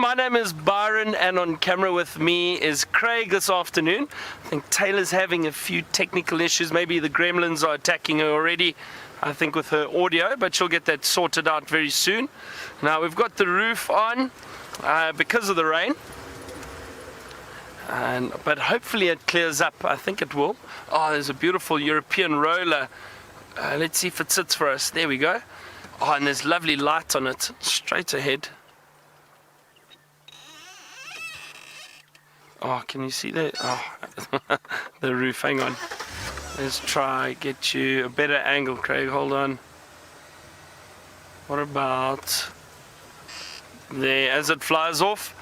my name is Byron, and on camera with me is Craig this afternoon. I think Taylor's having a few technical issues. Maybe the gremlins are attacking her already, I think, with her audio, but she'll get that sorted out very soon. Now we've got the roof on because of the rain, but hopefully it clears up. I think it will. Oh, there's a beautiful European roller. Let's see if it sits for us. There we go. Oh, and there's lovely light on it straight ahead. Oh, can you see that? Oh, the roof. Hang on. Let's try get you a better angle, Craig. Hold on. What about there as it flies off?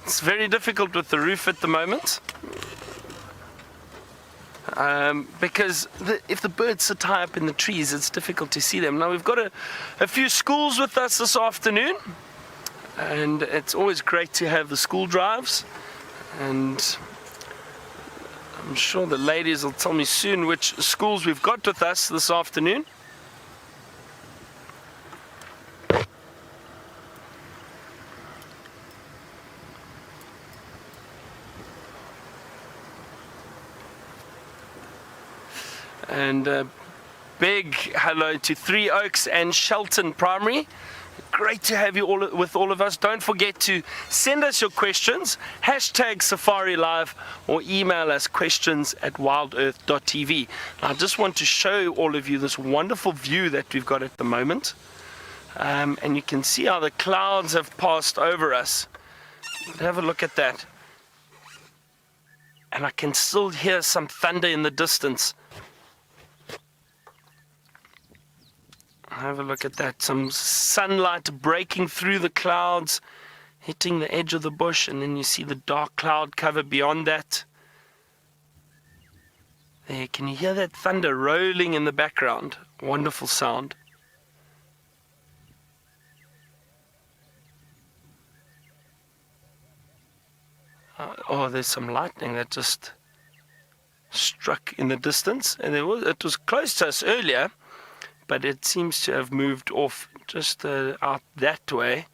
It's very difficult with the roof at the moment. Because if the birds sit high up in the trees, it's difficult to see them. Now we've got a few schools with us this afternoon, and it's always great to have the school drives, and I'm sure the ladies will tell me soon which schools we've got with us this afternoon. And a big hello to Three Oaks and Shelton Primary. Great to have you all with all of us. Don't forget to send us your questions, hashtag Safari Live, or email us questions@wildearth.tv. I just want to show all of you this wonderful view that we've got at the moment. And you can see how the clouds have passed over us. Have a look at that. And I can still hear some thunder in the distance. Have a look at that. Some sunlight breaking through the clouds, hitting the edge of the bush, and then you see the dark cloud cover beyond that. There, can you hear that thunder rolling in the background? Wonderful sound. Oh, there's some lightning that just struck in the distance, and it was close to us earlier, but it seems to have moved off just out that way.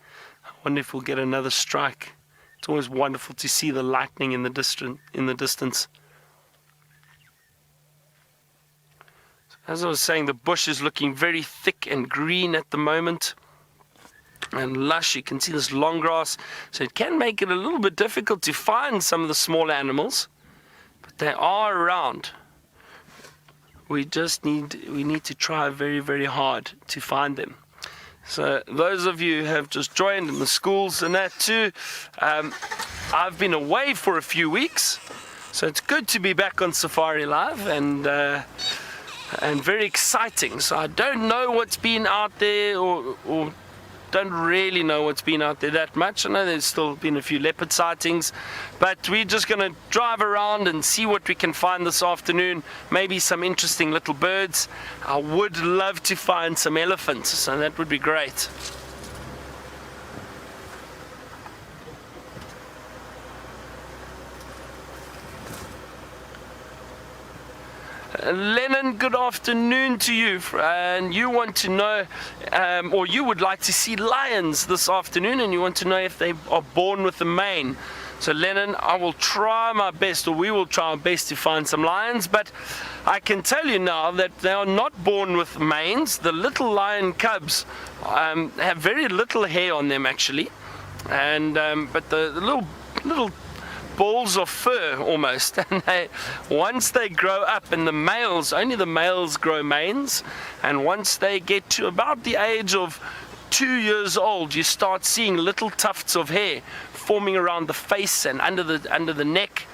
I wonder if we'll get another strike. It's always wonderful to see the lightning in the distance. As I was saying, the bush is looking very thick and green at the moment, and lush. You can see this long grass, so it can make it a little bit difficult to find some of the small animals, but they are around. We need to try very, very hard to find them. So those of you who have just joined in the schools and that too, I've been away for a few weeks, so it's good to be back on Safari Live, and very exciting. So I don't know what's been out there, or don't really know what's been out there that much. I know there's still been a few leopard sightings, but we're just going to drive around and see what we can find this afternoon. Maybe some interesting little birds. I would love to find some elephants, so that would be great. Lennon, good afternoon to you, and you want to know, or you would like to see lions this afternoon, and you want to know if they are born with a mane. So Lennon, I will try my best, or we will try our best to find some lions, but I can tell you now that they are not born with manes. The little lion cubs have very little hair on them actually, and but the little balls of fur almost, and once they grow up, and only the males grow manes, and once they get to about the age of 2 years old, you start seeing little tufts of hair forming around the face and under the neck,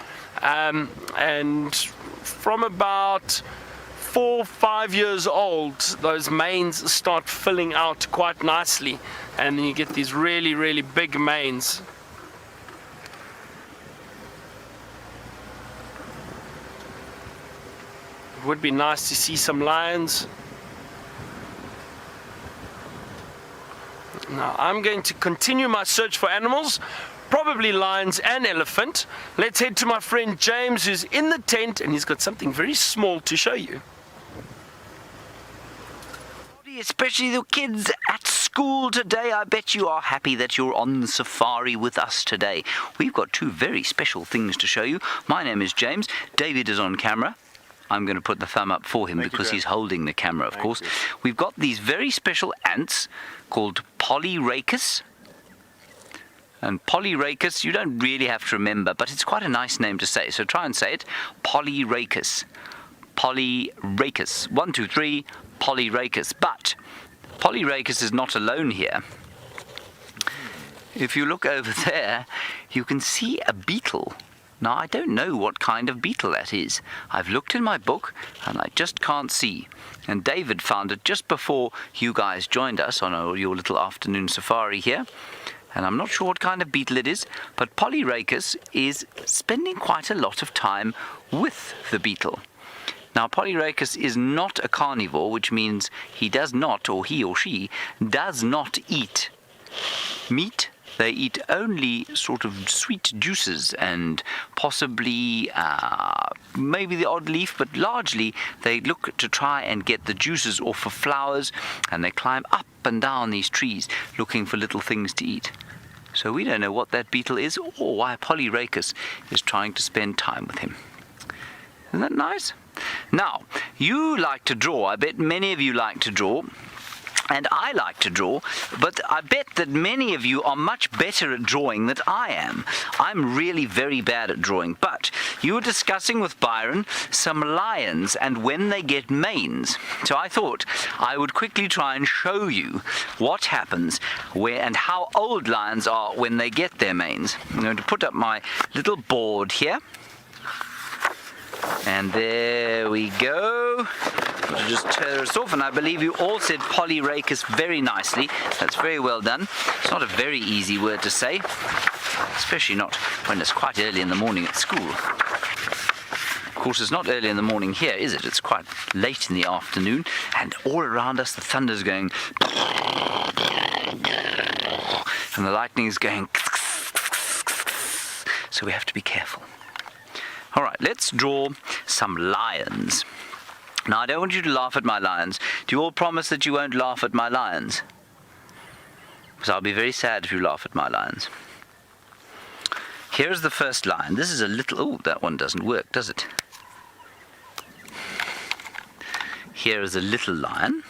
and from about 4 or 5 years old, those manes start filling out quite nicely, and then you get these really, really big manes. It would be nice to see some lions. Now I'm going to continue my search for animals, probably lions and elephant. Let's head to my friend James, who's in the tent, and he's got something very small to show you. Especially the kids at school. school today. I bet you are happy that you're on safari with us today. We've got two very special things to show you. My name is James. David is on camera. I'm going to put the thumb up for him because he's holding the camera, of course. We've got these very special ants called Polyrhacus. And Polyrhacus, you don't really have to remember, but it's quite a nice name to say. So try and say it. Polyrhacus. Polyrhacus. 1, 2, 3, Polyrhacus. But Polyrhacus is not alone here. If you look over there, you can see a beetle. Now, I don't know what kind of beetle that is. I've looked in my book, and I just can't see. And David found it just before you guys joined us on your little afternoon safari here. And I'm not sure what kind of beetle it is, but Polyrhacus is spending quite a lot of time with the beetle. Now, Polyrhacus is not a carnivore, which means he does not, or he or she, does not eat meat. They eat only sort of sweet juices and possibly maybe the odd leaf, but largely they look to try and get the juices off of flowers, and they climb up and down these trees looking for little things to eat. So we don't know what that beetle is or why Polyrhacus is trying to spend time with him. Isn't that nice? Now, you like to draw. I bet many of you like to draw. And I like to draw, but I bet that many of you are much better at drawing than I am. I'm really very bad at drawing, but you were discussing with Byron some lions and when they get manes. So I thought I would quickly try and show you what happens and how old lions are when they get their manes. I'm going to put up my little board here. And there we go. I'll just tear this off, and I believe you all said Polyrhacus very nicely. That's very well done. It's not a very easy word to say, especially not when it's quite early in the morning at school. Of course, it's not early in the morning here, is it? It's quite late in the afternoon, and all around us the thunder's going, and the lightning's going, so we have to be careful. All right, let's draw some lions. Now, I don't want you to laugh at my lions. Do you all promise that you won't laugh at my lions? Because I'll be very sad if you laugh at my lions. Here's the first lion. This is a little... Oh, that one doesn't work, does it? Here is a little lion.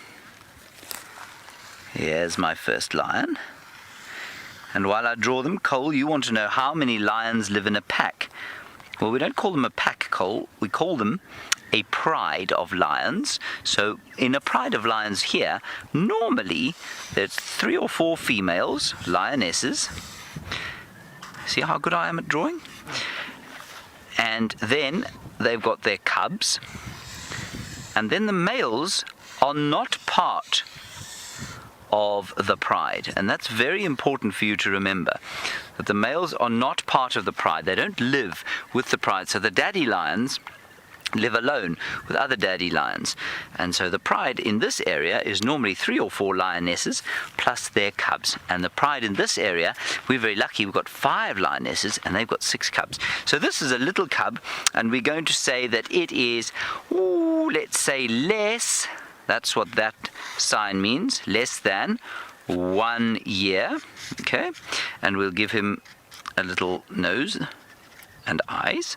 Here's my first lion. And while I draw them, Cole, you want to know how many lions live in a pack. Well, we don't call them a pack, Cole. We call them a pride of lions. So in a pride of lions here, normally there's 3 or 4 females, lionesses. See how good I am at drawing? And then they've got their cubs. And then the males are not part of the pride, and that's very important for you to remember, that the males are not part of the pride. They don't live with the pride. So the daddy lions live alone with other daddy lions, and so the pride in this area is normally 3 or 4 lionesses plus their cubs. And the pride in this area, we're very lucky, we've got 5 lionesses and they've got 6 cubs. So this is a little cub, and we're going to say that it is, let's say less. That's what that sign means, less than 1 year, okay? And we'll give him a little nose and eyes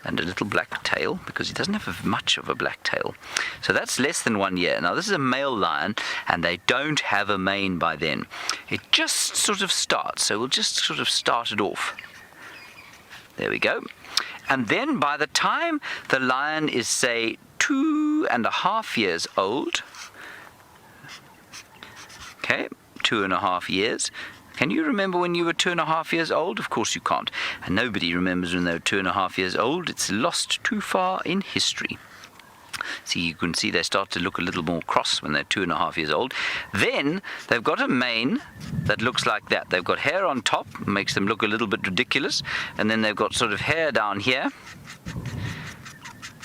and a little black tail, because he doesn't have much of a black tail. So that's less than 1 year. Now, this is a male lion, and they don't have a mane by then. It just sort of starts, so we'll just sort of start it off. There we go. And then by the time the lion is, say, 2.5 years old. Okay, 2.5 years. Can you remember when you were 2.5 years old? Of course you can't. And nobody remembers when they were 2.5 years old. It's lost too far in history. See, you can see they start to look a little more cross when they're 2.5 years old. Then they've got a mane that looks like that. They've got hair on top, makes them look a little bit ridiculous. And then they've got sort of hair down here.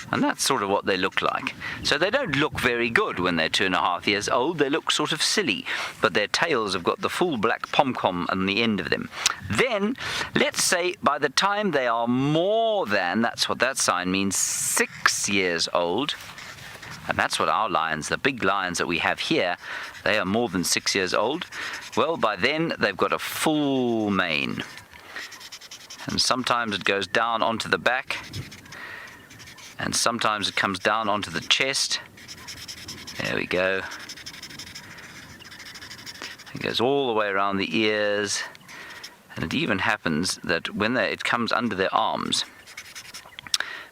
And that's sort of what they look like. So they don't look very good when they're 2.5 years old. They look sort of silly, but their tails have got the full black pom-pom on the end of them. Then, let's say by the time they are more than, that's what that sign means, 6 years old, And that's what our lions, the big lions that we have here, they are more than 6 years old. Well, by then they've got a full mane. And sometimes it goes down onto the back, and sometimes it comes down onto the chest. There we go. It goes all the way around the ears, and it even happens that when it comes under their arms,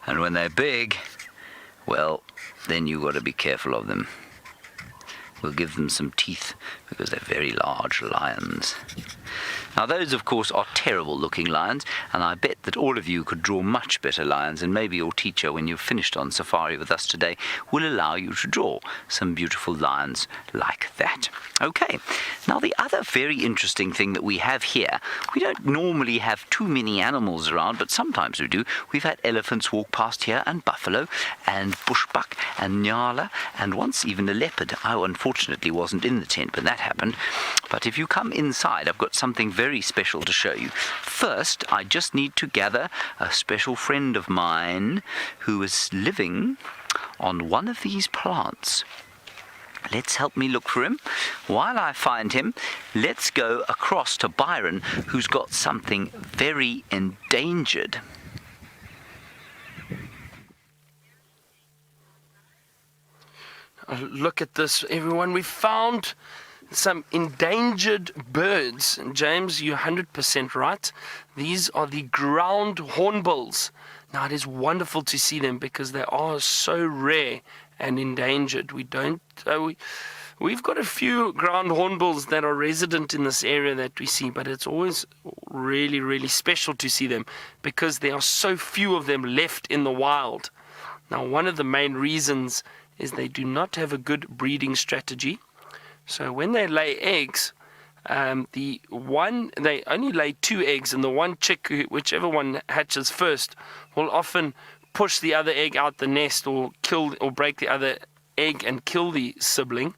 and when they're big, well, then you've got to be careful of them. We'll give them some teeth because they're very large lions. Now those of course are terrible looking lions, and I bet that all of you could draw much better lions, and maybe your teacher, when you've finished on safari with us today, will allow you to draw some beautiful lions like that. Okay, now the other very interesting thing that we have here, we don't normally have too many animals around, but sometimes we do. We've had elephants walk past here, and buffalo, and bushbuck, and nyala, and once even a leopard. I unfortunately wasn't in the tent when that happened, but if you come inside, I've got something very special to show you. First, I just need to gather a special friend of mine who is living on one of these plants. Let's help me look for him. While I find him, let's go across to Byron, who's got something very endangered. Look at this, everyone. We found some endangered birds. And James, you're 100% right. These are the ground hornbills. Now, it is wonderful to see them because they are so rare and endangered. We've got a few ground hornbills that are resident in this area that we see, but it's always really, really special to see them because there are so few of them left in the wild. Now, one of the main reasons is they do not have a good breeding strategy. So when they lay eggs, they only lay 2 eggs, and the one chick, whichever one hatches first, will often push the other egg out the nest or break the other egg and kill the sibling.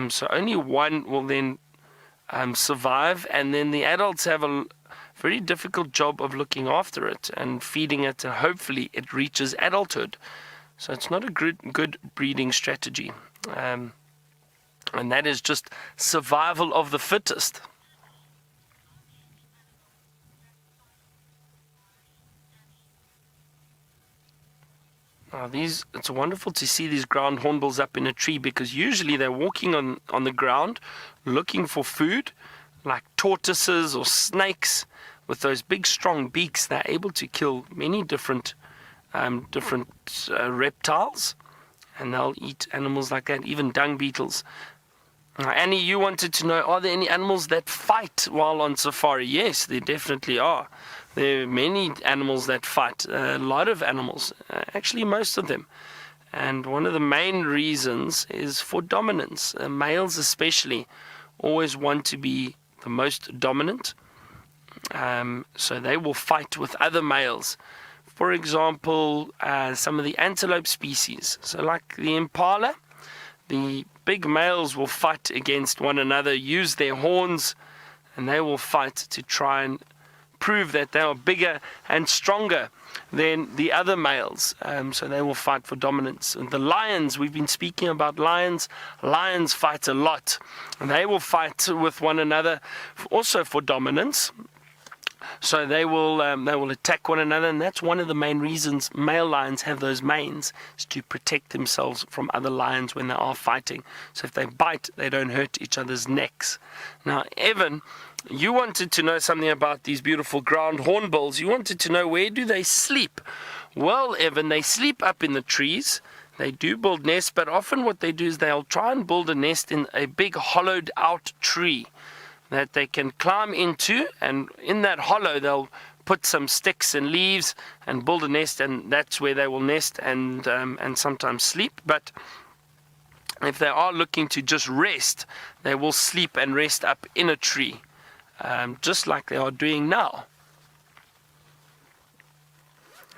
So only one will then survive, and then the adults have a very difficult job of looking after it and feeding it, and hopefully it reaches adulthood. So it's not a good breeding strategy. And that is just survival of the fittest. Now it's wonderful to see these ground hornbills up in a tree, because usually they're walking on the ground looking for food, like tortoises or snakes. With those big strong beaks, they're able to kill many different reptiles, and they'll eat animals like that, even dung beetles. Annie, you wanted to know, are there any animals that fight while on safari? Yes, there definitely are. There are many animals that fight, a lot of animals, actually most of them. And one of the main reasons is for dominance. Males especially always want to be the most dominant, so they will fight with other males. For example, some of the antelope species, so like the impala, the big males will fight against one another, use their horns, and they will fight to try and prove that they are bigger and stronger than the other males. So they will fight for dominance. And the lions, we've been speaking about lions. Lions fight a lot, and they will fight with one another also for dominance. So they will attack one another, and that's one of the main reasons male lions have those manes, is to protect themselves from other lions when they are fighting. So if they bite, they don't hurt each other's necks. Now, Evan, you wanted to know something about these beautiful ground hornbills. You wanted to know, where do they sleep? Well, Evan, they sleep up in the trees. They do build nests, but often what they do is they'll try and build a nest in a big hollowed out tree that they can climb into, and in that hollow they'll put some sticks and leaves and build a nest, and that's where they will nest and sometimes sleep. But if they are looking to just rest, they will sleep and rest up in a tree, just like they are doing now.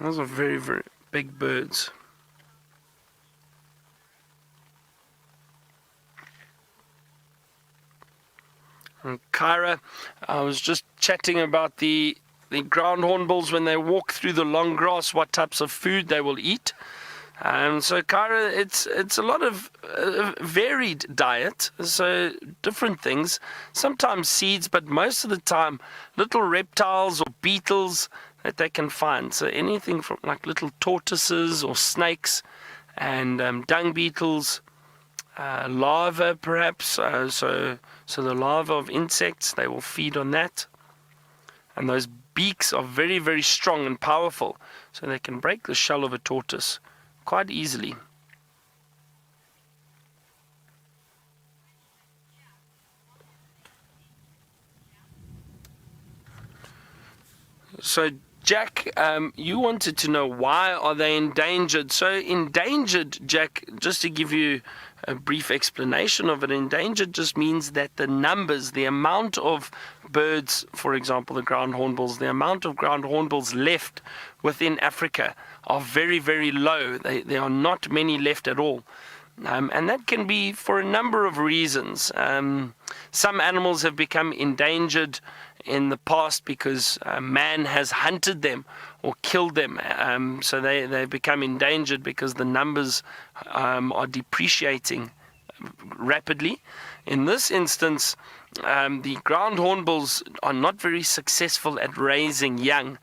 Those are very, very big birds. And Kyra, I was just chatting about the ground hornbills when they walk through the long grass, what types of food they will eat. So Kyra, it's a lot of varied diet, so different things, sometimes seeds, but most of the time little reptiles or beetles that they can find. So anything from like little tortoises or snakes and dung beetles, larvae perhaps, so the larvae of insects, they will feed on that. And those beaks are very, very strong and powerful, so they can break the shell of a tortoise quite easily. So Jack, you wanted to know why are they endangered. So endangered, Jack, just to give you a brief explanation of it, endangered just means that the numbers, the amount of birds, for example the ground hornbills, the amount of ground hornbills left within Africa are very, very low. There are not many left at all. And that can be for a number of reasons. Some animals have become endangered in the past because man has hunted them or killed them. So they become endangered because the numbers are depreciating rapidly. In this instance, the ground hornbills are not very successful at raising young.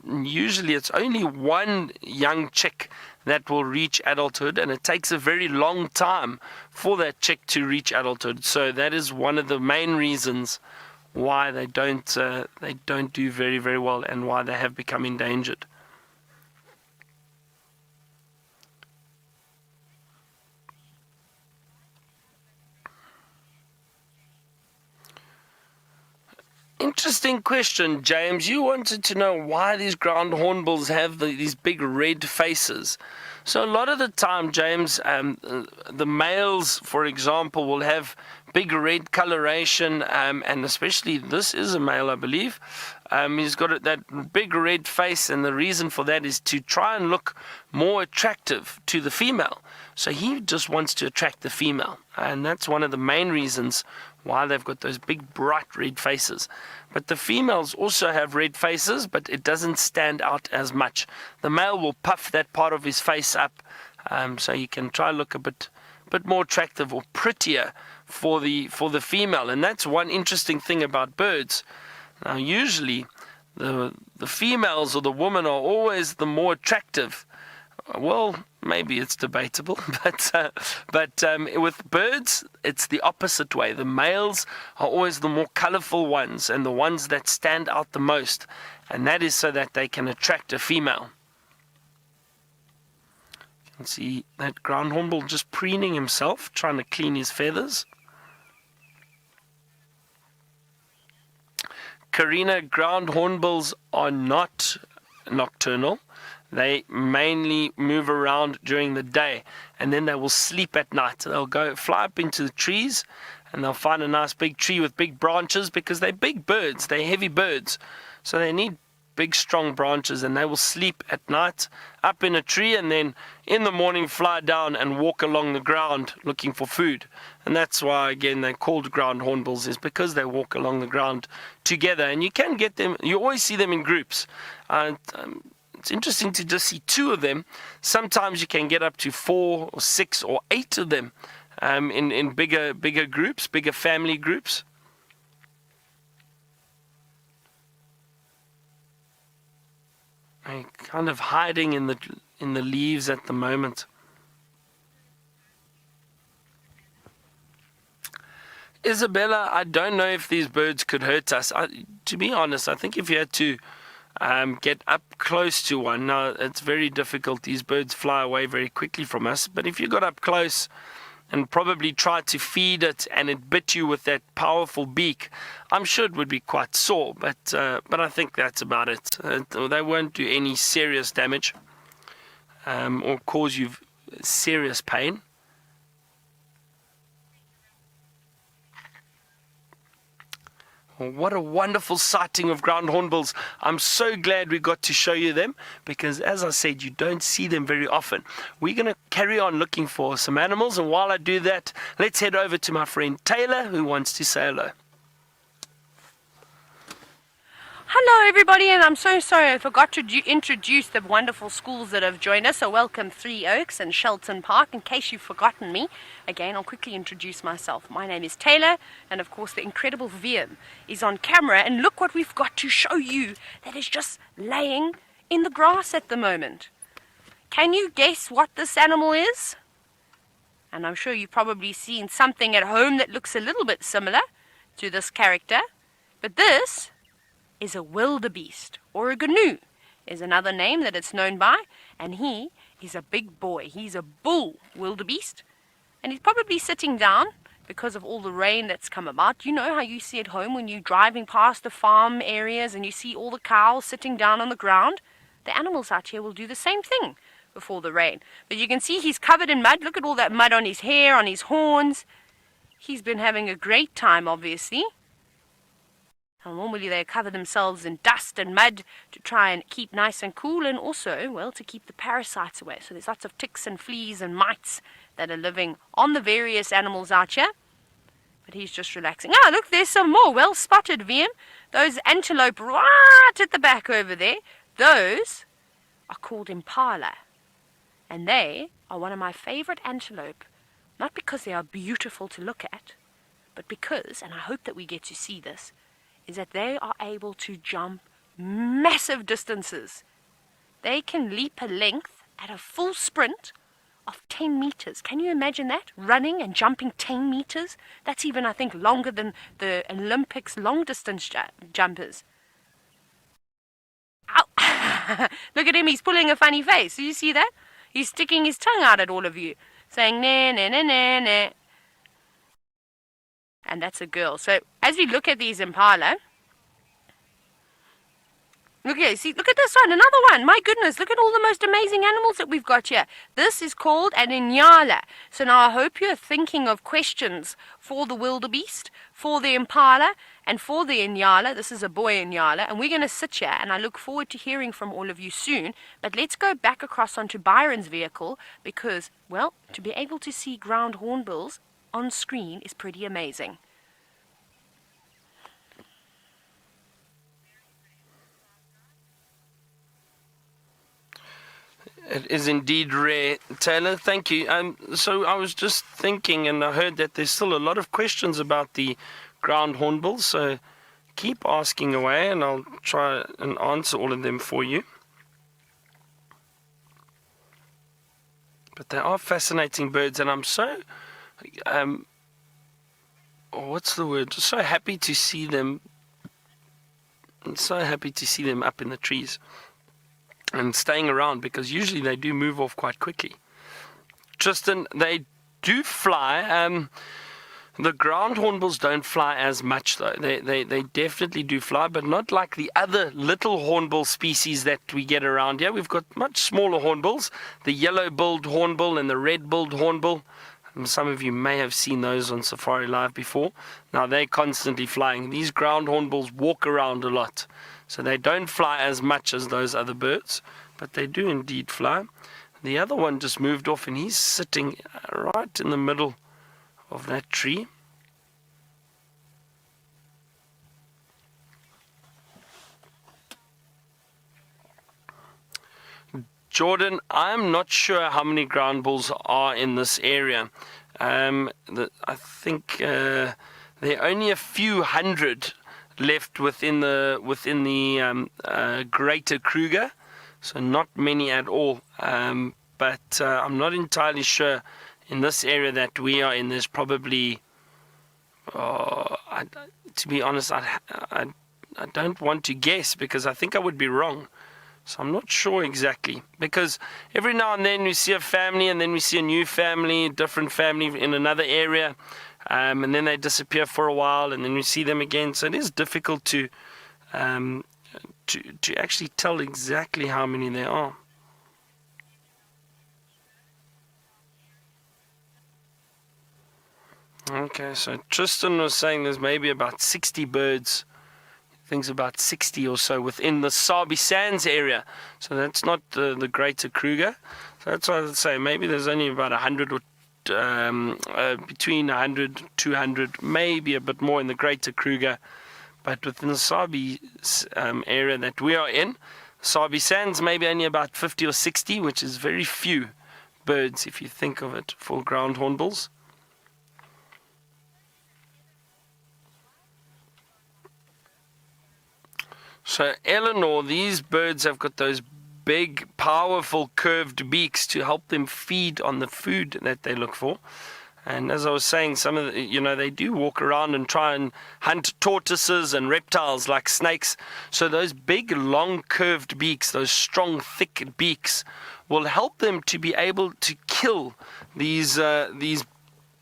Usually it's only one young chick that will reach adulthood, and it takes a very long time for that chick to reach adulthood. So that is one of the main reasons why they don't do very, very well and why they have become endangered. Interesting question, James. You wanted to know why these ground hornbills have these big red faces. So a lot of the time, James, the males, for example, will have big red coloration, and especially this is a male, I believe. He's got that big red face, and the reason for that is to try and look more attractive to the female. So he just wants to attract the female, and that's one of the main reasons why they've got those big bright red faces. But the females also have red faces, but it doesn't stand out as much. The male will puff that part of his face up, so you can try to look a bit more attractive or prettier for the female. And that's one interesting thing about birds. Now usually the females or the women are always the more attractive. Well, maybe it's debatable, but with birds, it's the opposite way. The males are always the more colorful ones and the ones that stand out the most, and that is so that they can attract a female. You can see that ground hornbill just preening himself, trying to clean his feathers. Karina, ground hornbills are not nocturnal. They mainly move around during the day, and then they will sleep at night. They'll go fly up into the trees, and they'll find a nice big tree with big branches, because they're big birds, they're heavy birds, so they need big strong branches, and they will sleep at night up in a tree, and then in the morning fly down and walk along the ground looking for food. And that's why, again, they're called ground hornbills, is because they walk along the ground together. And you can get them, you always see them in groups. It's interesting to just see two of them. Sometimes you can get up to 4 or 6 or 8 of them in bigger groups, bigger family groups. They're kind of hiding in the leaves at the moment. Isabella, I don't know if these birds could hurt us. To be honest, I think if you had to get up close to one. Now, it's very difficult. These birds fly away very quickly from us. But if you got up close and probably tried to feed it and it bit you with that powerful beak, I'm sure it would be quite sore. But I think that's about it. They won't do any serious damage or cause you serious pain. What a wonderful sighting of ground hornbills. I'm so glad we got to show you them, because as I said, you don't see them very often. We're going to carry on looking for some animals, and while I do that, let's head over to my friend Taylor, who wants to say hello. Hello Hello everybody, and I'm so sorry I forgot to introduce the wonderful schools that have joined us. So welcome Three Oaks and Shelton Park. In case you've forgotten me, again I'll quickly introduce myself. My name is Taylor, and of course the incredible VM is on camera, and look what we've got to show you that is just laying in the grass at the moment. Can you guess what this animal is? And I'm sure you've probably seen something at home that looks a little bit similar to this character, but this is a wildebeest, or a gnu is another name that it's known by, and he is a big boy. He's a bull wildebeest, and he's probably sitting down because of all the rain that's come about. You know how you see at home when you're driving past the farm areas and you see all the cows sitting down on the ground? The animals out here will do the same thing before the rain. But you can see he's covered in mud. Look at all that mud on his hair, on his horns. He's been having a great time, obviously. And normally they cover themselves in dust and mud to try and keep nice and cool, and also, well, to keep the parasites away. So there's lots of ticks and fleas and mites that are living on the various animals out here. But he's just relaxing. Ah, look, there's some more. Well spotted, VM. Those antelope right at the back over there, those are called impala. And they are one of my favorite antelope, not because they are beautiful to look at, but because, and I hope that we get to see this, is that they are able to jump massive distances. They can leap a length at a full sprint of 10 meters. Can you imagine that? Running and jumping 10 meters? That's even, I think, longer than the Olympics long distance jumpers. Ow! Look at him, he's pulling a funny face. Do you see that? He's sticking his tongue out at all of you, saying, nah, nah, nah, nah, nah. And that's a girl. So as we look at these impala, look at this one, another one. My goodness, look at all the most amazing animals that we've got here. This is called an inyala. So now I hope you're thinking of questions for the wildebeest, for the impala, and for the inyala. This is a boy inyala, and we're going to sit here, and I look forward to hearing from all of you soon. But let's go back across onto Byron's vehicle, because, well, to be able to see ground hornbills on screen is pretty amazing. It is indeed rare, Taylor. Thank you. So I was just thinking, and I heard that there's still a lot of questions about the ground hornbills. So keep asking away, and I'll try and answer all of them for you. But they are fascinating birds, and I'm so, what's the word? So happy to see them. I'm so happy to see them up in the trees and staying around, because usually they do move off quite quickly. Tristan, they do fly. The ground hornbills don't fly as much, though. They definitely do fly, but not like the other little hornbill species that we get around here. We've got much smaller hornbills, the yellow-billed hornbill and the red-billed hornbill. Some of you may have seen those on Safari Live before. Now they're constantly flying. These ground hornbills walk around a lot, so they don't fly as much as those other birds, but they do indeed fly. The other one just moved off, and he's sitting right in the middle of that tree. Jordan, I'm not sure how many ground bulls are in this area. I think there are only a few hundred left within the Greater Kruger, so not many at all. But I'm not entirely sure. In this area that we are in, there's probably, to be honest, I don't want to guess, because I think I would be wrong. So I'm not sure exactly, because every now and then we see a family, and then we see a new family, different family in another area, and then they disappear for a while, and then we see them again. So it is difficult to actually tell exactly how many there are. Okay, so Tristan was saying there's maybe about 60 birds. Things about 60 or so within the Sabi Sands area. So that's not the Greater Kruger. So that's why I'd say maybe there's only about 100 or between 100, 200, maybe a bit more in the Greater Kruger. but within the Sabi area that we are in, Sabi Sands, maybe only about 50 or 60, which is very few birds if you think of it for ground hornbills. So Eleanor, these birds have got those big, powerful, curved beaks to help them feed on the food that they look for. And as I was saying, some of the, they do walk around and try and hunt tortoises and reptiles like snakes. So those big, long, curved beaks, those strong, thick beaks, will help them to be able to kill these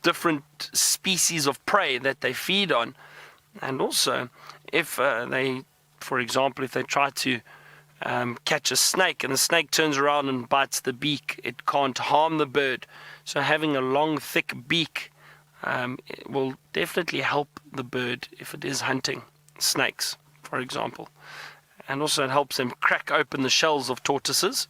different species of prey that they feed on. And also, if for example, if they try to catch a snake and the snake turns around and bites the beak, it can't harm the bird. So having a long, thick beak it will definitely help the bird if it is hunting snakes, for example. And also it helps them crack open the shells of tortoises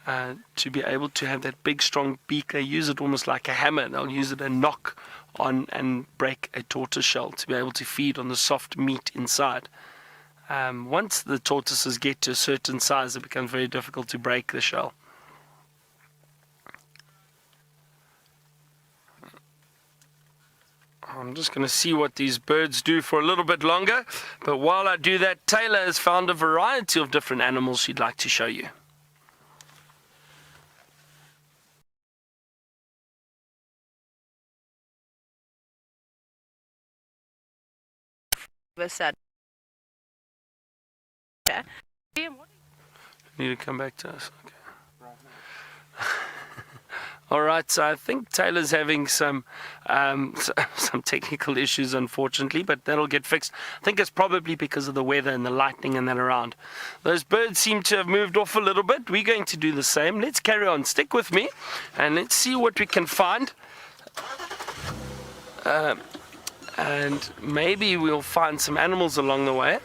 to be able to have that big, strong beak. They use it almost like a hammer. They'll use it and knock on and break a tortoise shell to be able to feed on the soft meat inside. Once the tortoises get to a certain size, it becomes very difficult to break the shell. I'm just going to see what these birds do for a little bit longer, but while I do that, Taylor has found a variety of different animals she'd like to show you. Need to come back to us. Okay. All right, so I think Taylor's having some technical issues, unfortunately, but that'll get fixed. I think it's probably because of the weather and the lightning and that around. Those birds seem to have moved off a little bit. We're going to do the same. Let's carry on. Stick with me, and let's see what we can find. And maybe we'll find some animals along the way.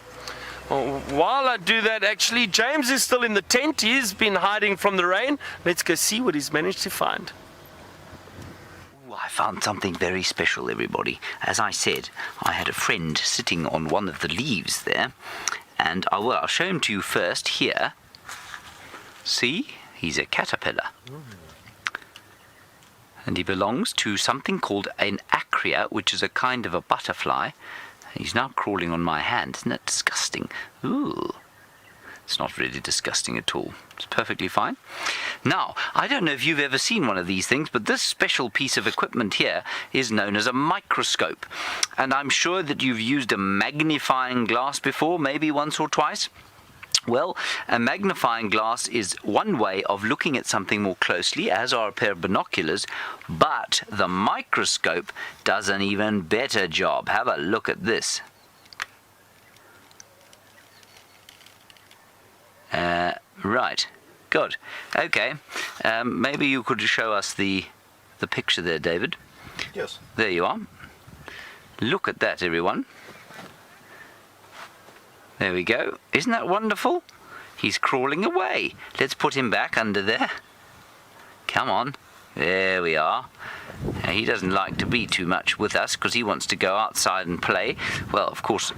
While I do that, actually, James is still in the tent. He's been hiding from the rain. Let's go see what he's managed to find. I found something very special, everybody. As I said, I had a friend sitting on one of the leaves there. And I'll show him to you first here. See? He's a caterpillar. And he belongs to something called an acria, which is a kind of a butterfly. He's now crawling on my hand. Isn't that disgusting? Ooh. It's not really disgusting at all. It's perfectly fine. Now, I don't know if you've ever seen one of these things, but this special piece of equipment here is known as a microscope. And I'm sure that you've used a magnifying glass before, maybe once or twice. Well, a magnifying glass is one way of looking at something more closely, as are a pair of binoculars, but the microscope does an even better job. Have a look at this. Right, good. Okay, maybe you could show us the picture there, David. Yes. There you are. Look at that, everyone. There we go. Isn't that wonderful? He's crawling away. Let's put him back under there. Come on. There we are. Now, he doesn't like to be too much with us because he wants to go outside and play. Well, of course,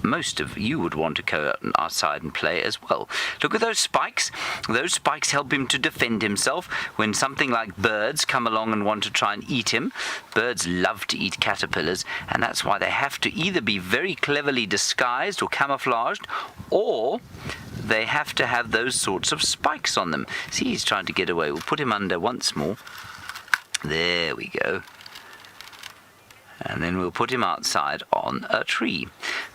most of you would want to go outside and play as well. Look at those spikes. Those spikes help him to defend himself when something like birds come along and want to try and eat him. Birds love to eat caterpillars, and that's why they have to either be very cleverly disguised or camouflaged, or they have to have those sorts of spikes on them. See, he's trying to get away. We'll put him under once more. There we go. And then we'll put him outside on a tree.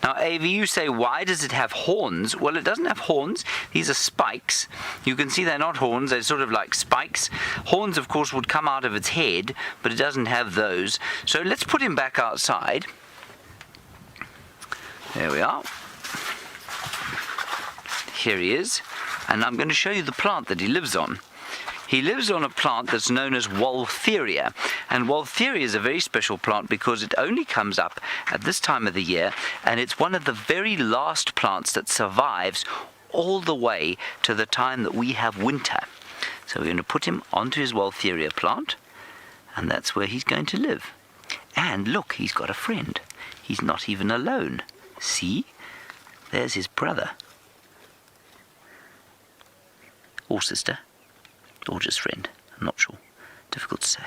Now, Avi, you say, why does it have horns? Well, it doesn't have horns. These are spikes. You can see they're not horns. They're sort of like spikes. Horns, of course, would come out of its head, but it doesn't have those. So let's put him back outside. There we are. Here he is. And I'm going to show you the plant that he lives on. He lives on a plant that's known as Waltheria, and Waltheria is a very special plant because it only comes up at this time of the year, and it's one of the very last plants that survives all the way to the time that we have winter. So we're going to put him onto his Waltheria plant, and that's where he's going to live. And look, he's got a friend. He's not even alone. See? There's his brother. Or sister. Or just friend. I'm not sure. Difficult to say.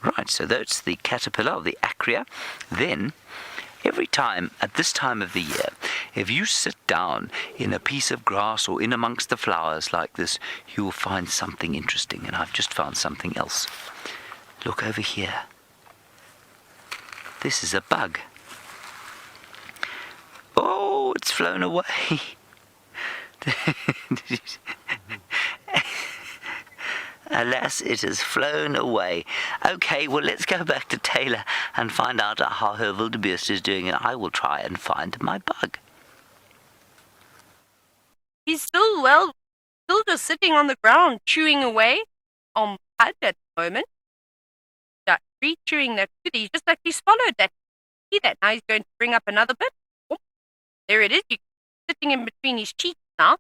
Right, so that's the caterpillar of the acria. Then, every time, at this time of the year, if you sit down in a piece of grass or in amongst the flowers like this, you will find something interesting. And I've just found something else. Look over here. This is a bug. Oh, it's flown away. Alas, it has flown away. Okay, well, let's go back to Taylor and find out how her wildebeest is doing, and I will try and find my bug. He's still just sitting on the ground, chewing away on mud at the moment. Chewing that food. He's just actually swallowed that. See that? Now he's going to bring up another bit. Oh, there it is. You're sitting in between his cheeks now.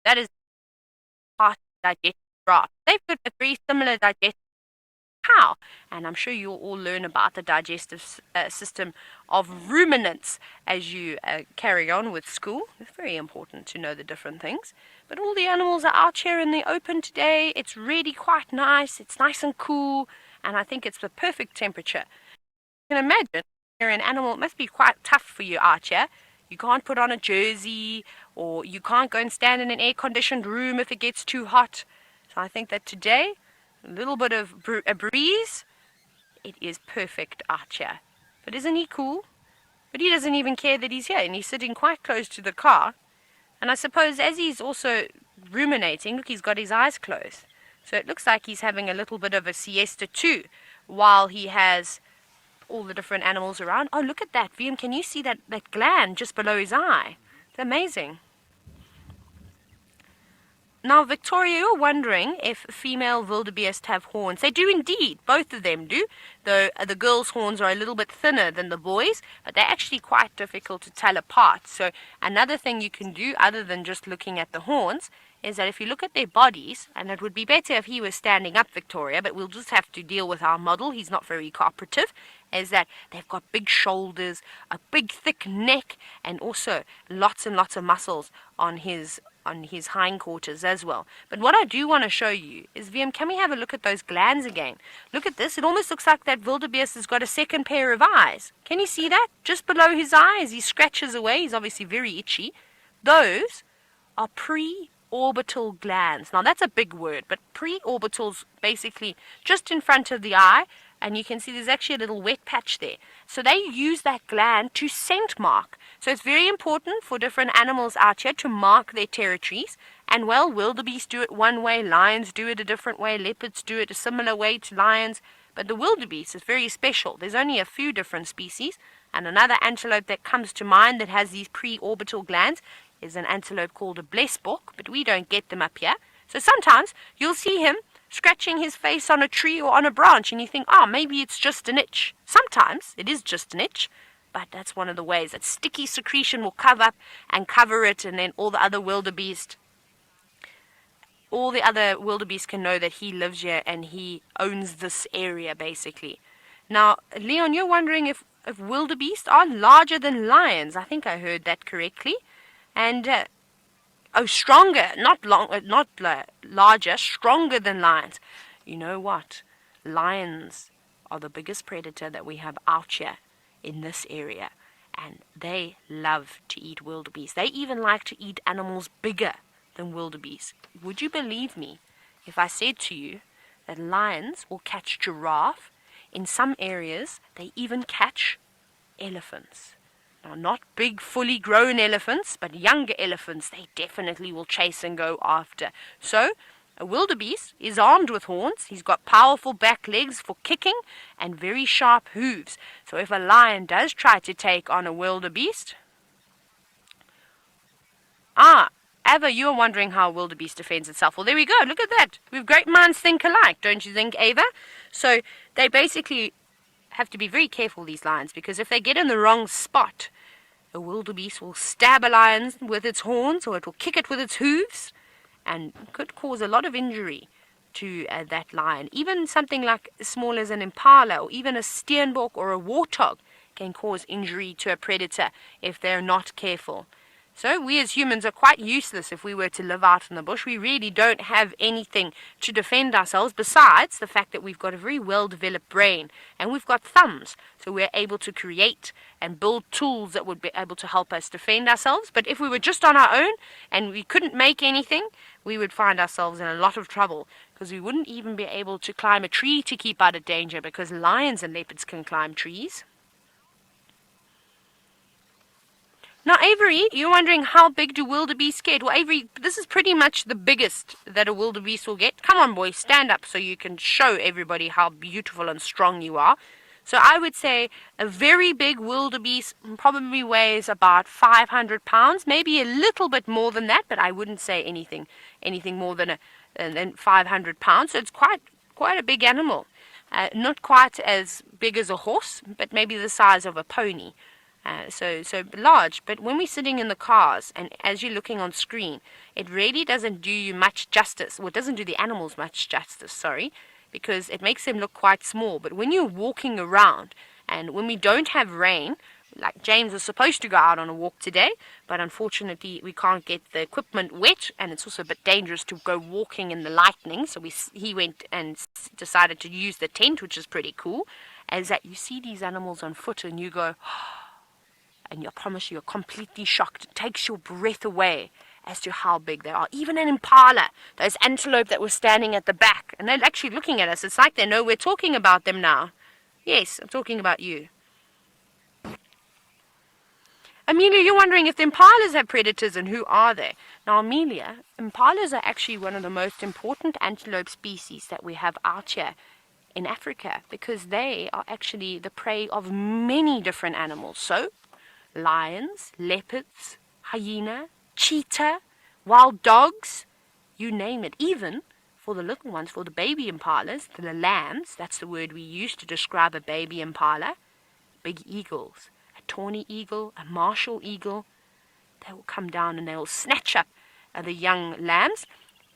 That is part of digestive graft. They've got a very similar digestive cow, and I'm sure you'll all learn about the digestive system of ruminants as you carry on with school. It's very important to know the different things. But all the animals are out here in the open today. It's really quite nice. It's nice and cool, and I think it's the perfect temperature. You can imagine you're an animal. It must be quite tough for you out here. You can't put on a jersey, or you can't go and stand in an air-conditioned room if it gets too hot. So I think that today, a little bit of a breeze, it is perfect out here. But isn't he cool? But he doesn't even care that he's here, and he's sitting quite close to the car. And I suppose as he's also ruminating, look, he's got his eyes closed. So it looks like he's having a little bit of a siesta too, while he has all the different animals around. Oh, look at that, VM. Can you see that gland just below his eye? It's amazing. Now, Victoria, you're wondering if female wildebeest have horns. They do indeed. Both of them do. Though the girls' horns are a little bit thinner than the boys, but they're actually quite difficult to tell apart. So another thing you can do, other than just looking at the horns, is that if you look at their bodies, and it would be better if he was standing up, Victoria, but we'll just have to deal with our model. He's not very cooperative. Is that they've got big shoulders, a big thick neck, and also lots and lots of muscles on his hindquarters as well. But what I do want to show you is, VM, can we have a look at those glands again? Look at this. It almost looks like that wildebeest has got a second pair of eyes. Can you see that? Just below his eyes, he scratches away. He's obviously very itchy. Those are pre-orbital glands. Now, that's a big word, but pre-orbital's basically just in front of the eye, and you can see there's actually a little wet patch there. So they use that gland to scent mark. So it's very important for different animals out here to mark their territories. And well, wildebeest do it one way, lions do it a different way, leopards do it a similar way to lions. But the wildebeest is very special. There's only a few different species. And another antelope that comes to mind that has these pre-orbital glands is an antelope called a blesbok, but we don't get them up here. So sometimes you'll see him scratching his face on a tree or on a branch, and you think, oh, maybe it's just an itch. Sometimes it is just an itch, but that's one of the ways that sticky secretion will cover up and cover it, and then all the other wildebeest can know that he lives here and he owns this area, basically. Now, Leon, you're wondering if wildebeest are larger than lions. I think I heard that correctly. And stronger, not larger, stronger than lions. You know what? Lions are the biggest predator that we have out here in this area, and they love to eat wildebeest. They even like to eat animals bigger than wildebeest. Would you believe me if I said to you that lions will catch giraffe? In some areas, they even catch elephants. Now, not big, fully grown elephants, but younger elephants they definitely will chase and go after. So, a wildebeest is armed with horns. He's got powerful back legs for kicking and very sharp hooves. So if a lion does try to take on a wildebeest... Ava, you are wondering how a wildebeest defends itself. Well, there we go. Look at that. We've great minds think alike, don't you think, Ava? So they basically have to be very careful, these lions, because if they get in the wrong spot, a wildebeest will stab a lion with its horns, or it will kick it with its hooves, and could cause a lot of injury. to that lion. Even something like as small as an impala or even a steenbok or a warthog can cause injury to a predator if they're not careful. So we as humans are quite useless if we were to live out in the bush. We really don't have anything to defend ourselves besides the fact that we've got a very well-developed brain and we've got thumbs. So we're able to create and build tools that would be able to help us defend ourselves. But if we were just on our own and we couldn't make anything, we would find ourselves in a lot of trouble because we wouldn't even be able to climb a tree to keep out of danger because lions and leopards can climb trees. Now, Avery, you're wondering how big do wildebeest get? Well, Avery, this is pretty much the biggest that a wildebeest will get. Come on, boy, stand up so you can show everybody how beautiful and strong you are. So I would say a very big wildebeest probably weighs about 500 pounds, maybe a little bit more than that, but I wouldn't say anything more than 500 pounds. So it's quite a big animal. Not quite as big as a horse, but maybe the size of a pony. So large, but when we're sitting in the cars and as you're looking on screen, it really doesn't do you much justice. Well, it doesn't do the animals much justice, sorry, because it makes them look quite small. But when you're walking around and when we don't have rain, like James was supposed to go out on a walk today, but unfortunately we can't get the equipment wet and it's also a bit dangerous to go walking in the lightning. So he went and decided to use the tent, which is pretty cool, as that you see these animals on foot and you go, and I promise you're completely shocked. It takes your breath away as to how big they are. Even an impala, those antelope that were standing at the back, and they're actually looking at us. It's like they know we're talking about them now. Yes, I'm talking about you. Amelia, you're wondering if the impalas have predators and who are they? Now, Amelia, impalas are actually one of the most important antelope species that we have out here in Africa because they are actually the prey of many different animals. So, lions, leopards, hyena, cheetah, wild dogs, you name it. Even for the little ones, for the baby impalas, the lambs, that's the word we use to describe a baby impala, big eagles, a tawny eagle, a martial eagle, they will come down and they will snatch up the young lambs.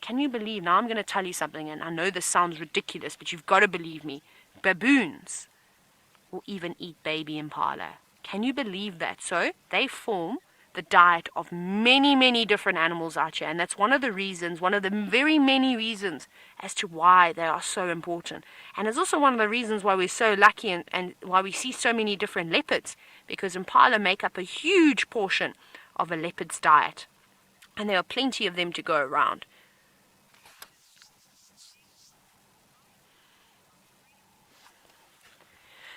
Can you believe, now I'm going to tell you something, and I know this sounds ridiculous, but you've got to believe me, baboons will even eat baby impala. Can you believe that? So they form the diet of many, many different animals out here. And that's one of the reasons, one of the very many reasons as to why they are so important. And it's also one of the reasons why we're so lucky and why we see so many different leopards. Because impala make up a huge portion of a leopard's diet. And there are plenty of them to go around.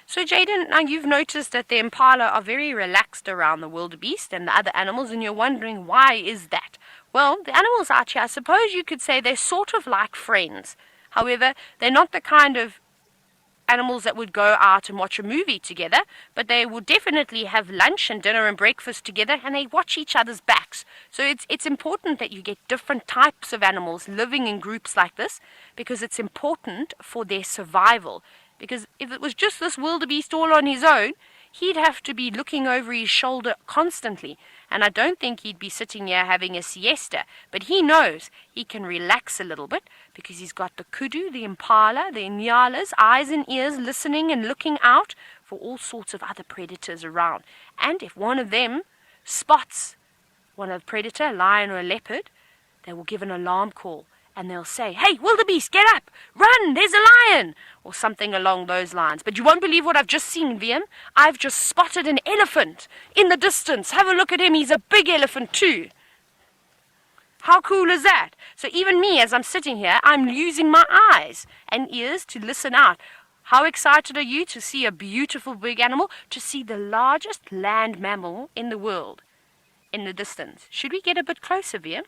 So Jaden, now you've noticed that the impala are very relaxed around the wildebeest and the other animals, and you're wondering why is that? Well, the animals out here, I suppose you could say they're sort of like friends. However, they're not the kind of animals that would go out and watch a movie together, but they will definitely have lunch and dinner and breakfast together, and they watch each other's backs. So it's important that you get different types of animals living in groups like this, because it's important for their survival. Because if it was just this wildebeest all on his own, he'd have to be looking over his shoulder constantly. And I don't think he'd be sitting here having a siesta. But he knows he can relax a little bit because he's got the kudu, the impala, the inyalas, eyes and ears listening and looking out for all sorts of other predators around. And if one of them spots one of the predator, a lion or a leopard, they will give an alarm call. And they'll say, "Hey, wildebeest, get up! Run! There's a lion!" Or something along those lines. But you won't believe what I've just seen, Vian. I've just spotted an elephant in the distance. Have a look at him. He's a big elephant too. How cool is that? So even me, as I'm sitting here, I'm using my eyes and ears to listen out. How excited are you to see a beautiful big animal? To see the largest land mammal in the world in the distance. Should we get a bit closer, Vian?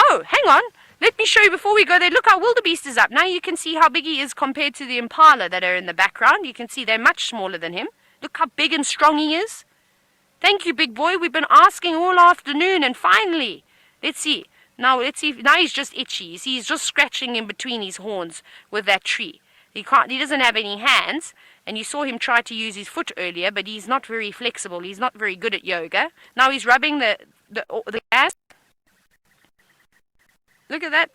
Oh, hang on. Let me show you before we go there. Look, our wildebeest is up. Now you can see how big he is compared to the impala that are in the background. You can see they're much smaller than him. Look how big and strong he is. Thank you, big boy. We've been asking all afternoon, and finally. Let's see. Now he's just itchy. You see, he's just scratching in between his horns with that tree. He doesn't have any hands, and you saw him try to use his foot earlier, but he's not very flexible. He's not very good at yoga. Now he's rubbing the gas. Look at that.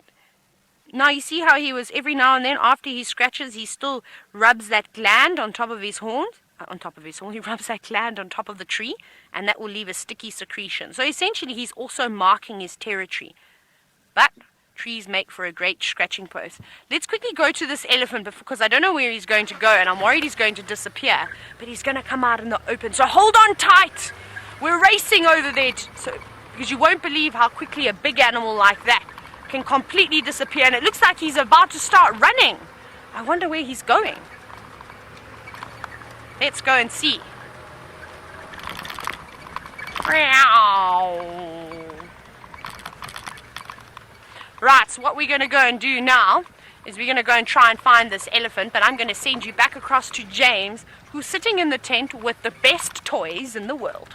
Now you see how he was every now and then after he scratches, he still rubs that gland on top of his horns. On top of his horn, he rubs that gland on top of the tree, and that will leave a sticky secretion. So essentially, he's also marking his territory. But trees make for a great scratching post. Let's quickly go to this elephant because I don't know where he's going to go, and I'm worried he's going to disappear. But he's going to come out in the open. So hold on tight. We're racing over there, because you won't believe how quickly a big animal like that can completely disappear, and it looks like he's about to start running. I wonder where he's going. Let's go and see. Right, so what we're going to go and do now is we're going to go and try and find this elephant, but I'm going to send you back across to James, who's sitting in the tent with the best toys in the world.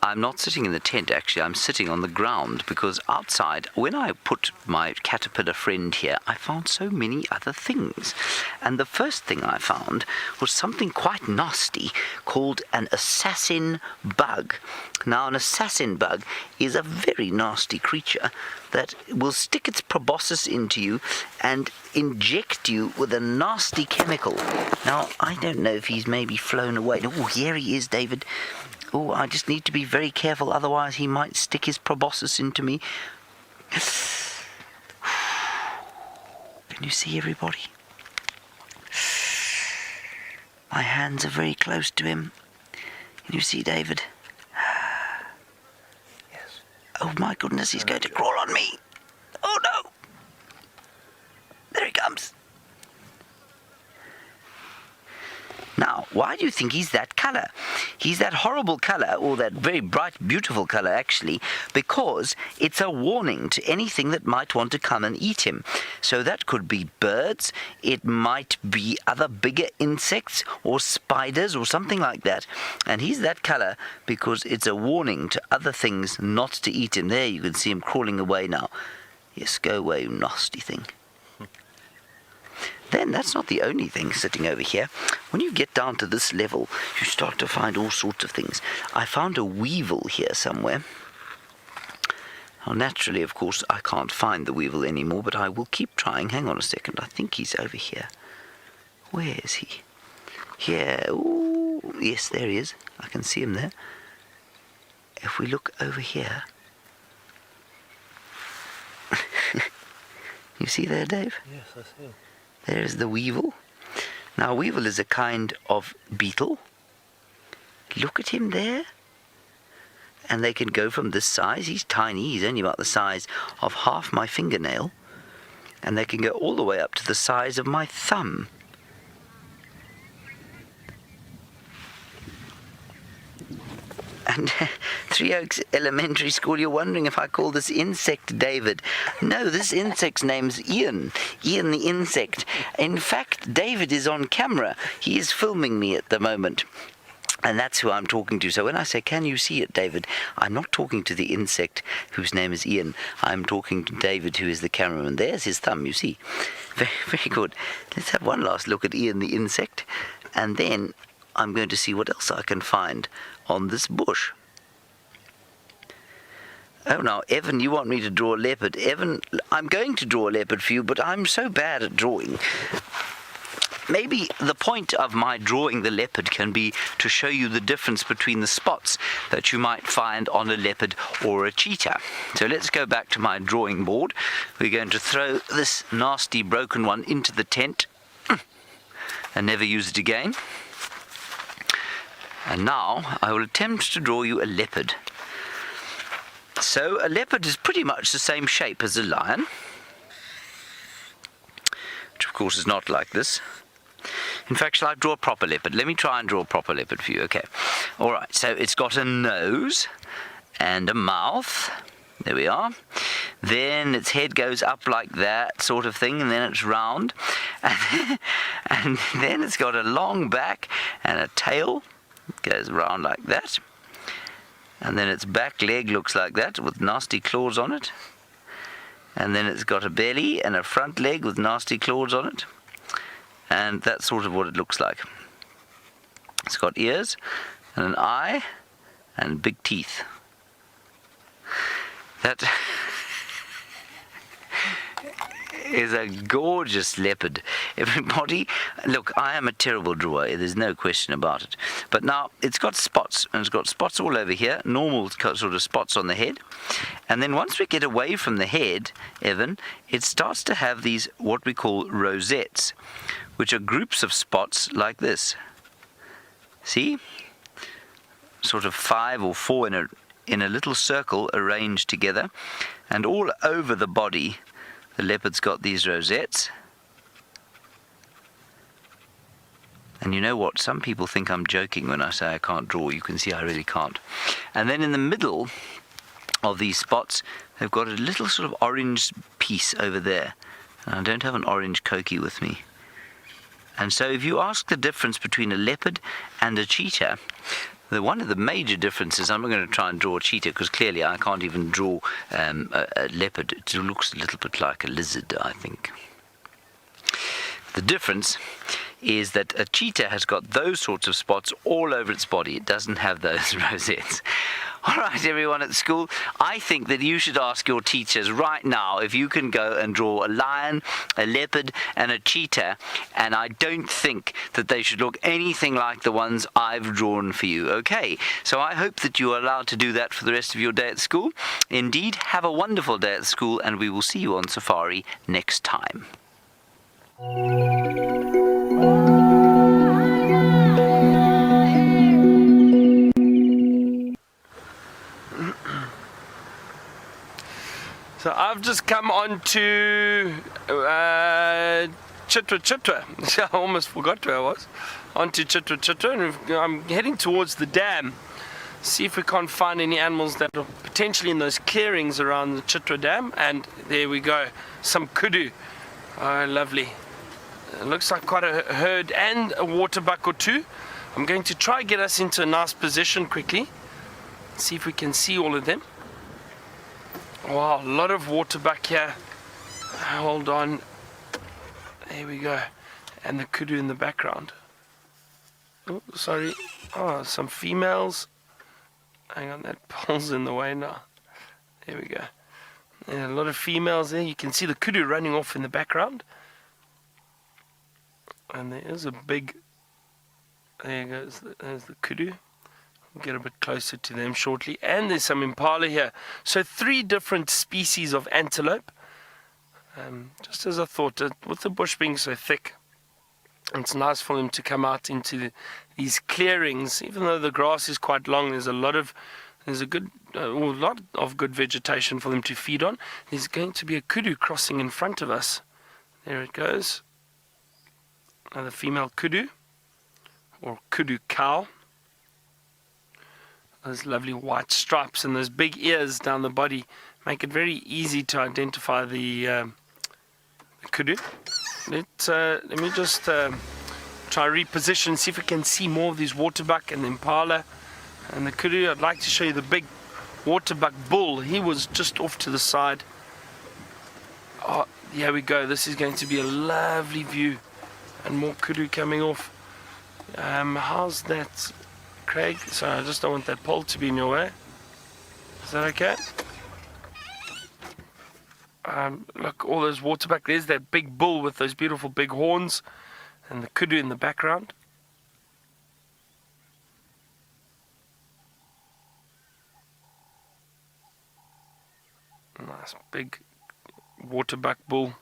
I'm not sitting in the tent, actually. I'm sitting on the ground because outside, when I put my caterpillar friend here, I found so many other things. And the first thing I found was something quite nasty called an assassin bug. Now, an assassin bug is a very nasty creature that will stick its proboscis into you and inject you with a nasty chemical. Now, I don't know if he's maybe flown away. Oh, here he is, David. Oh, I just need to be very careful, otherwise he might stick his proboscis into me. Can you see everybody? My hands are very close to him. Can you see, David? Yes. Oh my goodness, he's going to crawl on me. Oh no! There he comes. Now, why do you think he's that colour? He's that horrible colour, or that very bright, beautiful colour, actually, because it's a warning to anything that might want to come and eat him. So that could be birds, it might be other bigger insects, or spiders, or something like that. And he's that colour because it's a warning to other things not to eat him. There, you can see him crawling away now. Yes, go away, you nasty thing. Then that's not the only thing sitting over here. When you get down to this level, you start to find all sorts of things. I found a weevil here somewhere. Now, naturally, of course, I can't find the weevil anymore, but I will keep trying. Hang on a second. I think he's over here. Where is he? Here. Ooh, yes, there he is. I can see him there. If we look over here. You see there, Dave? Yes, I see him. There's the weevil. Now, weevil is a kind of beetle. Look at him there. And they can go from this size. He's tiny. He's only about the size of half my fingernail. And they can go all the way up to the size of my thumb. And Three Oaks Elementary School, you're wondering if I call this insect David. No, this insect's name's Ian. Ian the insect. In fact, David is on camera. He is filming me at the moment. And that's who I'm talking to. So when I say, can you see it, David? I'm not talking to the insect whose name is Ian. I'm talking to David, who is the cameraman. There's his thumb, you see. Very, very good. Let's have one last look at Ian the insect. And then I'm going to see what else I can find on this bush. Oh, now, Evan, you want me to draw a leopard. Evan, I'm going to draw a leopard for you, but I'm so bad at drawing. Maybe the point of my drawing the leopard can be to show you the difference between the spots that you might find on a leopard or a cheetah. So let's go back to my drawing board. We're going to throw this nasty broken one into the tent and never use it again. And now I will attempt to draw you a leopard. So a leopard is pretty much the same shape as a lion, which of course is not like this. In fact, shall I draw a proper leopard? Let me try and draw a proper leopard for you. Okay. All right, so it's got a nose and a mouth. There we are. Then its head goes up like that sort of thing, and then it's round. And then it's got a long back and a tail. It goes around like that. And then its back leg looks like that with nasty claws on it. And then it's got a belly and a front leg with nasty claws on it. And that's sort of what it looks like. It's got ears and an eye and big teeth. is a gorgeous leopard. Everybody, look, I am a terrible drawer. There's no question about it. But now it's got spots, and it's got spots all over here, normal sort of spots on the head. And then once we get away from the head, Evan, it starts to have these what we call rosettes, which are groups of spots like this. See? Sort of 5 or 4 in a little circle arranged together, and all over the body the leopard's got these rosettes. And you know what, some people think I'm joking when I say I can't draw. You can see I really can't. And then in the middle of these spots they've got a little sort of orange piece over there, and I don't have an orange koki with me. And so if you ask the difference between a leopard and a cheetah, one of the major differences, I'm not going to try and draw a cheetah because clearly I can't even draw a leopard. It looks a little bit like a lizard, I think. The difference is that a cheetah has got those sorts of spots all over its body. It doesn't have those rosettes. All right, everyone at school, I think that you should ask your teachers right now if you can go and draw a lion, a leopard, and a cheetah, and I don't think that they should look anything like the ones I've drawn for you, okay? So I hope that you are allowed to do that for the rest of your day at school. Indeed, have a wonderful day at school, and we will see you on safari next time. So I've just come on to Chitwa. I almost forgot where I was. Onto Chitwa, and I'm heading towards the dam. See if we can't find any animals that are potentially in those clearings around the Chitwa Dam. And there we go, some kudu. Oh, lovely. It looks like quite a herd and a waterbuck or two. I'm going to try and get us into a nice position quickly. See if we can see all of them. Wow, a lot of waterbuck here. Hold on. There we go. And the kudu in the background. Oh, sorry. Oh, some females. Hang on, that pole's in the way now. There we go. Yeah, a lot of females there. You can see the kudu running off in the background. And there is a big... There goes. There's the kudu. We'll get a bit closer to them shortly. And there's some impala here. So 3 different species of antelope. Just as I thought, with the bush being so thick, it's nice for them to come out into these clearings. Even though the grass is quite long, there's a lot of good vegetation for them to feed on. There's going to be a kudu crossing in front of us. There it goes. Another female kudu, or kudu cow. Those lovely white stripes and those big ears down the body make it very easy to identify the kudu. Let me just try reposition, see if we can see more of these waterbuck and the impala and the kudu. I'd like to show you the big waterbuck bull. He was just off to the side. Oh, here we go. This is going to be a lovely view, and more kudu coming off. How's that, Craig? Sorry, I just don't want that pole to be in your way. Is that okay? Look, all those waterbuck. There's that big bull with those beautiful big horns, and the kudu in the background. Nice big waterbuck bull.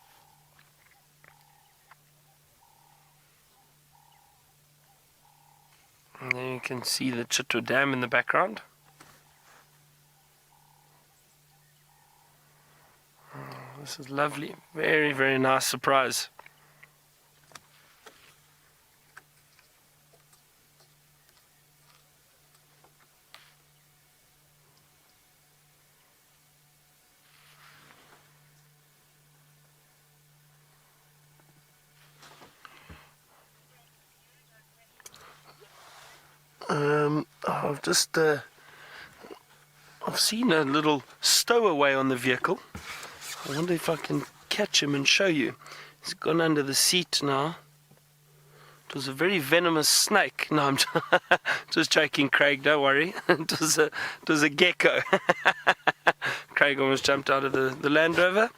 And then you can see the Chitwa Dam in the background. Oh, this is lovely. Very, very nice surprise. I've seen a little stowaway on the vehicle. I wonder if I can catch him and show you. He's gone under the seat now. It was a very venomous snake. No, I'm just joking, Craig, don't worry. It was a gecko. Craig almost jumped out of the Land Rover.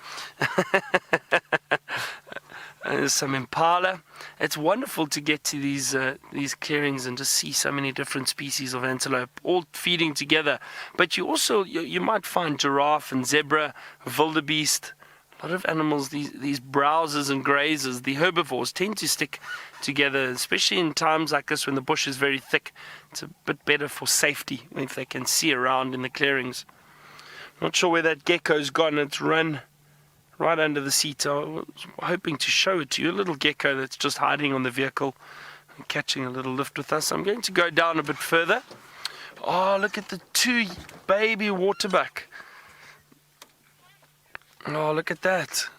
And there's some impala. It's wonderful to get to these clearings and just see so many different species of antelope all feeding together. But you might find giraffe and zebra, wildebeest. A lot of animals, these browsers and grazers, the herbivores, tend to stick together, especially in times like this when the bush is very thick. It's a bit better for safety if they can see around in the clearings. Not sure where that gecko's gone. It's run right under the seat. I was hoping to show it to you. A little gecko that's just hiding on the vehicle and catching a little lift with us. I'm going to go down a bit further. Oh, look at the 2 baby waterbuck. Oh, look at that.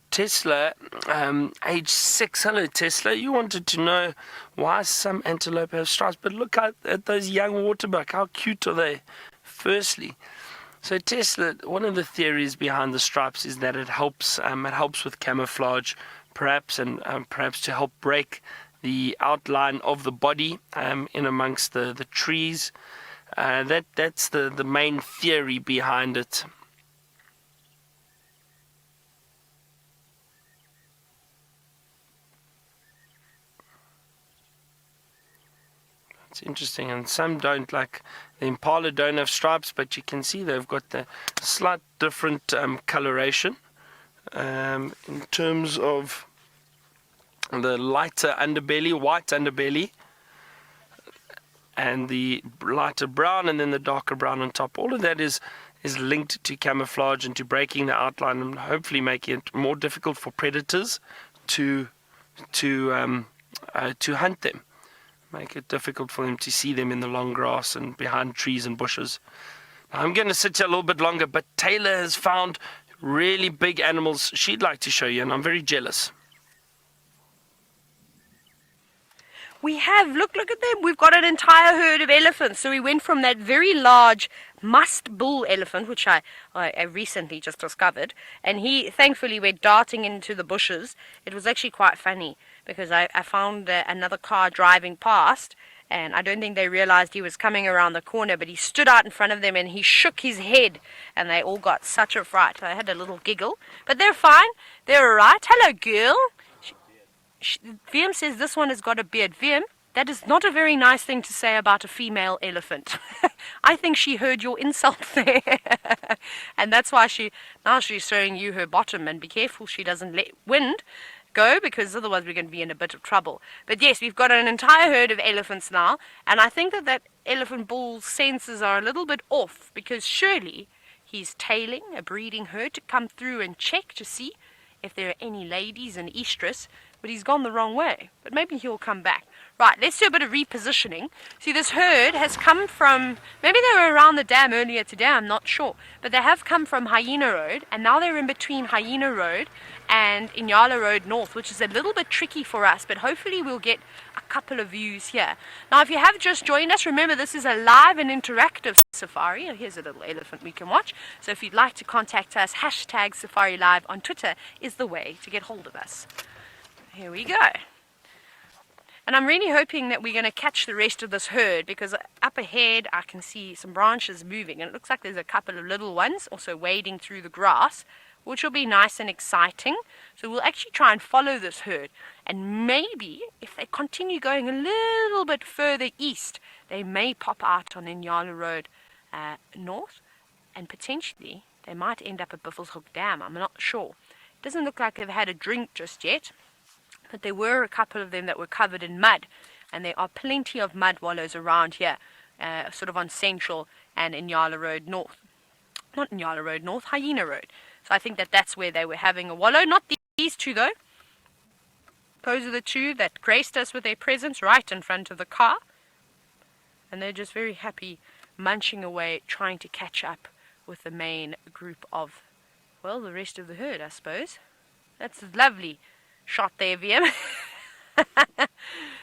Tesla, age 6. Hello, Tesla. You wanted to know why some antelope have stripes, but look at those young waterbuck. How cute are they? Firstly, so Tesla, one of the theories behind the stripes is that it helps with camouflage, perhaps, and perhaps to help break the outline of the body in amongst the trees. That's the main theory behind it. It's interesting, and some don't, like the impala don't have stripes, but you can see they've got the slight different coloration in terms of the lighter underbelly, white underbelly, and the lighter brown, and then the darker brown on top. All of that is linked to camouflage and to breaking the outline and hopefully making it more difficult for predators to hunt them. Make it difficult for them to see them in the long grass and behind trees and bushes. Now, I'm going to sit here a little bit longer, but Taylor has found really big animals she'd like to show you, and I'm very jealous. We have, look at them. We've got an entire herd of elephants. So we went from that very large musk bull elephant, which I recently just discovered, and he thankfully went darting into the bushes. It was actually quite funny because I found another car driving past, and I don't think they realized he was coming around the corner, but he stood out in front of them and he shook his head, and they all got such a fright. I had a little giggle, but they're fine. They're all right. Hello, girl. VM says this one has got a beard. VM, that is not a very nice thing to say about a female elephant. I think she heard your insult there. And that's why now she's showing you her bottom, and be careful she doesn't let wind go, because otherwise we're going to be in a bit of trouble. But yes, we've got an entire herd of elephants now, and I think that elephant bull's senses are a little bit off, because surely he's tailing a breeding herd to come through and check to see if there are any ladies in estrus, but he's gone the wrong way. But maybe he'll come back. Right, let's do a bit of repositioning. See, this herd has come from, maybe they were around the dam earlier today, I'm not sure, but they have come from Hyena Road, and now they're in between Hyena Road and Inyala Road North, which is a little bit tricky for us, but hopefully we'll get a couple of views here. Now, if you have just joined us, remember this is a live and interactive safari. Here's a little elephant we can watch. So if you'd like to contact us, hashtag Safari Live on Twitter is the way to get hold of us. Here we go. And I'm really hoping that we're going to catch the rest of this herd, because up ahead I can see some branches moving, and it looks like there's a couple of little ones also wading through the grass, which will be nice and exciting. So we'll actually try and follow this herd, and maybe if they continue going a little bit further east, they may pop out on Inyala Road North, and potentially they might end up at Buffelshoek Dam. I'm not sure. It doesn't look like they've had a drink just yet, but there were a couple of them that were covered in mud, and there are plenty of mud wallows around here, sort of on Central and Inyala Road North. Not Inyala Road North, Hyena Road. So I think that's where they were having a wallow. Not these two though. Those are the two that graced us with their presence right in front of the car. And they're just very happy munching away, trying to catch up with the main group of, well, the rest of the herd, I suppose. That's lovely shot there, VM.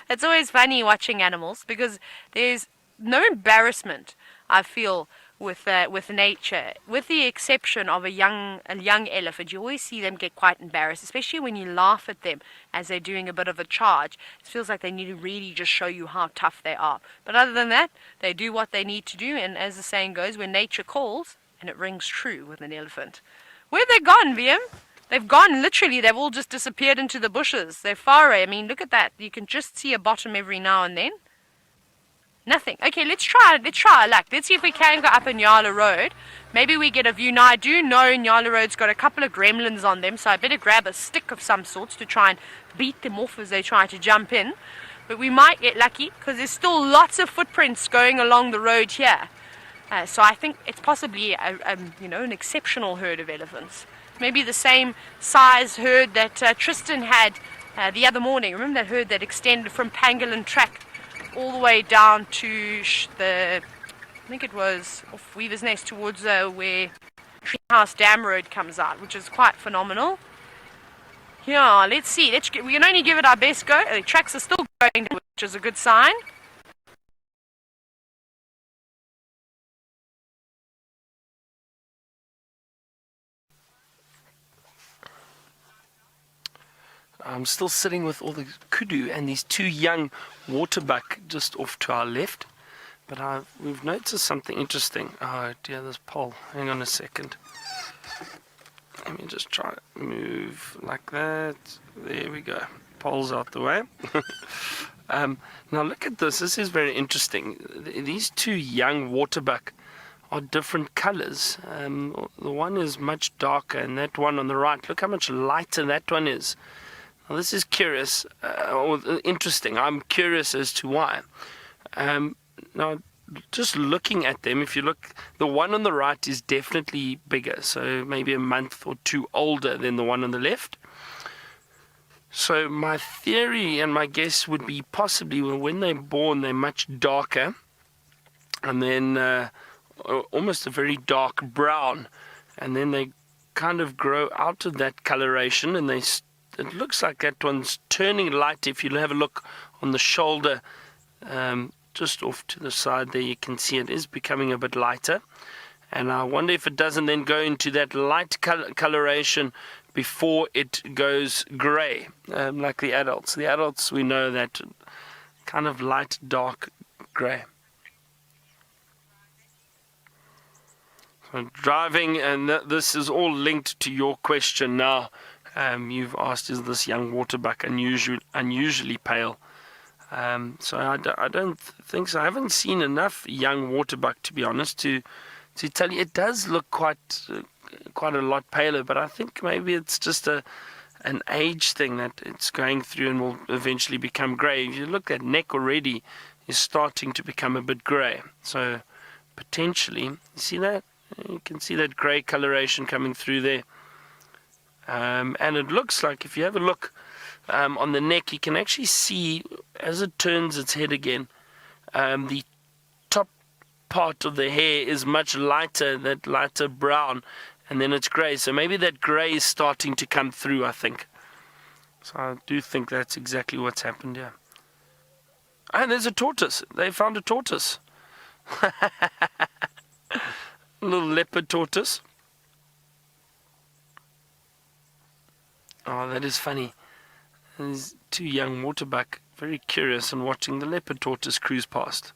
It's always funny watching animals, because there's no embarrassment, I feel, with nature, with the exception of a young elephant. You always see them get quite embarrassed, especially when you laugh at them as they're doing a bit of a charge. It feels like they need to really just show you how tough they are. But other than that, they do what they need to do, and as the saying goes, when nature calls, and it rings true with an elephant. Where they gone, VM? They've gone, literally, they've all just disappeared into the bushes. They're far away. I mean, look at that. You can just see a bottom every now and then. Nothing. Okay, let's try our luck. Let's see if we can go up Nyala Road. Maybe we get a view. Now, I do know Nyala Road's got a couple of gremlins on them, so I better grab a stick of some sorts to try and beat them off as they try to jump in. But we might get lucky, because there's still lots of footprints going along the road here. So I think it's possibly an exceptional herd of elephants. Maybe the same size herd that Tristan had the other morning. Remember that herd that extended from Pangolin Track all the way down to I think it was off Weaver's Nest towards where Treehouse Dam Road comes out, which is quite phenomenal. Yeah, let's see. We can only give it our best go. The tracks are still going, which is a good sign. I'm still sitting with all the kudu and these two young waterbuck just off to our left. But we've noticed something interesting. Oh dear, this pole. Hang on a second. Let me just try to move like that. There we go. Pole's out the way. Now look at this. This is very interesting. These two young waterbuck are different colors. The one is much darker, and that one on the right, look how much lighter that one is. Now this is curious, or interesting. I'm curious as to why. Now, just looking at them, if you look, the one on the right is definitely bigger, so maybe a month or two older than the one on the left. So my theory and my guess would be possibly when they're born, they're much darker, and then almost a very dark brown, and then they kind of grow out of that coloration, and it looks like that one's turning light. If you have a look on the shoulder, just off to the side there, you can see it is becoming a bit lighter. And I wonder if it doesn't then go into that light coloration before it goes grey, like the adults. The adults, we know that kind of light, dark grey. So driving, and this is all linked to your question now. You've asked, is this young waterbuck unusually pale? So I don't think so. I haven't seen enough young waterbuck, to be honest, to tell you. It does look quite a lot paler, but I think maybe it's just an age thing that it's going through and will eventually become grey. If you look at neck already, is starting to become a bit grey. So potentially, you see that? You can see that grey coloration coming through there. And it looks like, if you have a look on the neck, you can actually see, as it turns its head again, the top part of the hair is much lighter, that lighter brown, and then it's grey. So maybe that grey is starting to come through, I think. So I do think that's exactly what's happened here. And there's a tortoise. They found a tortoise. A little leopard tortoise. Oh, that is funny. There's two young waterbuck, very curious, and watching the leopard tortoise cruise past.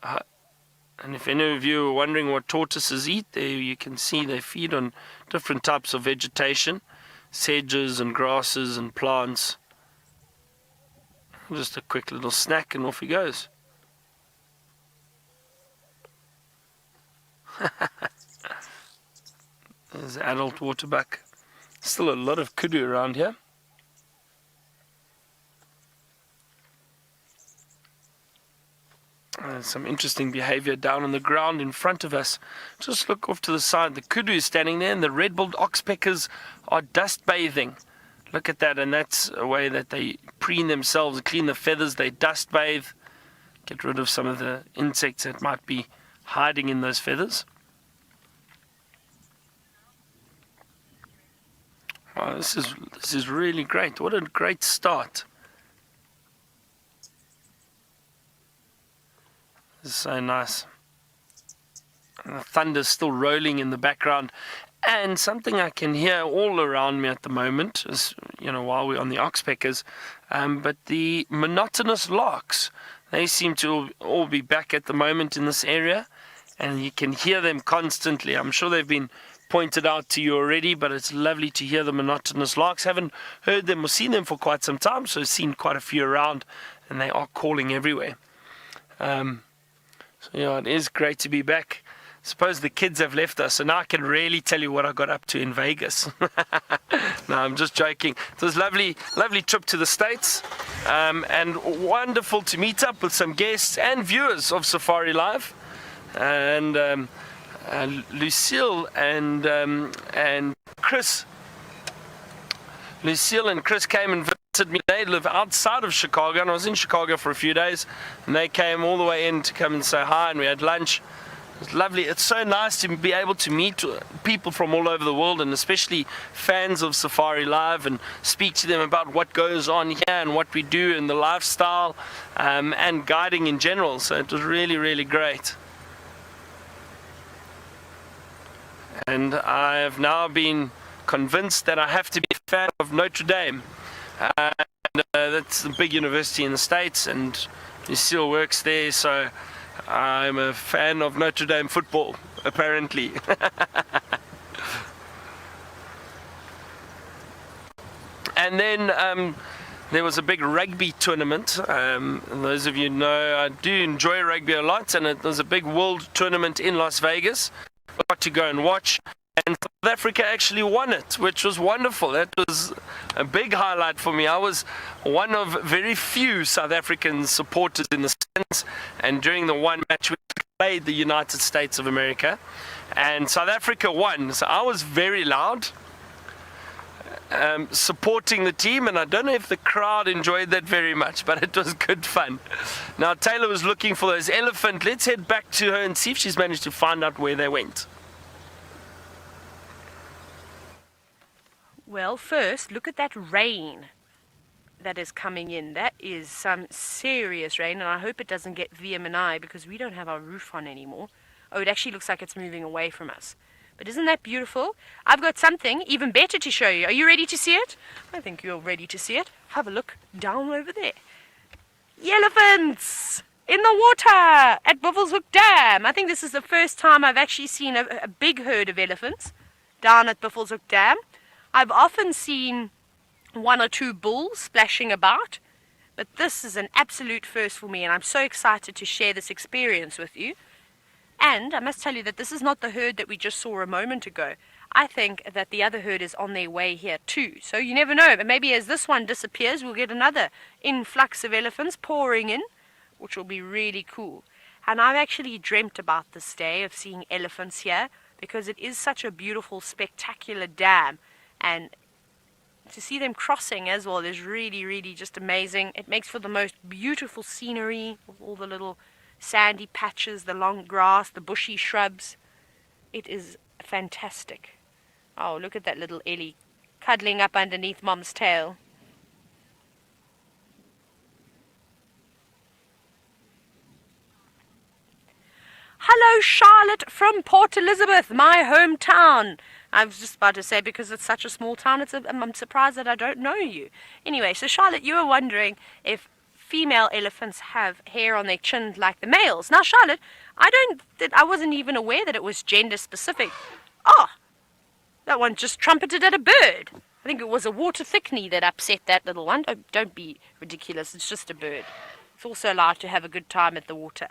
And if any of you are wondering what tortoises eat, there you can see they feed on different types of vegetation, sedges and grasses and plants. Just a quick little snack and off he goes. There's the adult waterbuck. Still a lot of kudu around here. There's some interesting behavior down on the ground in front of us. Just look off to the side. The kudu is standing there, and the red-billed oxpeckers are dust bathing. Look at that, and that's a way that they preen themselves, clean the feathers. They dust bathe, get rid of some of the insects that might be hiding in those feathers. Oh, this is really great. What a great start. This is so nice. The thunder's still rolling in the background. And something I can hear all around me at the moment is, while we're on the oxpeckers, but the monotonous larks, they seem to all be back at the moment in this area, and you can hear them constantly. I'm sure they've been pointed out to you already, but it's lovely to hear the monotonous larks. Haven't heard them or seen them for quite some time, so I've seen quite a few around, and they are calling everywhere. It is great to be back. Suppose the kids have left us, so now I can really tell you what I got up to in Vegas. No, I'm just joking. It was a lovely trip to the States, and wonderful to meet up with some guests and viewers of Safari Live. And Lucille and Chris. Lucille and Chris came and visited me. They live outside of Chicago, and I was in Chicago for a few days, and they came all the way in to come and say hi, and we had lunch. It was lovely. It's so nice to be able to meet people from all over the world, and especially fans of Safari Live, and speak to them about what goes on here and what we do and the lifestyle, and guiding in general. So it was really, really great. And I have now been convinced that I have to be a fan of Notre Dame. That's the big university in the States, and Lucille works there, so I'm a fan of Notre Dame football, apparently. And then there was a big rugby tournament. And those of you know I do enjoy rugby a lot, and it was a big world tournament in Las Vegas. I got to go and watch, and South Africa actually won it, which was wonderful. That was a big highlight for me. I was one of very few South African supporters in the stands, and during the one match we played the United States of America, and South Africa won. So I was very loud, supporting the team, and I don't know if the crowd enjoyed that very much, but it was good fun. Now Taylor was looking for those elephant. Let's head back to her and see if she's managed to find out where they went. Well, first, look at that rain that is coming in. That is some serious rain, and I hope it doesn't get VM and I, because we don't have our roof on anymore. Oh, it actually looks like it's moving away from us. But isn't that beautiful? I've got something even better to show you. Are you ready to see it? I think you're ready to see it. Have a look down over there. Elephants in the water at Buffelshoek Dam. I think this is the first time I've actually seen a big herd of elephants down at Buffelshoek Dam. I've often seen one or two bulls splashing about, but this is an absolute first for me, and I'm so excited to share this experience with you. And I must tell you that this is not the herd that we just saw a moment ago. I think that the other herd is on their way here too. So you never know, but maybe as this one disappears, we'll get another influx of elephants pouring in, which will be really cool. And I've actually dreamt about this day of seeing elephants here, because it is such a beautiful, spectacular dam. And to see them crossing as well is really, really just amazing. It makes for the most beautiful scenery with all the little sandy patches, the long grass, the bushy shrubs. It is fantastic. Oh, look at that little Ellie cuddling up underneath Mom's tail. Hello, Charlotte from Port Elizabeth, my hometown. I was just about to say, because it's such a small town, I'm surprised that I don't know you. Anyway, so Charlotte, you were wondering if female elephants have hair on their chin like the males. Now, Charlotte, I wasn't even aware that it was gender specific. Oh, that one just trumpeted at a bird. I think it was a water thickney that upset that little one. Oh, don't be ridiculous, it's just a bird. It's also allowed to have a good time at the water.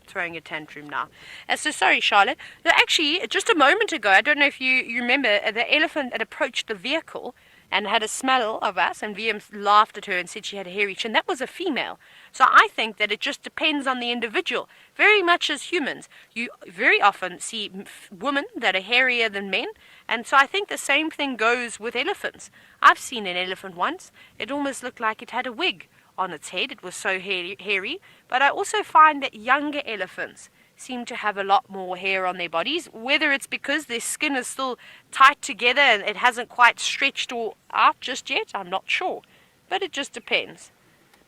Throwing a tantrum now. So sorry, Charlotte. No, actually, just a moment ago, I don't know if you remember, the elephant that approached the vehicle and had a smell of us, and VM laughed at her and said she had a hairy chin. That was a female. So I think that it just depends on the individual. Very much as humans, you very often see women that are hairier than men, and so I think the same thing goes with elephants. I've seen an elephant once. It almost looked like it had a wig on its head. It was so hairy. But I also find that younger elephants seem to have a lot more hair on their bodies, whether it's because their skin is still tight together and it hasn't quite stretched or out just yet, I'm not sure. But it just depends.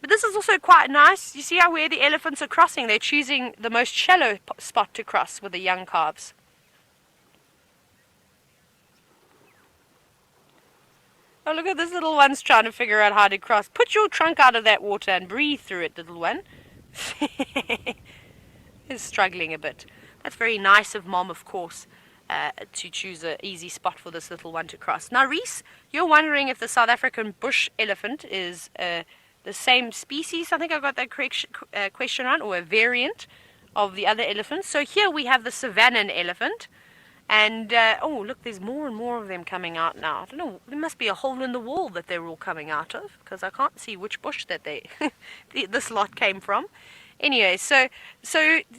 But this is also quite nice. You see how where the elephants are crossing, they're choosing the most shallow spot to cross with the young calves. Oh, look at this little one's trying to figure out how to cross. Put your trunk out of that water and breathe through it, little one. Is struggling a bit. That's very nice of Mom, of course, to choose an easy spot for this little one to cross. Now, Reese, you're wondering if the South African bush elephant is the same species. I think I got that question right, or a variant of the other elephants. So here we have the savannan elephant. And, oh, look, there's more and more of them coming out now. I don't know, there must be a hole in the wall that they're all coming out of, because I can't see which bush that this lot came from. Anyway, so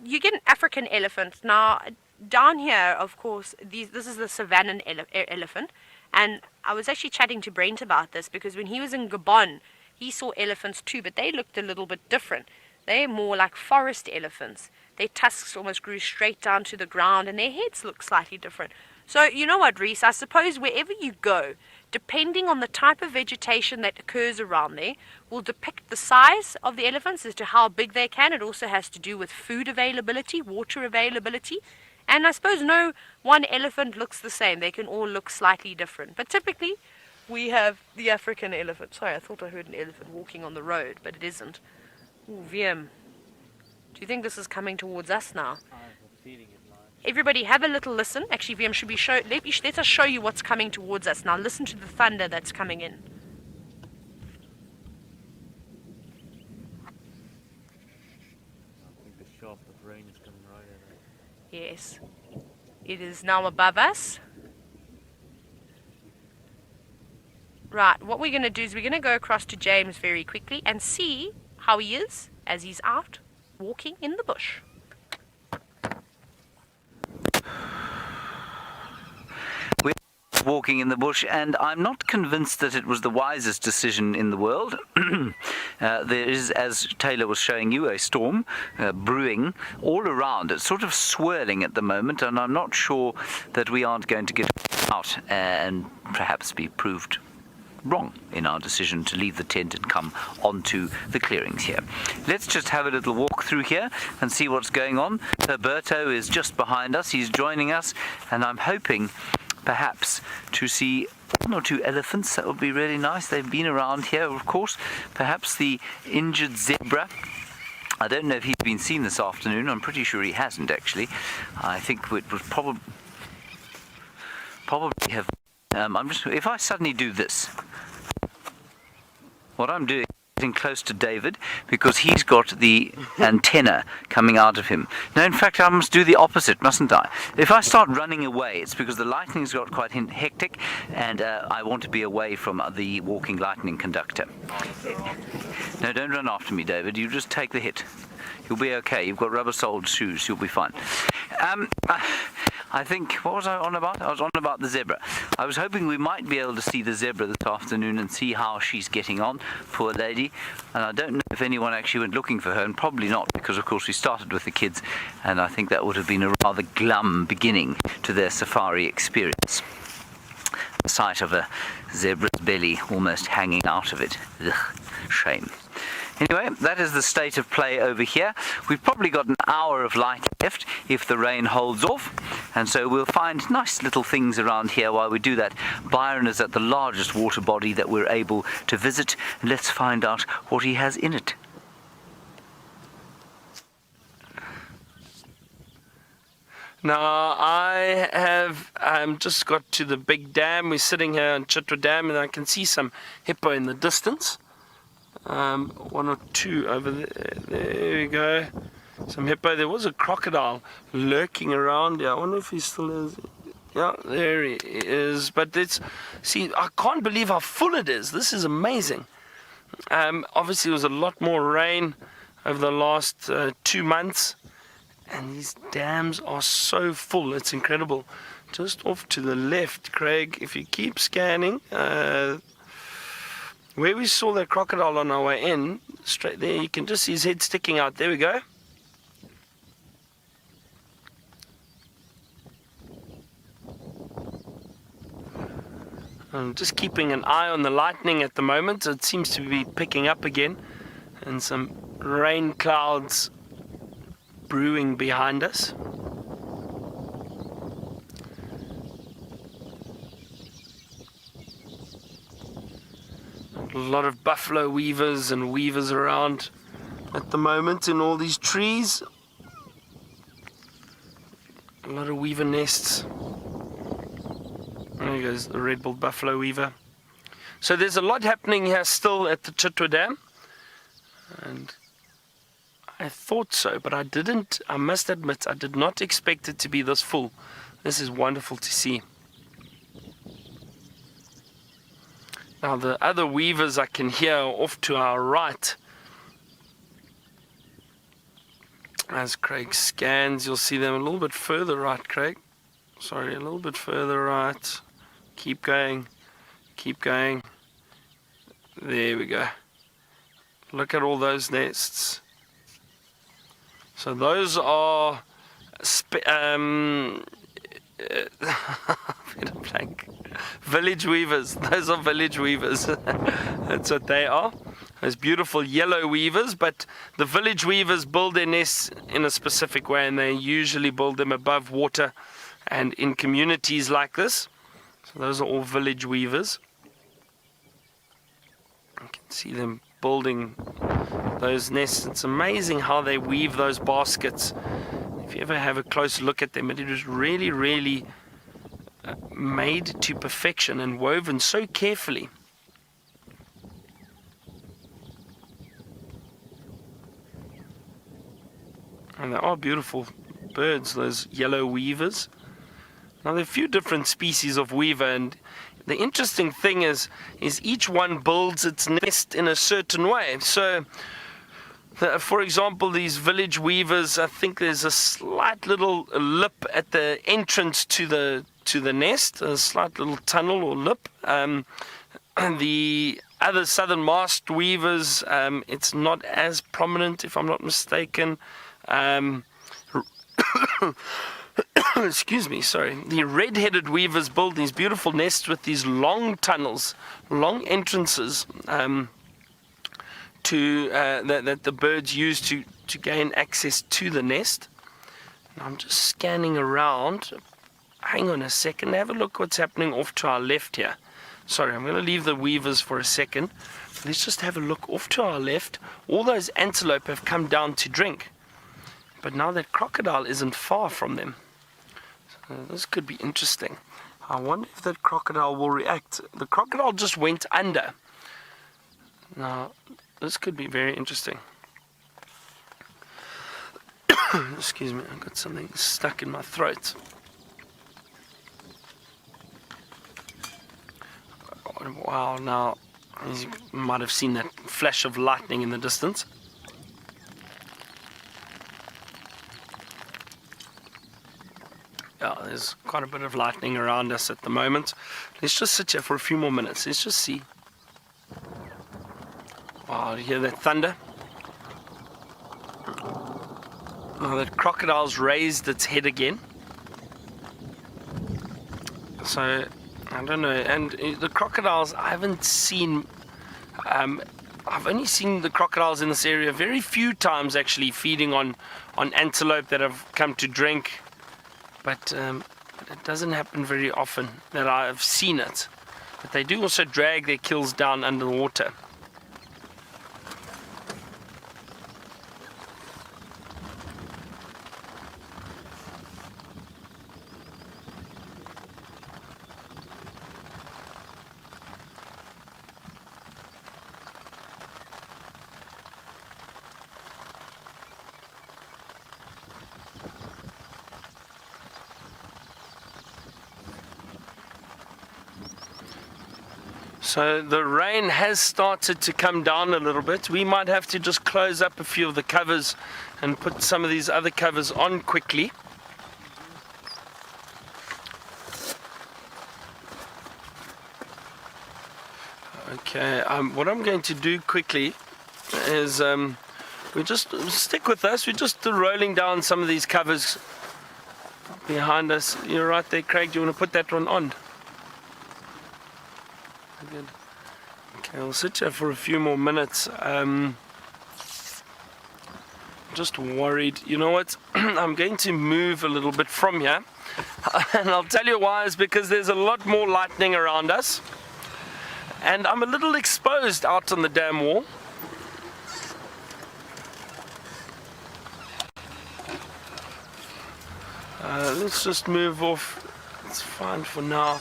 you get an African elephant. Now, down here, of course, this is the savannan elephant. And I was actually chatting to Brent about this, because when he was in Gabon, he saw elephants too, but they looked a little bit different. They're more like forest elephants. Their tusks almost grew straight down to the ground, and their heads look slightly different. So, you know what, Reese, I suppose wherever you go, depending on the type of vegetation that occurs around there, will depict the size of the elephants as to how big they can. It also has to do with food availability, water availability. And I suppose no one elephant looks the same. They can all look slightly different. But typically, we have the African elephant. Sorry, I thought I heard an elephant walking on the road, but it isn't. Ooh, Wiem. Do you think this is coming towards us now? I have a feeling it might. Everybody have a little listen. Actually, Wiem, should we let us show you what's coming towards us. Now listen to the thunder that's coming in. I think the shaft of rain is coming right at us. Yes. It is now above us. Right, what we're going to do is we're going to go across to James very quickly and see how he is as he's out walking in the bush. We're walking in the bush, and I'm not convinced that it was the wisest decision in the world. There is, as Taylor was showing you, a storm brewing all around. It's sort of swirling at the moment, and I'm not sure that we aren't going to get out and perhaps be proved wrong in our decision to leave the tent and come onto the clearings here. Let's just have a little walk through here and see what's going on. Herberto is just behind us. He's joining us, and I'm hoping perhaps to see one or two elephants. That would be really nice. They've been around here, of course. Perhaps the injured zebra. I don't know if he's been seen this afternoon. I'm pretty sure he hasn't, actually. I think it would probably have. If I suddenly do this, what I'm doing is getting close to David because he's got the antenna coming out of him. No, in fact, I must do the opposite, mustn't I? If I start running away, it's because the lightning's got quite hectic, and I want to be away from the walking lightning conductor. No, don't run after me, David. You just take the hit. You'll be okay. You've got rubber-soled shoes. You'll be fine. I think, what was I on about? I was on about the zebra. I was hoping we might be able to see the zebra this afternoon and see how she's getting on, poor lady. And I don't know if anyone actually went looking for her, and probably not, because of course we started with the kids, and I think that would have been a rather glum beginning to their safari experience. The sight of a zebra's belly almost hanging out of it. Ugh, shame. Anyway, that is the state of play over here. We've probably got an hour of light left if the rain holds off, and so we'll find nice little things around here while we do that. Byron is at the largest water body that we're able to visit, and let's find out what he has in it. Now, I have just got to the big dam. We're sitting here on Chitwa Dam, and I can see some hippo in the distance. One or two over there. There we go. Some hippo. There was a crocodile lurking around here. I wonder if he still is. Yeah, there he is. But see, I can't believe how full it is. This is amazing. Obviously, there was a lot more rain over the last 2 months, and these dams are so full. It's incredible. Just off to the left, Craig, if you keep scanning, where we saw that crocodile on our way in, straight there, you can just see his head sticking out. There we go. I'm just keeping an eye on the lightning at the moment. It seems to be picking up again. and some rain clouds brewing behind us. A lot of buffalo weavers and weavers around at the moment in all these trees. A lot of weaver nests. There goes the red-billed buffalo weaver. So there's a lot happening here still at the Chitwa Dam. And I thought so, but I must admit, I did not expect it to be this full. This is wonderful to see. Now the other weavers I can hear off to our right. As Craig scans, you'll see them a little bit further right, Craig. Sorry, a little bit further right. Keep going. Keep going. There we go. Look at all those nests. So those are village weavers. Those are village weavers. That's what they are. Those beautiful yellow weavers, but the village weavers build their nests in a specific way, and they usually build them above water and in communities like this. So those are all village weavers. You can see them building those nests. It's amazing how they weave those baskets. If you ever have a close look at them, it is really, really made to perfection and woven so carefully. And they are beautiful birds, those yellow weavers. Now there are a few different species of weaver, and the interesting thing is each one builds its nest in a certain way. So, for example, these village weavers, I think there's a slight little lip at the entrance to the nest, a slight little tunnel or lip. And the other southern masked weavers, it's not as prominent, if I'm not mistaken. Excuse me, sorry. The red-headed weavers build these beautiful nests with these long tunnels, long entrances that the birds use to gain access to the nest. And I'm just scanning around. Hang on a second, have a look what's happening off to our left here. Sorry, I'm going to leave the weavers for a second. Let's just have a look off to our left. All those antelope have come down to drink. But now that crocodile isn't far from them. So this could be interesting. I wonder if that crocodile will react. The crocodile just went under. Now, this could be very interesting. Excuse me, I've got something stuck in my throat. Wow, now, you might have seen that flash of lightning in the distance. Yeah, there's quite a bit of lightning around us at the moment. Let's just sit here for a few more minutes. Let's just see. Wow, you hear that thunder? Now that crocodile's raised its head again. So, I don't know. And the crocodiles, I haven't seen... I've only seen the crocodiles in this area very few times actually feeding on antelope that have come to drink. But it doesn't happen very often that I've seen it. But they do also drag their kills down under the water. So the rain has started to come down a little bit. We might have to just close up a few of the covers and put some of these other covers on quickly. Okay, what I'm going to do quickly is we just stick with us. We're just rolling down some of these covers behind us. You're right there, Craig. Do you want to put that one on? Good. Okay, I'll sit here for a few more minutes. just worried. You know what? I'm going to move a little bit from here. And I'll tell you why, is because there's a lot more lightning around us. And I'm a little exposed out on the dam wall. Let's just move off. It's fine for now.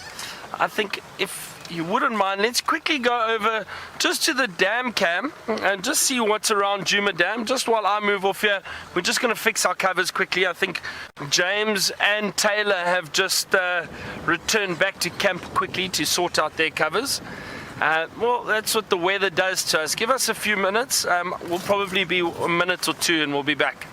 I think if you wouldn't mind, let's quickly go over just to the dam cam and just see what's around Djuma Dam. Just while I move off here, we're just going to fix our covers quickly. I think James and Taylor have just returned back to camp quickly to sort out their covers. Well, that's what the weather does to us. Give us a few minutes. We'll probably be a minute or two and we'll be back.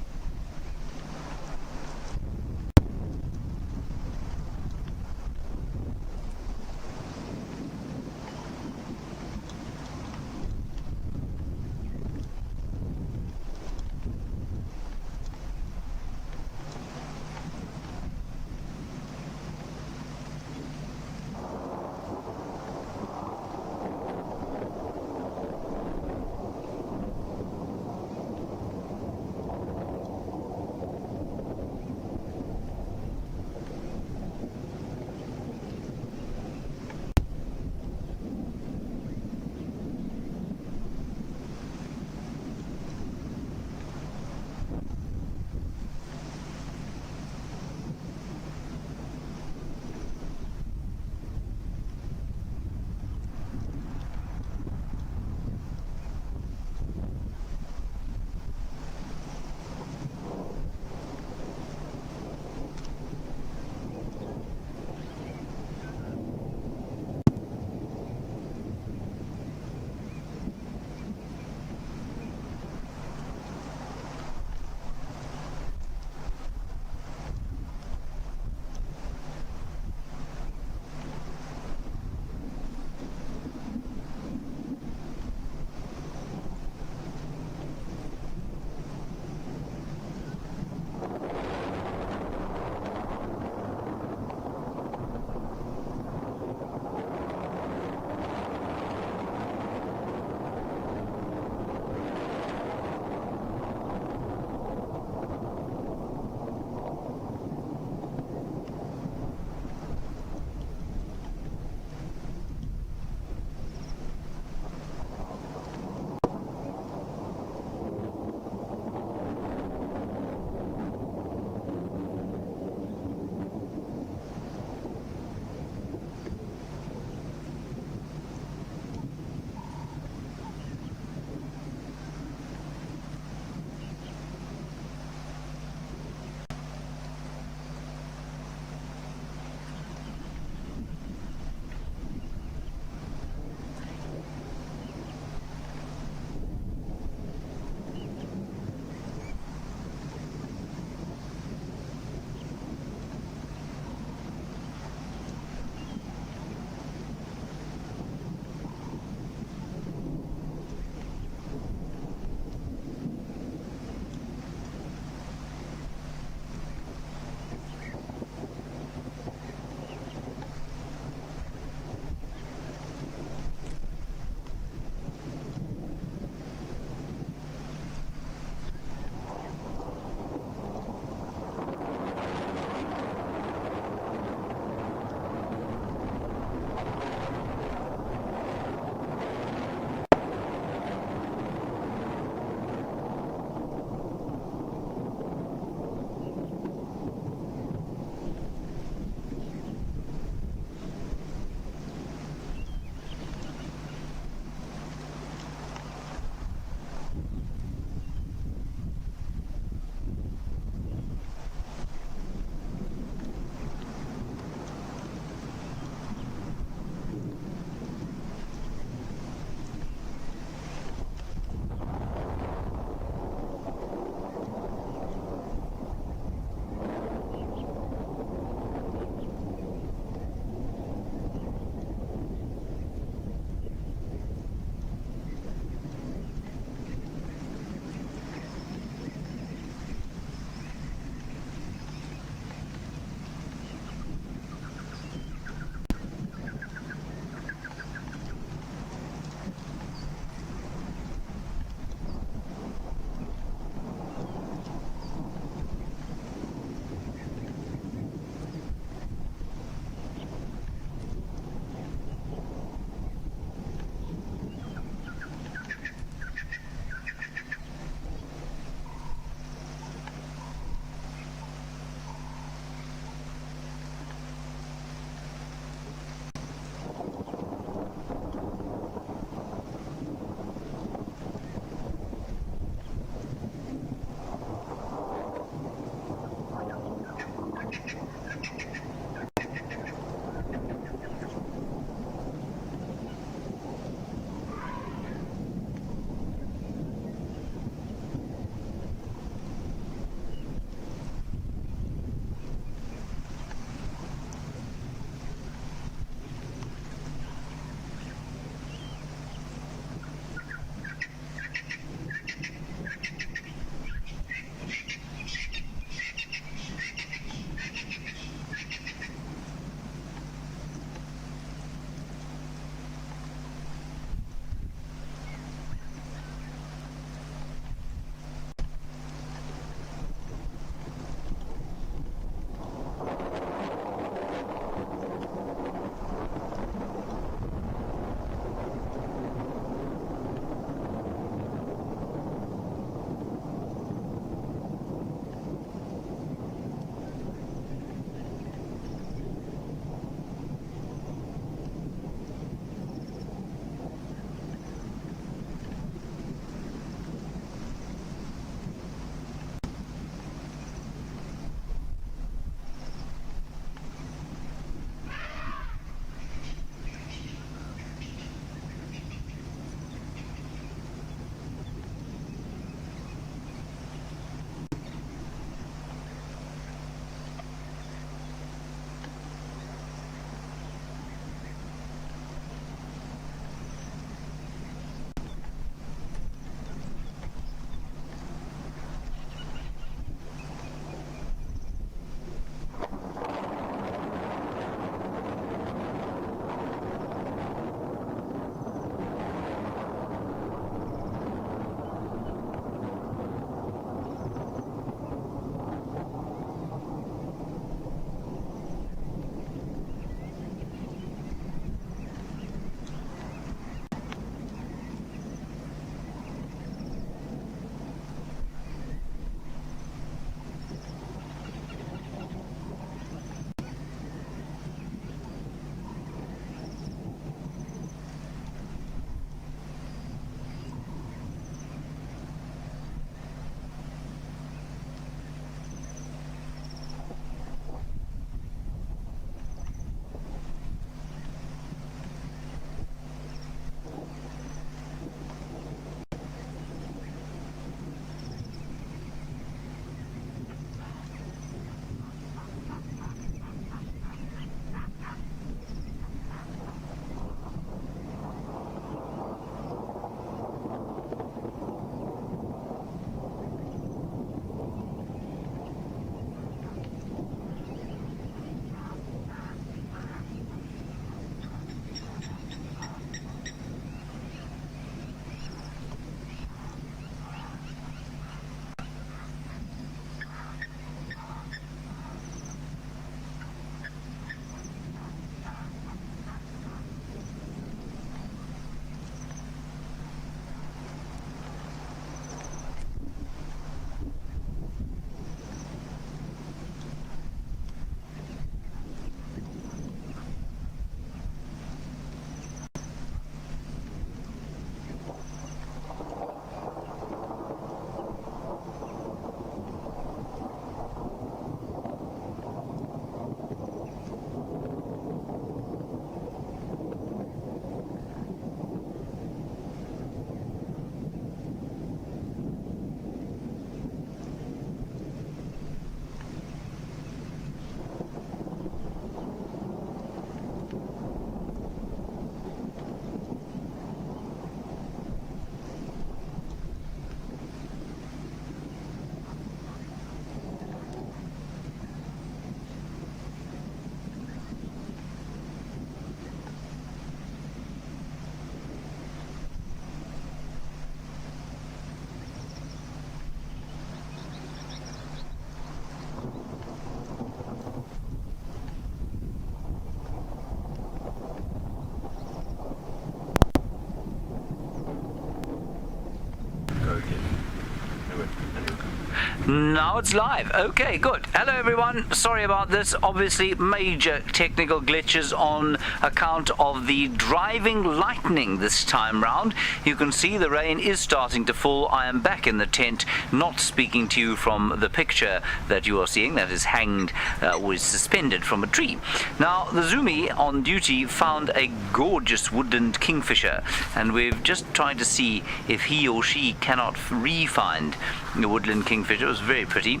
Now it's live. Okay, good. Hello everyone. Sorry about this. Obviously major technical glitches on account of the driving lightning this time round. You can see the rain is starting to fall. I am back in the tent, not speaking to you from the picture that you are seeing that is hanged, was suspended from a tree. Now, the Zoomy on duty found a gorgeous woodland kingfisher, and we've just tried to see if he or she cannot re-find the woodland kingfisher. It was very pretty,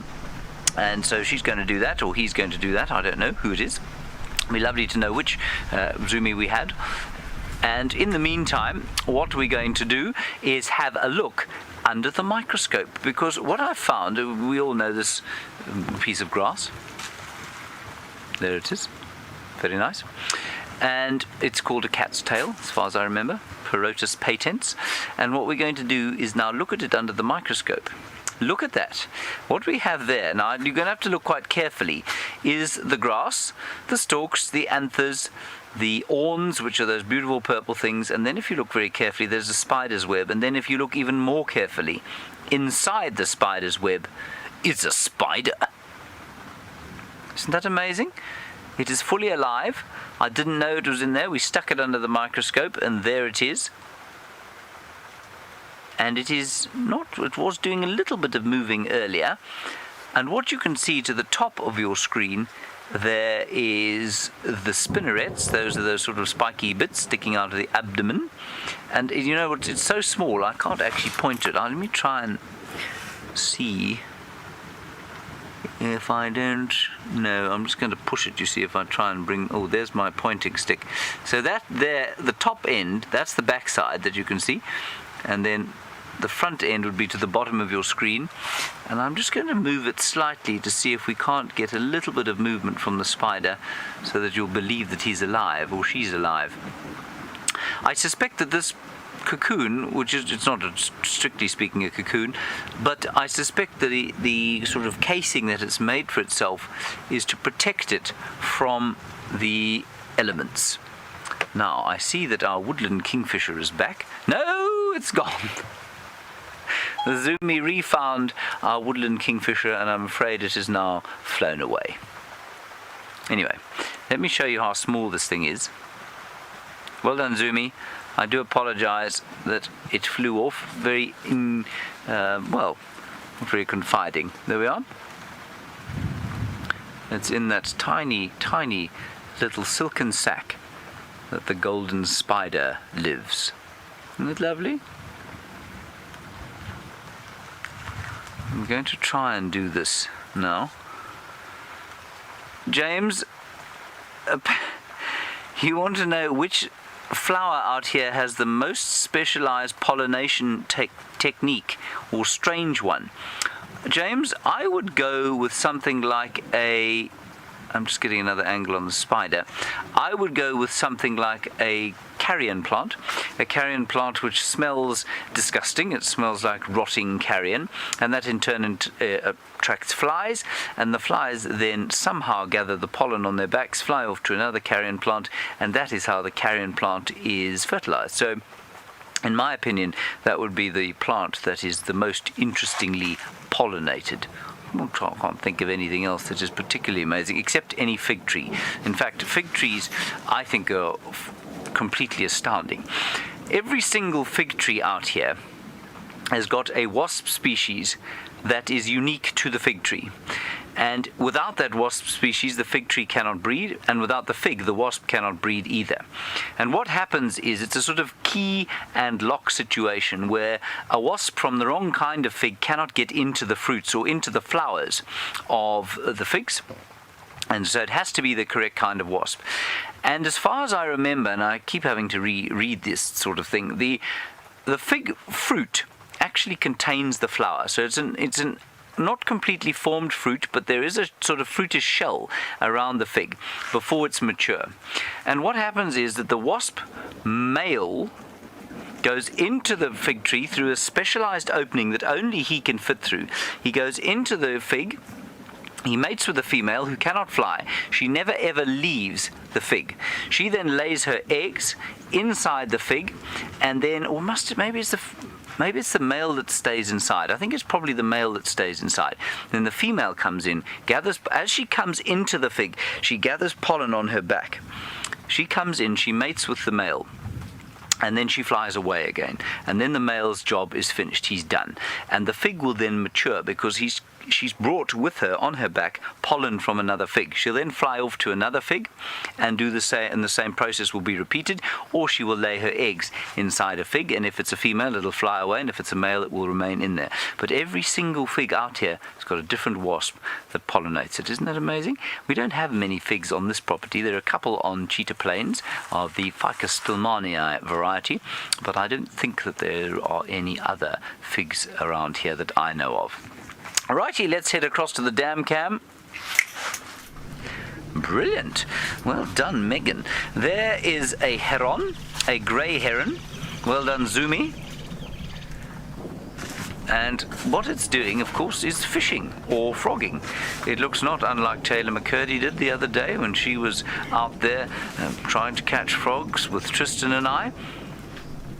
and so she's going to do that, or he's going to do that. I don't know who it is. It'd be lovely to know which Zoomy we had. And in the meantime, what we're going to do is have a look under the microscope, because what I found, we all know this piece of grass. There it is. Very nice. And it's called a cat's tail, as far as I remember, Parotus patens. And what we're going to do is now look at it under the microscope. Look at that. What we have there, now you're going to have to look quite carefully, is the grass, the stalks, the anthers, the awns, which are those beautiful purple things, and then if you look very carefully, there's a spider's web, and then if you look even more carefully, inside the spider's web is a spider. Isn't that amazing? It is fully alive. I didn't know it was in there. We stuck it under the microscope, and there it is. And it is not, it was doing a little bit of moving earlier. And what you can see to the top of your screen, there is the spinnerets. Those are those sort of spiky bits sticking out of the abdomen. And you know what, it's so small, I can't actually point to it. Let me try and see if I don't. No, I'm just going to push it, you see, if I try and bring, oh, there's my pointing stick. So that there, the top end, that's the back side that you can see. And then the front end would be to the bottom of your screen, and I'm just going to move it slightly to see if we can't get a little bit of movement from the spider so that you'll believe that he's alive or she's alive. I suspect that this cocoon, which is, it's not strictly speaking a cocoon, but I suspect that the sort of casing that it's made for itself is to protect it from the elements. Now I see that our woodland kingfisher is back. No, it's gone. The Zoomy refound our woodland kingfisher, and I'm afraid it is now flown away. Anyway, let me show you how small this thing is. Well done, Zoomy. I do apologize that it flew off very, well, not very confiding. There we are. It's in that tiny, tiny little silken sack that the golden spider lives. Isn't it lovely? I'm going to try and do this now. James, you want to know which flower out here has the most specialized pollination technique, or strange one? James, I would go with something like a, I'm just getting another angle on the spider. I would go with something like a carrion plant which smells disgusting. It smells like rotting carrion, and that in turn attracts flies, and the flies then somehow gather the pollen on their backs, fly off to another carrion plant, and that is how the carrion plant is fertilized. So in my opinion, that would be the plant that is the most interestingly pollinated. I can't think of anything else that is particularly amazing, except any fig tree. In fact, fig trees, I think, are completely astounding. Every single fig tree out here has got a wasp species that is unique to the fig tree. And without that wasp species, the fig tree cannot breed, and without the fig, the wasp cannot breed either. And what happens is it's a sort of key and lock situation where a wasp from the wrong kind of fig cannot get into the fruits or into the flowers of the figs. And so it has to be the correct kind of wasp. And as far as I remember, and I keep having to reread this sort of thing, the fig fruit actually contains the flower. So it's an not completely formed fruit, but there is a sort of fruitish shell around the fig before it's mature. And what happens is that the wasp male goes into the fig tree through a specialized opening that only he can fit through. He goes into the fig. He mates with a female who cannot fly. She never ever leaves the fig. She then lays her eggs inside the fig, and then, or maybe it's the maybe it's the male that stays inside. I think it's probably the male that stays inside. Then the female comes in, gathers, as she comes into the fig, she gathers pollen on her back. She comes in, she mates with the male, and then she flies away again. And then the male's job is finished. He's done. And the fig will then mature because she's brought with her on her back pollen from another fig. She'll then fly off to another fig and do the same, and the same process will be repeated, or she will lay her eggs inside a fig, and if it's a female it'll fly away, and if it's a male it will remain in there. But every single fig out here has got a different wasp that pollinates it. Isn't that amazing? We don't have many figs on this property. There are a couple on Cheetah Plains of the Ficus stillmanii variety, but I don't think that there are any other figs around here that I know of. Righty, let's head across to the dam cam. Brilliant. Well done, Megan. There is a heron, a grey heron. Well done, Zumi. And what it's doing, of course, is fishing or frogging. It looks not unlike Taylor McCurdy did the other day when she was out there trying to catch frogs with Tristan and I.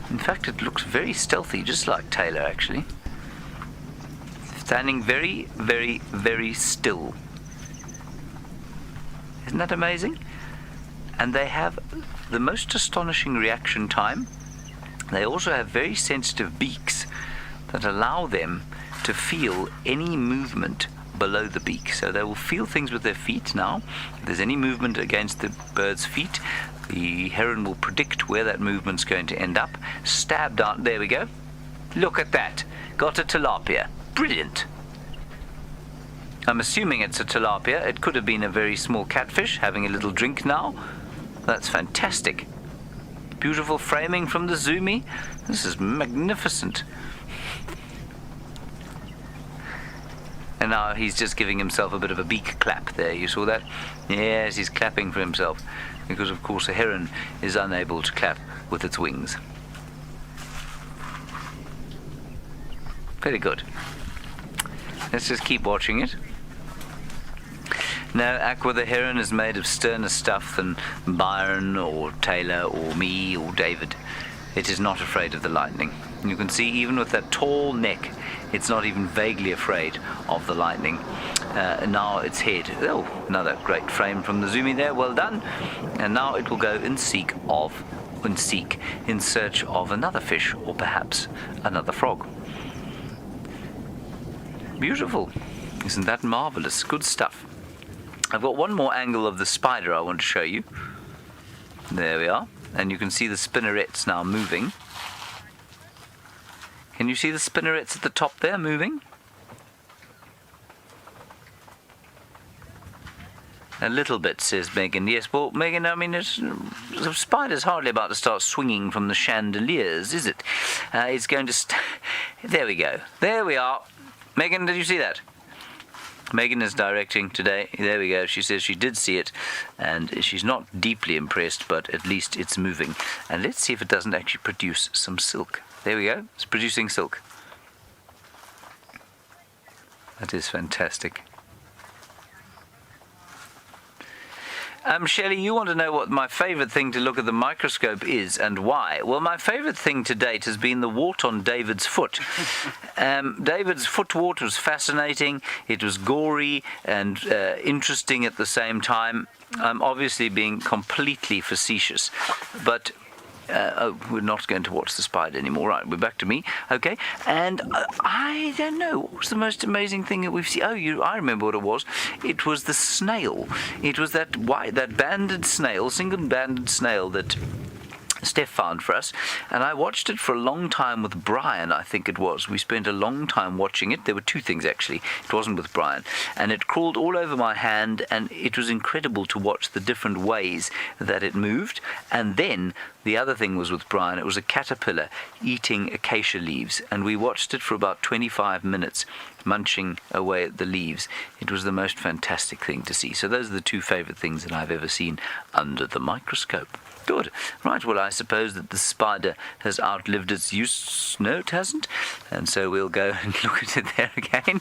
In fact, it looks very stealthy, just like Taylor, actually. Standing very, very, very still. Isn't that amazing? And they have the most astonishing reaction time. They also have very sensitive beaks that allow them to feel any movement below the beak. So they will feel things with their feet now. If there's any movement against the bird's feet, the heron will predict where that movement's going to end up. Stabbed out. There we go. Look at that. Got a tilapia. Brilliant. I'm assuming it's a tilapia. It could have been a very small catfish having a little drink now. That's fantastic. Beautiful framing from the Zumi. This is magnificent. And now he's just giving himself a bit of a beak clap there. You saw that? Yes, he's clapping for himself. Because, of course, a heron is unable to clap with its wings. Very good. Let's just keep watching it. No, Aqua the heron is made of sterner stuff than Byron or Taylor or me or David. It is not afraid of the lightning. You can see even with that tall neck, it's not even vaguely afraid of the lightning. Now its head. Oh, another great frame from the Zumi there. Well done. And now it will go in search of another fish or perhaps another frog. Beautiful. Isn't that marvelous? Good stuff. I've got one more angle of the spider I want to show you. There we are. And you can see the spinnerets now moving. Can you see the spinnerets at the top there moving? A little bit, says Megan. Yes, well, Megan, I mean, the spider's hardly about to start swinging from the chandeliers, is it? It's going to... There we go. There we are. Megan, did you see that? Megan is directing today. There we go. She says she did see it, and she's not deeply impressed, but at least it's moving. And let's see if it doesn't actually produce some silk. There we go. It's producing silk. That is fantastic. Shelley, you want to know what my favourite thing to look at the microscope is and why? Well, my favourite thing to date has been the wart on David's foot. David's foot wart was fascinating. It was gory and interesting at the same time. I'm obviously being completely facetious, but... we're not going to watch the spider anymore. Right, we're back to me. Okay, and I don't know. What was the most amazing thing that we've seen? I remember what it was. It was the snail. It was that banded snail, single-banded snail that Steph found for us, and I watched it for a long time with Brian, I think it was. We spent a long time watching it. There were two things, actually. It wasn't with Brian. And it crawled all over my hand, and it was incredible to watch the different ways that it moved. And then the other thing was with Brian. It was a caterpillar eating acacia leaves, and we watched it for about 25 minutes, munching away at the leaves. It was the most fantastic thing to see. So those are the two favorite things that I've ever seen under the microscope. Good. Right, well, I suppose that the spider has outlived its use. No, it hasn't. And so we'll go and look at it there again.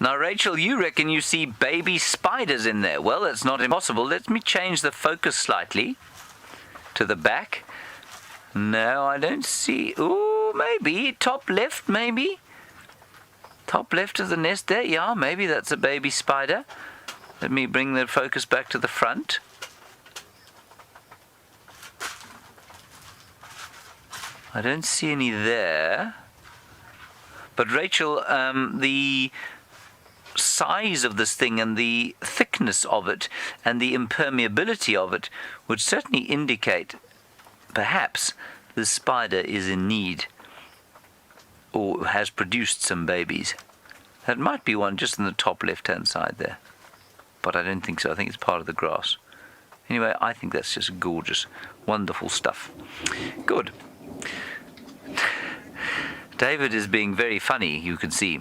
Now, Rachel, you reckon you see baby spiders in there. Well, that's not impossible. Let me change the focus slightly to the back No, I don't see. Ooh, maybe. Top left, maybe. Top left of the nest there. Yeah, maybe that's a baby spider. Let me bring the focus back to the front. I don't see any there. But Rachel, the size of this thing and the thickness of it and the impermeability of it would certainly indicate perhaps this spider is in need or has produced some babies. That might be one just in the top left-hand side there. But I don't think so. I think it's part of the grass. Anyway, I think that's just gorgeous, wonderful stuff. Good. David is being very funny, you can see.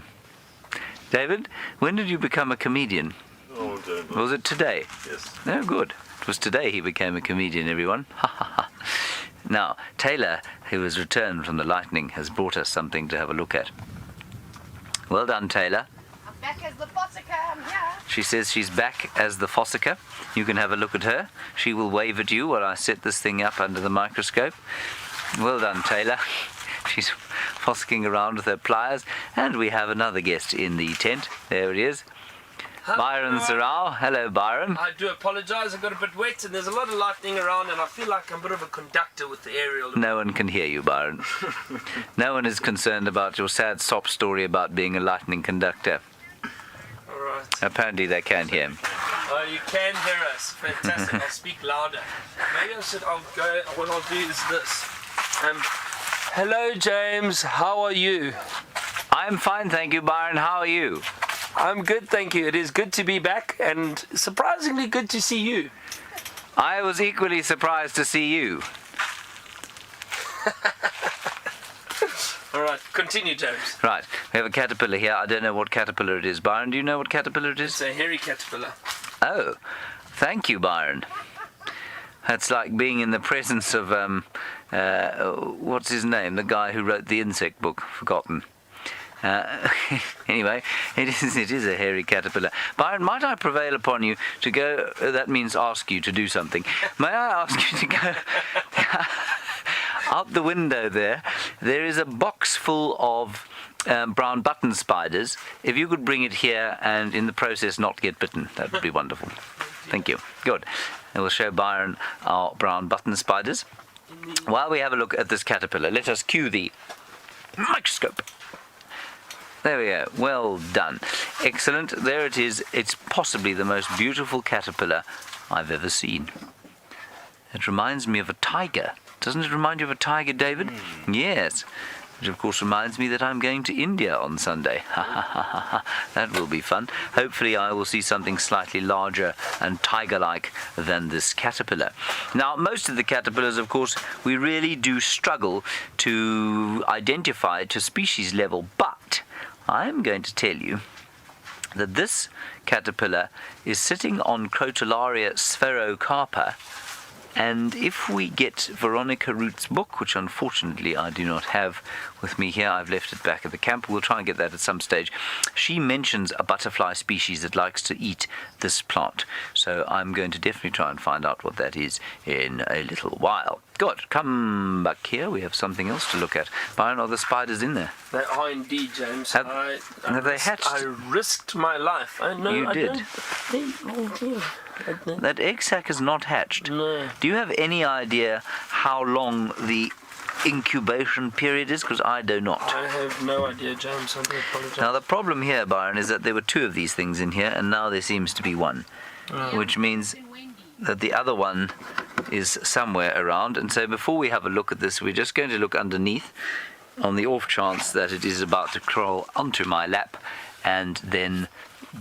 David, when did you become a comedian? Oh, don't know. Was it today? Yes. No, good. It was today he became a comedian, everyone. Ha ha ha. Now, Taylor, who has returned from the lightning, has brought us something to have a look at. Well done, Taylor. I'm back as the fossicker. I'm here. She says she's back as the fossicker. You can have a look at her. She will wave at you while I set this thing up under the microscope. Well done, Taylor. She's fossicking around with her pliers. And we have another guest in the tent. There it is. Byron Sarau. Hello, Byron. I do apologise, I got a bit wet and there's a lot of lightning around and I feel like I'm a bit of a conductor with the aerial. No one can hear you, Byron. No one is concerned about your sad sob story about being a lightning conductor. Alright. Apparently they can hear him. Oh, you can hear us. Fantastic. I'll speak louder. Maybe what I'll do is this. Hello, James. How are you? I'm fine, thank you, Byron. How are you? I'm good, thank you. It is good to be back and surprisingly good to see you. I was equally surprised to see you. All right, continue, James. Right, we have a caterpillar here. I don't know what caterpillar it is. Byron, do you know what caterpillar it It's is? a hairy caterpillar. Oh, thank you, Byron. That's like being in the presence of, what's his name? The guy who wrote the insect book, forgotten. Anyway, it is a hairy caterpillar. Byron, might I prevail upon you to go, that means ask you to do something. May I ask you to go out the window there? There is a box full of brown button spiders. If you could bring it here and in the process not get bitten, that would be wonderful. Thank you. Good. And we'll show Byron our brown button spiders. While we have a look at this caterpillar, let us cue the microscope. There we go. Well done. Excellent. There it is. It's possibly the most beautiful caterpillar I've ever seen. It reminds me of a tiger. Doesn't it remind you of a tiger, David? Yes. Which of course reminds me that I'm going to India on Sunday. Ha ha ha ha ha. That will be fun. Hopefully I will see something slightly larger and tiger-like than this caterpillar. Now, most of the caterpillars, of course, we really do struggle to identify to species level, but I'm going to tell you that this caterpillar is sitting on Crotalaria spherocarpa, and if we get Veronica Root's book, which unfortunately I do not have with me here, I've left it back at the camp, we'll try and get that at some stage, she mentions a butterfly species that likes to eat this plant. So I'm going to definitely try and find out what that is in a little while. Good, come back here, we have something else to look at. Byron, are the spiders in there? They are indeed, James. Have they hatched? I risked my life. I know. You did. That egg sac is not hatched. No. Do you have any idea how long the incubation period is? Because I do not. I have no idea, James. I do apologize. Now the problem here, Byron, is that there were two of these things in here, and now there seems to be one, which means that the other one is somewhere around. And so before we have a look at this, we're just going to look underneath on the off chance that it is about to crawl onto my lap and then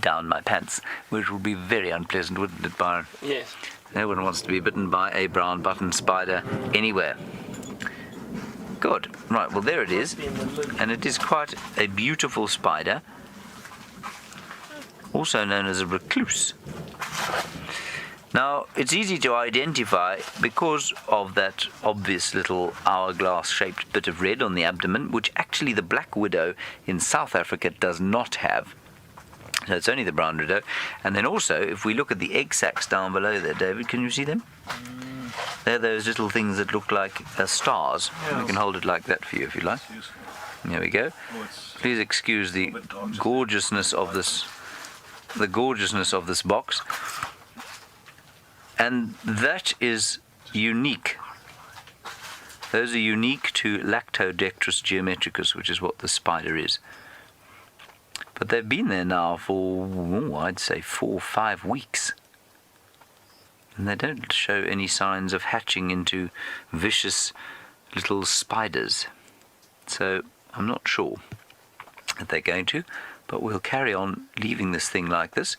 down my pants, which would be very unpleasant, wouldn't it, Byron? Yes. No one wants to be bitten by a brown button spider anywhere. Good. Right, well there it is. And it is quite a beautiful spider, also known as a recluse. Now, it's easy to identify because of that obvious little hourglass-shaped bit of red on the abdomen, which actually the black widow in South Africa does not have. So it's only the brown widow. And then also, if we look at the egg sacs down below there, David, can you see them? They're those little things that look like stars. Yeah. We can hold it like that for you if you like. There we go. Please excuse the gorgeousness of this, box. And that is unique. Those are unique to Lactodectrus geometricus, which is what the spider is. But they've been there now for, I'd say 4 or 5 weeks. And they don't show any signs of hatching into vicious little spiders. So I'm not sure that they're going to, but we'll carry on leaving this thing like this.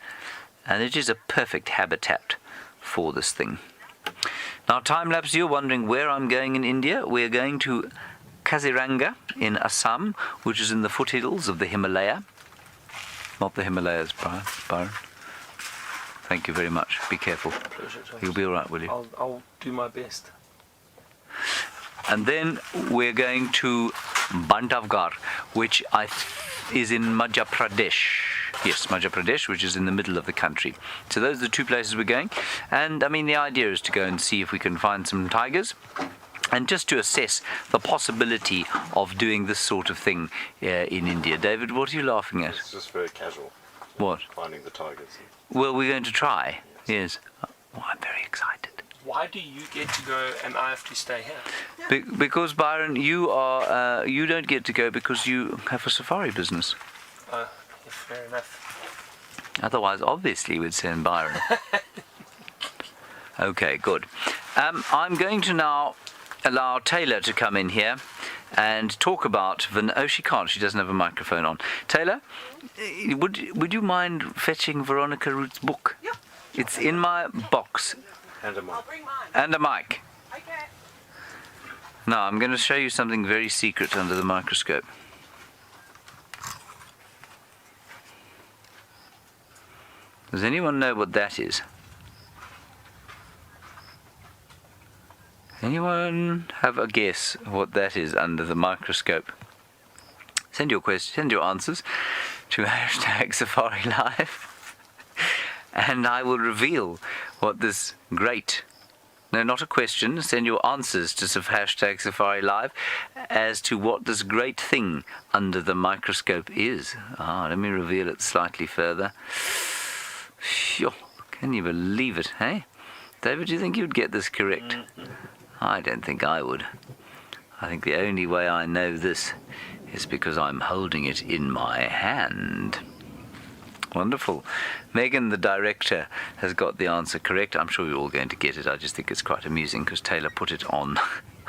And it is a perfect habitat for this thing. Now, time-lapse, you're wondering where I'm going in India. We're going to Kaziranga in Assam, which is in the foothills of the Himalaya. Not the Himalayas, Byron. Thank you very much. Be careful. Pleasure, James. You'll be all right, will you? I'll do my best. And then we're going to Bandhavgarh, which is in Madhya Pradesh. Yes, Madhya Pradesh, which is in the middle of the country. So those are the 2 places we're going. And, I mean, the idea is to go and see if we can find some tigers. And just to assess the possibility of doing this sort of thing in India. David, what are you laughing at? It's just very casual. What? Finding the tigers. Well, we're going to try. Yes. Oh, I'm very excited. Why do you get to go and I have to stay here? Because, Byron, you don't get to go because you have a safari business. Yeah, fair enough. Otherwise, obviously, we'd send Byron. Okay, good. I'm going to now allow Taylor to come in here and talk about... Oh, she can't. She doesn't have a microphone on. Taylor, would you mind fetching Veronica Root's book? Yeah. It's in my box. And a mic. I'll bring mine. And a mic. Okay. Now, I'm going to show you something very secret under the microscope. Does anyone know what that is? Anyone have a guess what that is under the microscope? Send your questions, send your answers to #SafariLive, and I will reveal what this great... No, not a question. Send your answers to #SafariLive as to what this great thing under the microscope is. Let me reveal it slightly further. Phew, can you believe it, eh? David, do you think you'd get this correct? I don't think I would. I think the only way I know this is because I'm holding it in my hand. Wonderful. Megan, the director, has got the answer correct. I'm sure you're all going to get it. I just think it's quite amusing because Taylor put it on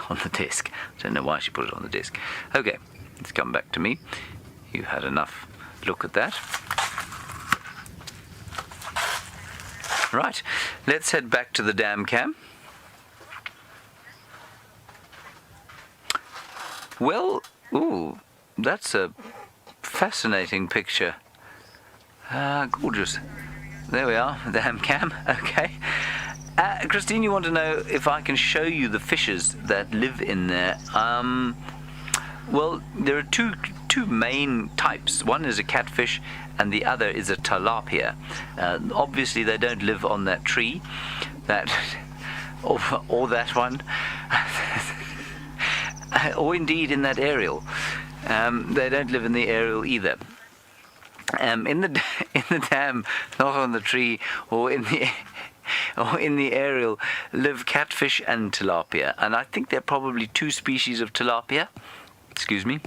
the desk. I don't know why she put it on the desk. Okay, let's come back to me. You've had enough look at that. Right, let's head back to the dam cam. Well, ooh, that's a fascinating picture. Gorgeous. There we are, the dam cam. Okay. Christine, you want to know if I can show you the fishes that live in there? Well, there are two main types. One is a catfish, and the other is a tilapia. Obviously, they don't live on that tree, or that one. Or indeed in that aerial. They don't live in the aerial either. In the dam, not on the tree, or in the aerial, live catfish and tilapia. And I think there are probably 2 species of tilapia. Excuse me.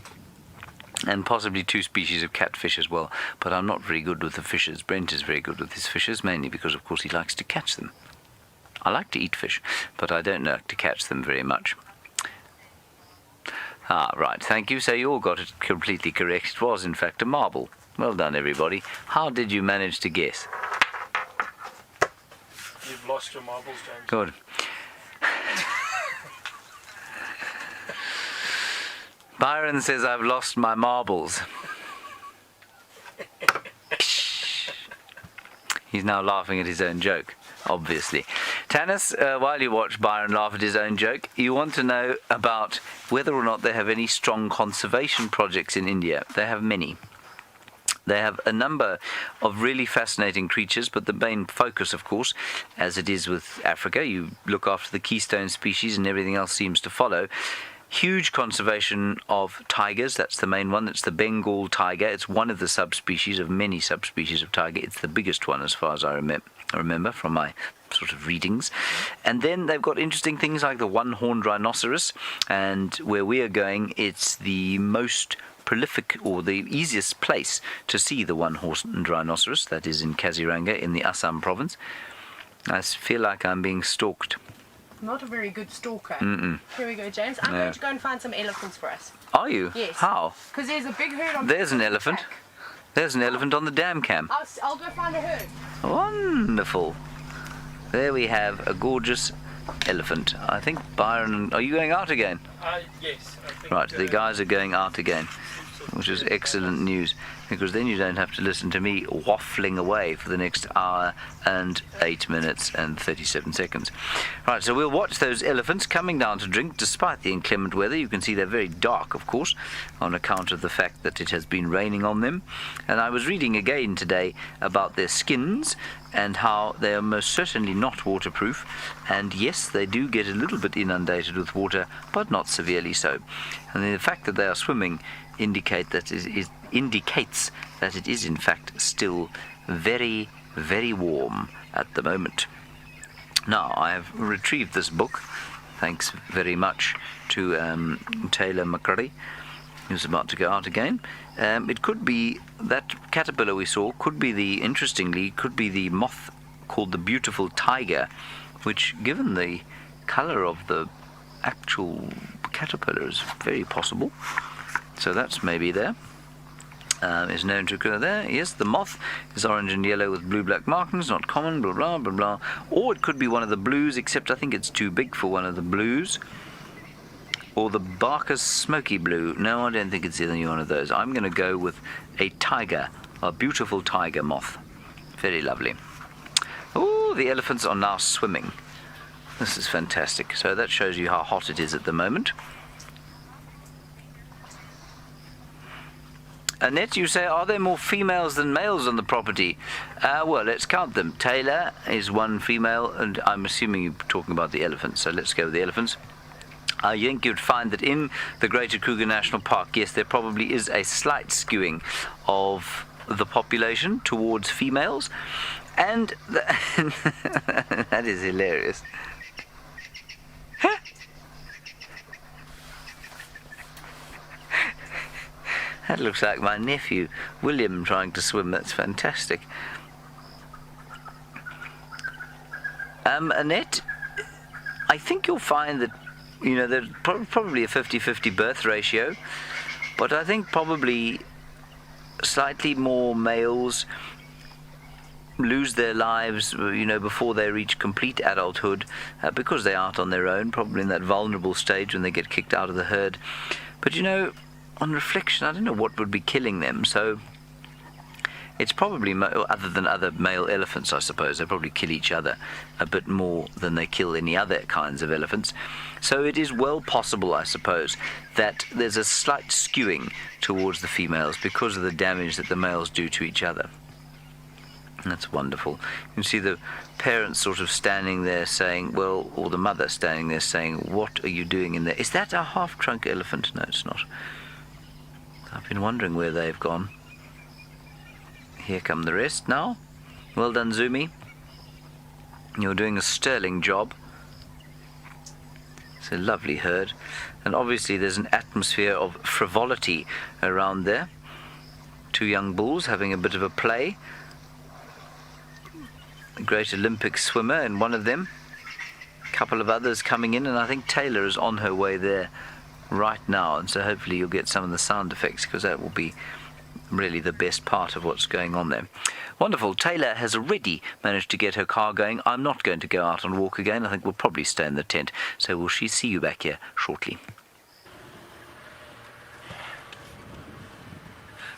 And possibly 2 species of catfish as well. But I'm not very good with the fishes. Brent is very good with his fishes, mainly because, of course, he likes to catch them. I like to eat fish, but I don't like to catch them very much. Right, thank you. So you all got it completely correct. It was, in fact, a marble. Well done, everybody. How did you manage to guess? You've lost your marbles, James. Good. Byron says I've lost my marbles. He's now laughing at his own joke, obviously. Tanis, while you watch Byron laugh at his own joke, you want to know about whether or not they have any strong conservation projects in India. They have many. They have a number of really fascinating creatures, but the main focus, of course, as it is with Africa, you look after the keystone species and everything else seems to follow. Huge conservation of tigers, that's the main one. It's the Bengal tiger. It's one of the subspecies of many subspecies of tiger. It's the biggest one as far as I remember from my sort of readings. And then they've got interesting things like the one-horned rhinoceros, and where we are going, it's the most prolific or the easiest place to see the one-horned rhinoceros. That is in Kaziranga in the Assam province. I feel like I'm being stalked. Not a very good stalker. Mm-mm. Here we go, James. I'm going to go and find some elephants for us. Are you? Yes. How? Because there's a big herd on There's an the elephant. track. There's an elephant on the dam cam. I'll go find a herd. Wonderful. There we have a gorgeous elephant. I think Byron, are you going out again? Yes. I think, Right, the guys are going out again, which is excellent news, because then you don't have to listen to me waffling away for the next hour and 8 minutes and 37 seconds. Right, so we'll watch those elephants coming down to drink despite the inclement weather. You can see they're very dark, of course, on account of the fact that it has been raining on them. And I was reading again today about their skins and how they are most certainly not waterproof. And yes, they do get a little bit inundated with water, but not severely so. And the fact that they are swimming indicates that it is in fact still very, very warm at the moment. Now, I have retrieved this book, thanks very much to Taylor McCurry, who's about to go out again. It could be that caterpillar we saw, interestingly, could be the moth called the beautiful tiger, which, given the colour of the actual caterpillar, is very possible. So that's maybe there. Is known to occur there. Yes, the moth is orange and yellow with blue-black markings, not common, blah, blah, blah, blah. Or it could be one of the blues, except I think it's too big for one of the blues. Or the Barker's smoky blue. No, I don't think it's any one of those. I'm going to go with a tiger, a beautiful tiger moth. Very lovely. Oh, the elephants are now swimming. This is fantastic. So that shows you how hot it is at the moment. Annette, you say, are there more females than males on the property? Well, let's count them. Taylor is one female, and I'm assuming you're talking about the elephants, so let's go with the elephants. I think you'd find that in the Greater Kruger National Park, yes, there probably is a slight skewing of the population towards females, and that is hilarious. That looks like my nephew, William, trying to swim. That's fantastic. Annette, I think you'll find that, there's probably a 50-50 birth ratio, but I think probably slightly more males lose their lives, before they reach complete adulthood, because they're out on their own, probably in that vulnerable stage when they get kicked out of the herd. But on reflection, I don't know what would be killing them, so it's probably, other than other male elephants, I suppose, they probably kill each other a bit more than they kill any other kinds of elephants. So it is well possible, I suppose, that there's a slight skewing towards the females because of the damage that the males do to each other. That's wonderful. You can see the parents sort of standing there saying, or the mother standing there saying, what are you doing in there? Is that a half-trunk elephant? No, it's not. I've been wondering where they've gone. Here come the rest now. Well done, Zumi. You're doing a sterling job. It's a lovely herd. And obviously there's an atmosphere of frivolity around there. Two young bulls having a bit of a play. A great Olympic swimmer in one of them. A couple of others coming in, and I think Taylor is on her way there right now, and so hopefully you'll get some of the sound effects, because that will be really the best part of what's going on there. Wonderful. Taylor has already managed to get her car going. I'm not going to go out and walk again. I think we'll probably stay in the tent, so we'll see you back here shortly.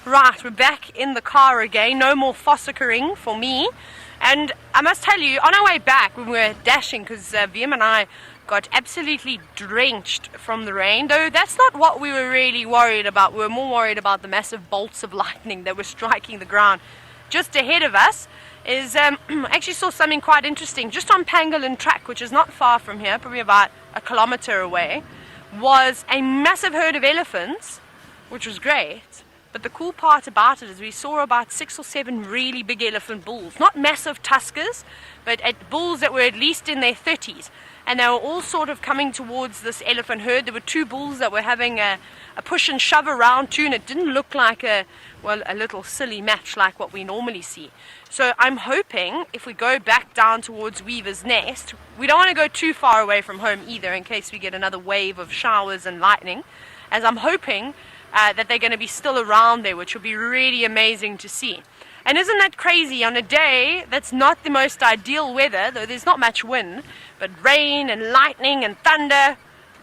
Right, we're back in the car again. No more fossicering for me. And I must tell you, on our way back when we were dashing, because VM and I got absolutely drenched from the rain, though that's not what we were really worried about. We were more worried about the massive bolts of lightning that were striking the ground just ahead of us. I actually saw something quite interesting just on Pangolin Track, which is not far from here, probably about a kilometer away, was a massive herd of elephants, which was great. But the cool part about it is we saw about 6 or 7 really big elephant bulls, not massive tuskers, but bulls that were at least in their 30s. And they were all sort of coming towards this elephant herd. There were 2 bulls that were having a push and shove around too, and it didn't look like a little silly match like what we normally see. So I'm hoping if we go back down towards Weaver's Nest, we don't want to go too far away from home either in case we get another wave of showers and lightning, as I'm hoping that they're going to be still around there, which would be really amazing to see. And isn't that crazy, on a day that's not the most ideal weather, though there's not much wind, but rain and lightning and thunder,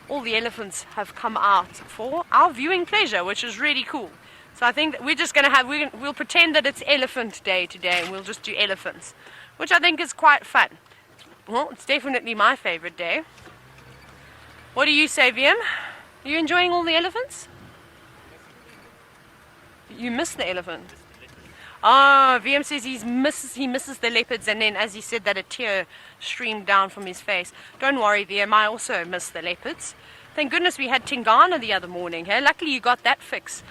all the elephants have come out for our viewing pleasure, which is really cool. So I think that we're just going to we'll pretend that it's elephant day today, and we'll just do elephants, which I think is quite fun. Well, it's definitely my favorite day. What do you say, VM? Are you enjoying all the elephants? You miss the elephant. VM says he misses the leopards, and then as he said that a tear streamed down from his face. Don't worry, VM, I also miss the leopards. Thank goodness we had Tingana the other morning. Hey? Luckily you got that fix.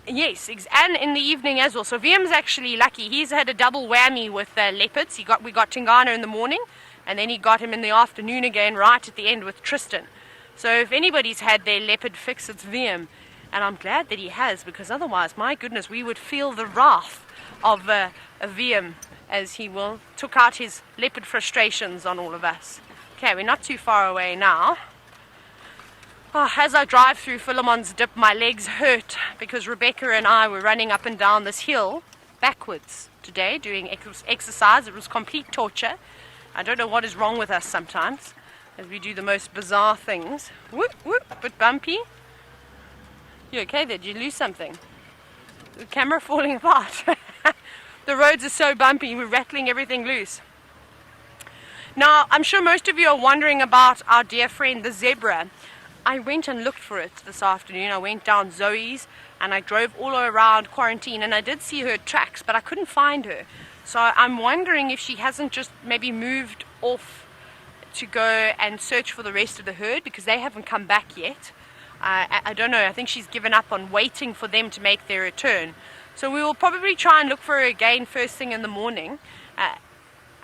Yes, and in the evening as well. So VM's actually lucky. He's had a double whammy with leopards. We got Tingana in the morning, and then he got him in the afternoon again right at the end with Tristan. So if anybody's had their leopard fix, it's VM. And I'm glad that he has, because otherwise, my goodness, we would feel the wrath of a VM as he took out his leopard frustrations on all of us. Okay, we're not too far away now. Oh, as I drive through Philemon's Dip, my legs hurt because Rebecca and I were running up and down this hill backwards today doing exercise. It was complete torture. I don't know what is wrong with us sometimes as we do the most bizarre things. Whoop, whoop, bit bumpy. You okay there? Did you lose something? The camera falling apart. The roads are so bumpy, we're rattling everything loose. Now, I'm sure most of you are wondering about our dear friend the zebra. I went and looked for it this afternoon. I went down Zoe's and I drove all around Quarantine, and I did see her tracks, but I couldn't find her. So I'm wondering if she hasn't just maybe moved off to go and search for the rest of the herd, because they haven't come back yet. I don't know, I think she's given up on waiting for them to make their return. So we will probably try and look for her again first thing in the morning,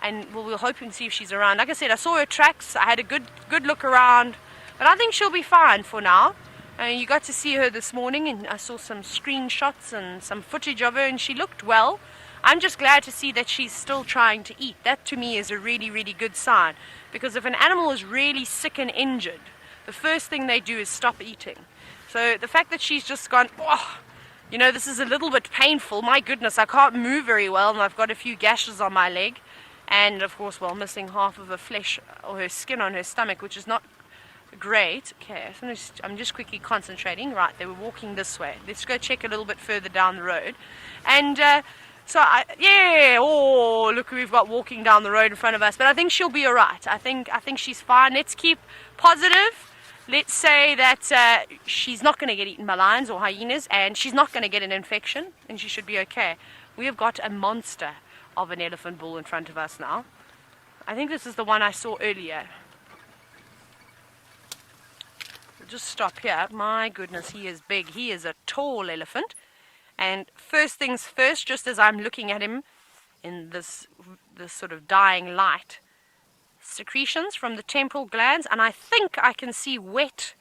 and we'll hope and see if she's around. Like I said, I saw her tracks, I had a good look around, but I think she'll be fine for now. You got to see her this morning, and I saw some screenshots and some footage of her, and she looked well. I'm just glad to see that she's still trying to eat. That to me is a really, really good sign, because if an animal is really sick and injured, the first thing they do is stop eating. So the fact that she's just gone, oh, you know, this is a little bit painful. My goodness, I can't move very well, and I've got a few gashes on my leg. And of course, well, missing half of her flesh or her skin on her stomach, which is not great. Okay, so I'm just quickly concentrating. Right, they were walking this way. Let's go check a little bit further down the road. And oh, look who we've got walking down the road in front of us. But I think she'll be all right. I think she's fine. Let's keep positive. Let's say that she's not going to get eaten by lions or hyenas, and she's not going to get an infection, and she should be okay. We have got a monster of an elephant bull in front of us now. I think this is the one I saw earlier. We'll just stop here. My goodness, he is big. He is a tall elephant. And first things first, just as I'm looking at him in this sort of dying light, secretions from the temporal glands, and I think I can see wet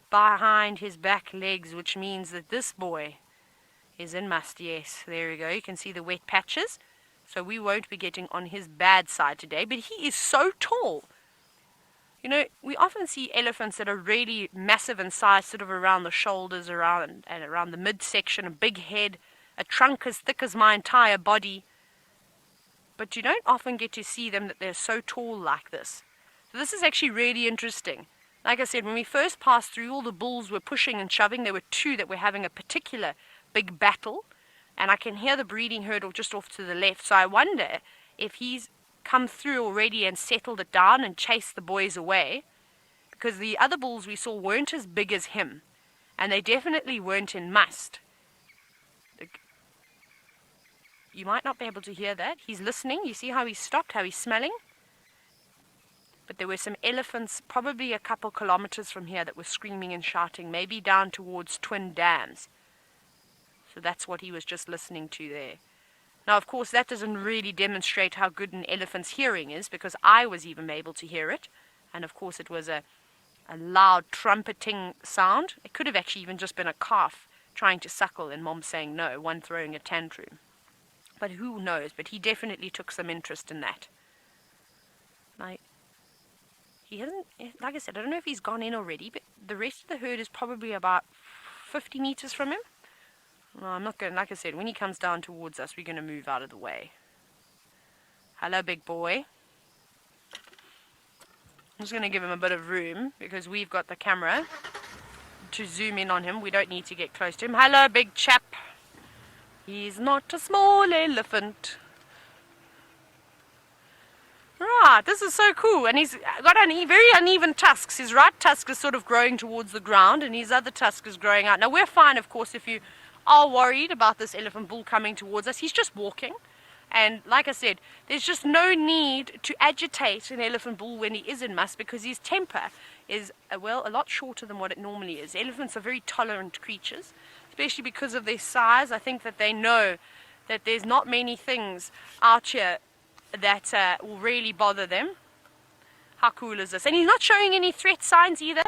behind his back legs, which means that this boy is in must. Yes, there we go. You can see the wet patches. So we won't be getting on his bad side today, but he is so tall. You know, we often see elephants that are really massive in size, sort of around the shoulders, around the midsection, a big head, a trunk as thick as my entire body. But you don't often get to see them that they're so tall like this. So this is actually really interesting. Like I said, when we first passed through, all the bulls were pushing and shoving. There were 2 that were having a particular big battle. And I can hear the breeding herd just off to the left. So I wonder if he's come through already and settled it down and chased the boys away, because the other bulls we saw weren't as big as him, and they definitely weren't in must. You might not be able to hear that. He's listening. You see how he stopped, how he's smelling? But there were some elephants probably a couple kilometers from here that were screaming and shouting, maybe down towards Twin Dams. So that's what he was just listening to there. Now, of course, that doesn't really demonstrate how good an elephant's hearing is, because I was even able to hear it. And, of course, it was a loud trumpeting sound. It could have actually even just been a calf trying to suckle and Mom saying no, one throwing a tantrum. But who knows? But he definitely took some interest in that. He hasn't, like I said, I don't know if he's gone in already, but the rest of the herd is probably about 50 meters from him. No, I'm not going, like I said, when he comes down towards us, we're going to move out of the way. Hello, big boy. I'm just going to give him a bit of room because we've got the camera to zoom in on him. We don't need to get close to him. Hello, big chap. He's not a small elephant. Right, this is so cool. And he's got very uneven tusks. His right tusk is sort of growing towards the ground and his other tusk is growing out. Now, we're fine, of course, if you are worried about this elephant bull coming towards us. He's just walking. And like I said, there's just no need to agitate an elephant bull when he is in must, because his temper is, a lot shorter than what it normally is. Elephants are very tolerant creatures, especially because of their size. I think that they know that there's not many things out here that will really bother them. How cool is this? And he's not showing any threat signs either.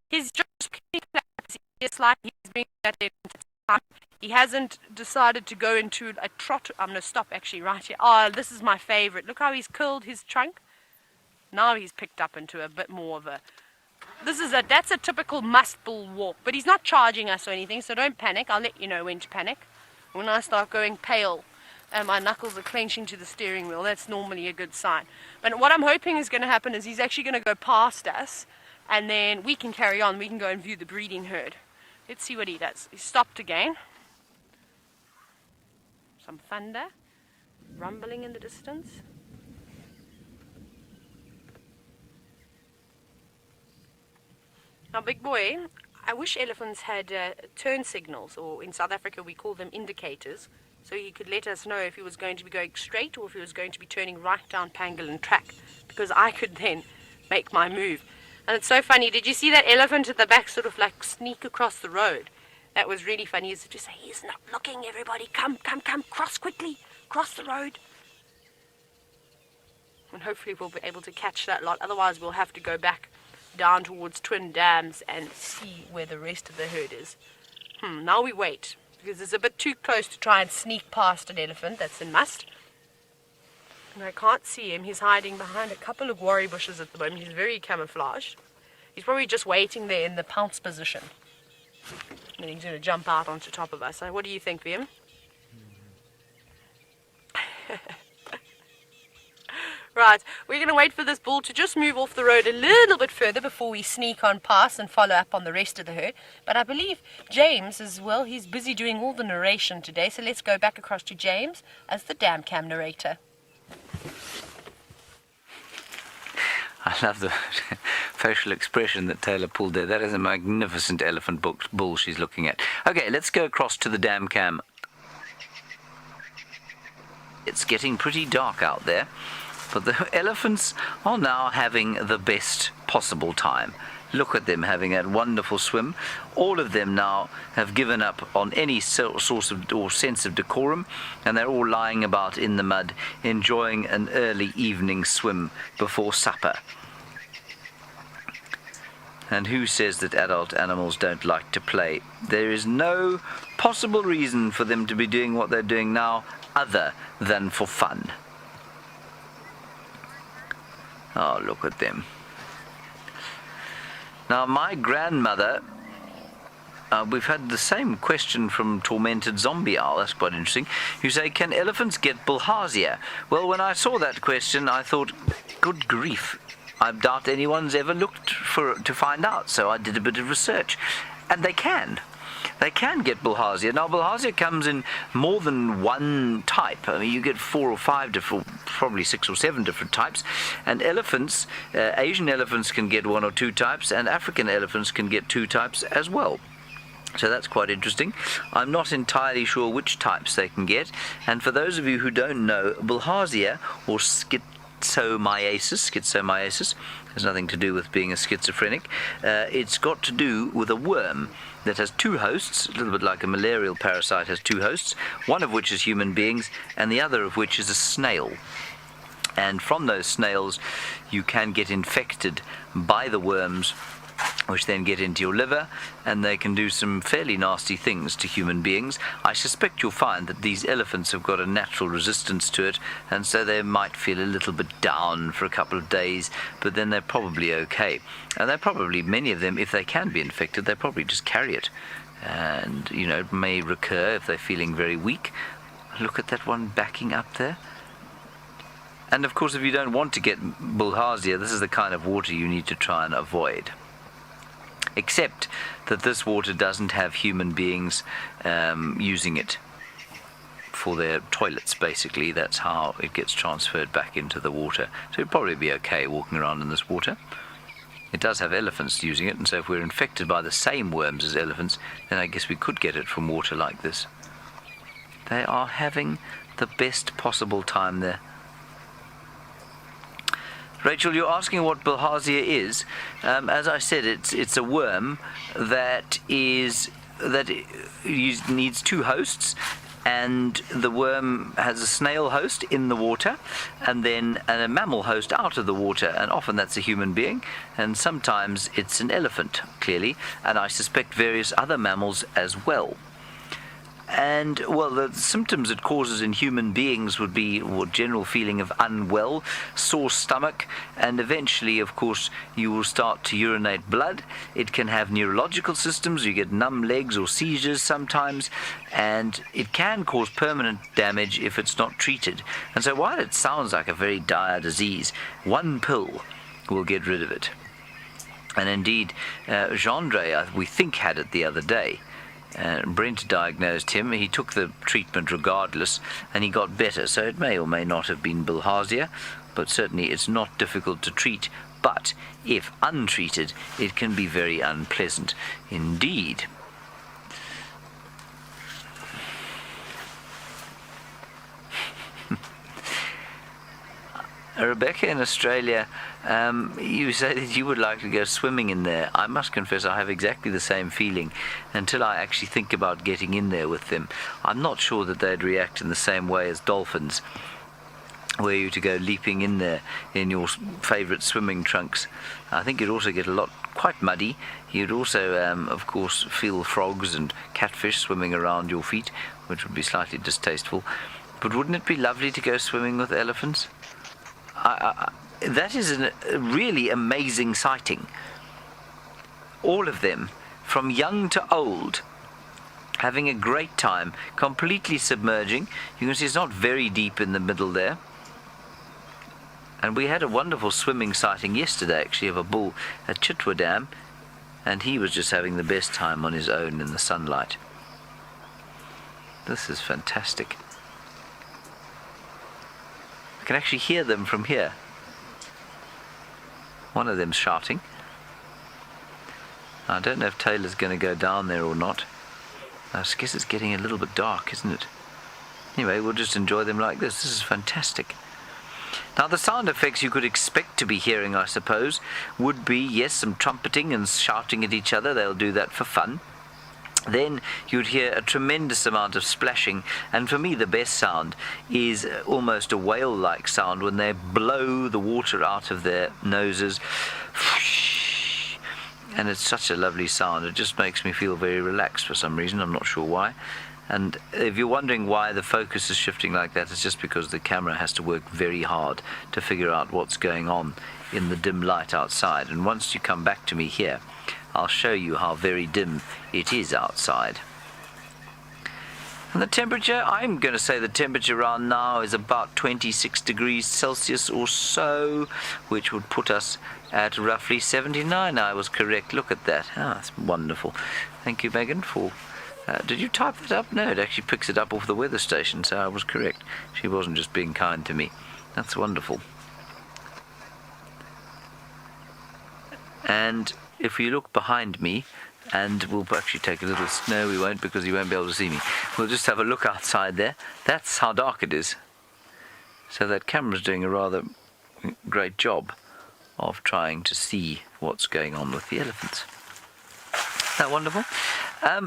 He's just like he's being that time. He hasn't decided to go into a trot. I'm going to stop actually right here. Oh, this is my favorite. Look how he's curled his trunk. Now he's picked up into a bit more of a... That's a typical must bull walk. But he's not charging us or anything, so don't panic. I'll let you know when to panic. When I start going pale and my knuckles are clenching to the steering wheel, that's normally a good sign. But what I'm hoping is going to happen is he's actually going to go past us, and then we can carry on. We can go and view the breeding herd. Let's see what he does. He stopped again. Some thunder, rumbling in the distance. Now, big boy, I wish elephants had turn signals, or in South Africa we call them indicators, so he could let us know if he was going to be going straight or if he was going to be turning right down pangolin track, because I could then make my move. And it's so funny, did you see that elephant at the back sort of like sneak across the road? That was really funny. He used to just say, he's not looking, everybody, come, cross quickly, cross the road. And hopefully we'll be able to catch that lot, otherwise we'll have to go back down towards Twin Dams and see where the rest of the herd is. Now we wait, because it's a bit too close to try and sneak past an elephant that's in must. And I can't see him. He's hiding behind a couple of worry bushes at the moment. He's very camouflaged. He's probably just waiting there in the pounce position. And then he's going to jump out onto top of us. So what do you think, Liam? Right, we're going to wait for this bull to just move off the road a little bit further before we sneak on past and follow up on the rest of the herd. But I believe James as well, he's busy doing all the narration today. So let's go back across to James as the dam cam narrator. I love the facial expression that Taylor pulled there. That is a magnificent elephant bull she's looking at. Okay, let's go across to the dam cam. It's getting pretty dark out there, but the elephants are now having the best possible time. Look at them having that wonderful swim. All of them now have given up on any source of or sense of decorum, and they're all lying about in the mud, enjoying an early evening swim before supper. And who says that adult animals don't like to play? There is no possible reason for them to be doing what they're doing now other than for fun. Oh, look at them. Now, my grandmother, we've had the same question from Tormented Zombie Owl, that's quite interesting. You say, can elephants get bilharzia? Well, when I saw that question, I thought, good grief, I doubt anyone's ever looked to find out, so I did a bit of research. And they can. they can get bilharzia. Now, bilharzia comes in more than one type. I mean, you get 4 or 5 different, probably 6 or 7 different types. And elephants, Asian elephants can get 1 or 2 types, and African elephants can get 2 types as well. So that's quite interesting. I'm not entirely sure which types they can get. And for those of you who don't know, bilharzia, or schistomiasis, has nothing to do with being a schizophrenic. It's got to do with a worm that has 2 hosts, a little bit like a malarial parasite has 2 hosts, one of which is human beings, and the other of which is a snail. And from those snails, you can get infected by the worms, which then get into your liver, and they can do some fairly nasty things to human beings. I suspect you'll find that these elephants have got a natural resistance to it, and so they might feel a little bit down for a couple of days, but then they're probably okay. And they're probably, many of them, if they can be infected, they probably just carry it. And, you know, it may recur if they're feeling very weak. Look at that one backing up there. And of course, if you don't want to get bilharzia, this is the kind of water you need to try and avoid. Except that this water doesn't have human beings using it for their toilets, basically. That's how it gets transferred back into the water. So it'd probably be okay walking around in this water. It does have elephants using it, and so if we're infected by the same worms as elephants, then I guess we could get it from water like this. They are having the best possible time there. Rachel, you're asking what bilharzia is. As I said, it's a worm that needs 2 hosts, and the worm has a snail host in the water, and then a mammal host out of the water, and often that's a human being, and sometimes it's an elephant, clearly, and I suspect various other mammals as well. And, well, the symptoms it causes in human beings would be a general feeling of unwell, sore stomach, and eventually, of course, you will start to urinate blood. It can have neurological systems. You get numb legs or seizures sometimes, and it can cause permanent damage if it's not treated. And so while it sounds like a very dire disease, 1 pill will get rid of it. And indeed, Gendre, we think, had it the other day. Brent diagnosed him. He took the treatment regardless, and he got better. So it may or may not have been bilharzia, but certainly it's not difficult to treat. But if untreated, it can be very unpleasant indeed. Rebecca in Australia, you say that you would like to go swimming in there. I must confess I have exactly the same feeling until I actually think about getting in there with them. I'm not sure that they'd react in the same way as dolphins, were you to go leaping in there in your favourite swimming trunks. I think you'd also get quite muddy. You'd also, of course, feel frogs and catfish swimming around your feet, which would be slightly distasteful. But wouldn't it be lovely to go swimming with elephants? That is a really amazing sighting. All of them, from young to old, having a great time, completely submerging. You can see it's not very deep in the middle there. And we had a wonderful swimming sighting yesterday, actually, of a bull at Chitwa Dam, and he was just having the best time on his own in the sunlight. This is fantastic. I can actually hear them from here. One of them's shouting. I don't know if Taylor's going to go down there or not. I guess it's getting a little bit dark, isn't it? Anyway, we'll just enjoy them like this. This is fantastic. Now, the sound effects you could expect to be hearing, I suppose, would be, yes, some trumpeting and shouting at each other. They'll do that for fun. Then you'd hear a tremendous amount of splashing, and for me the best sound is almost a whale-like sound when they blow the water out of their noses, and it's such a lovely sound. It just makes me feel very relaxed for some reason. I'm not sure why. And if you're wondering why the focus is shifting like that, it's just because the camera has to work very hard to figure out what's going on in the dim light outside. And once you come back to me here, I'll show you how very dim it is outside. And the temperature, I'm going to say the temperature around now is about 26 degrees Celsius or so, which would put us at roughly 79. I was correct. Look at that. Ah, that's wonderful. Thank you, Megan, for... did you type that up? No, it actually picks it up off the weather station, so I was correct. She wasn't just being kind to me. That's wonderful. And if you look behind me, and we'll actually take a little... No, we won't, because you won't be able to see me. We'll just have a look outside there. That's how dark it is. So that camera's doing a rather great job of trying to see what's going on with the elephants. Isn't that wonderful?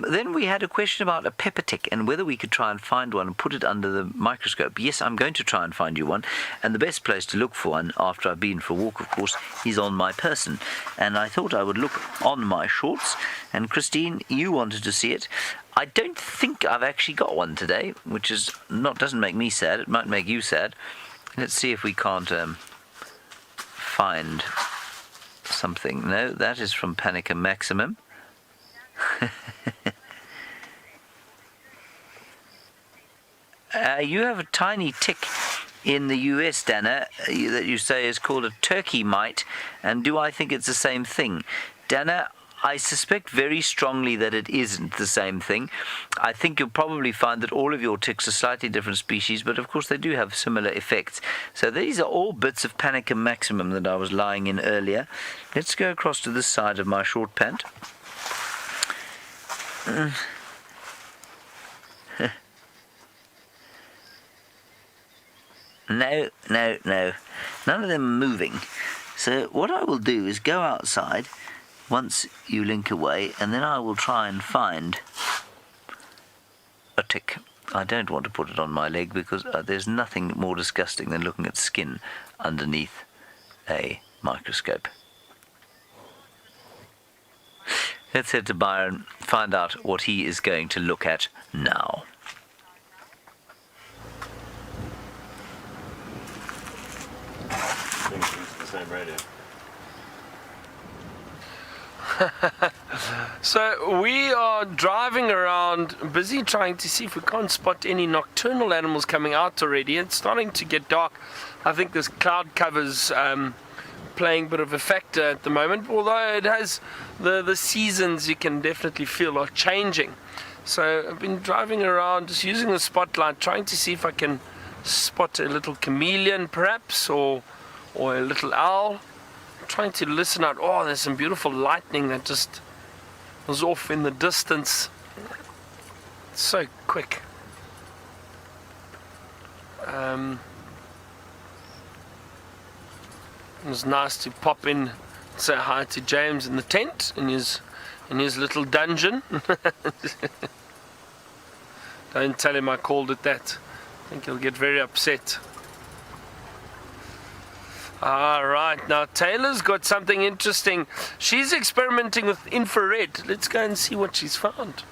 Then we had a question about a pepper tick and whether we could try and find one and put it under the microscope. Yes, I'm going to try and find you one. And the best place to look for one, after I've been for a walk, of course, is on my person. And I thought I would look on my shorts. And Christine, you wanted to see it. I don't think I've actually got one today, which is doesn't make me sad. It might make you sad. Let's see if we can't find something. No, that is from Panica Maximum. You have a tiny tick in the US, Dana, that you say is called a turkey mite, and do I think it's the same thing? Dana, I suspect very strongly that it isn't the same thing. I think you'll probably find that all of your ticks are slightly different species, but of course they do have similar effects. So these are all bits of Panica Maximum that I was lying in earlier. Let's go across to this side of my short pant. No. None of them are moving. So what I will do is go outside once you link away, and then I will try and find a tick. I don't want to put it on my leg because there's nothing more disgusting than looking at skin underneath a microscope. Let's head to Byron, find out what he is going to look at now. The same radio. So we are driving around, busy trying to see if we can't spot any nocturnal animals coming out already. It's starting to get dark. I think this cloud cover's playing a bit of a factor at the moment, although it has the seasons you can definitely feel are changing. So I've been driving around just using the spotlight, trying to see if I can spot a little chameleon perhaps, or a little owl. Trying to listen out. Oh, there's some beautiful lightning that just was off in the distance. It's so quick. It was nice to pop in, say hi to James in the tent, in his little dungeon. Don't tell him I called it that. I think he'll get very upset. Alright, now Taylor's got something interesting. She's experimenting with infrared. Let's go and see what she's found.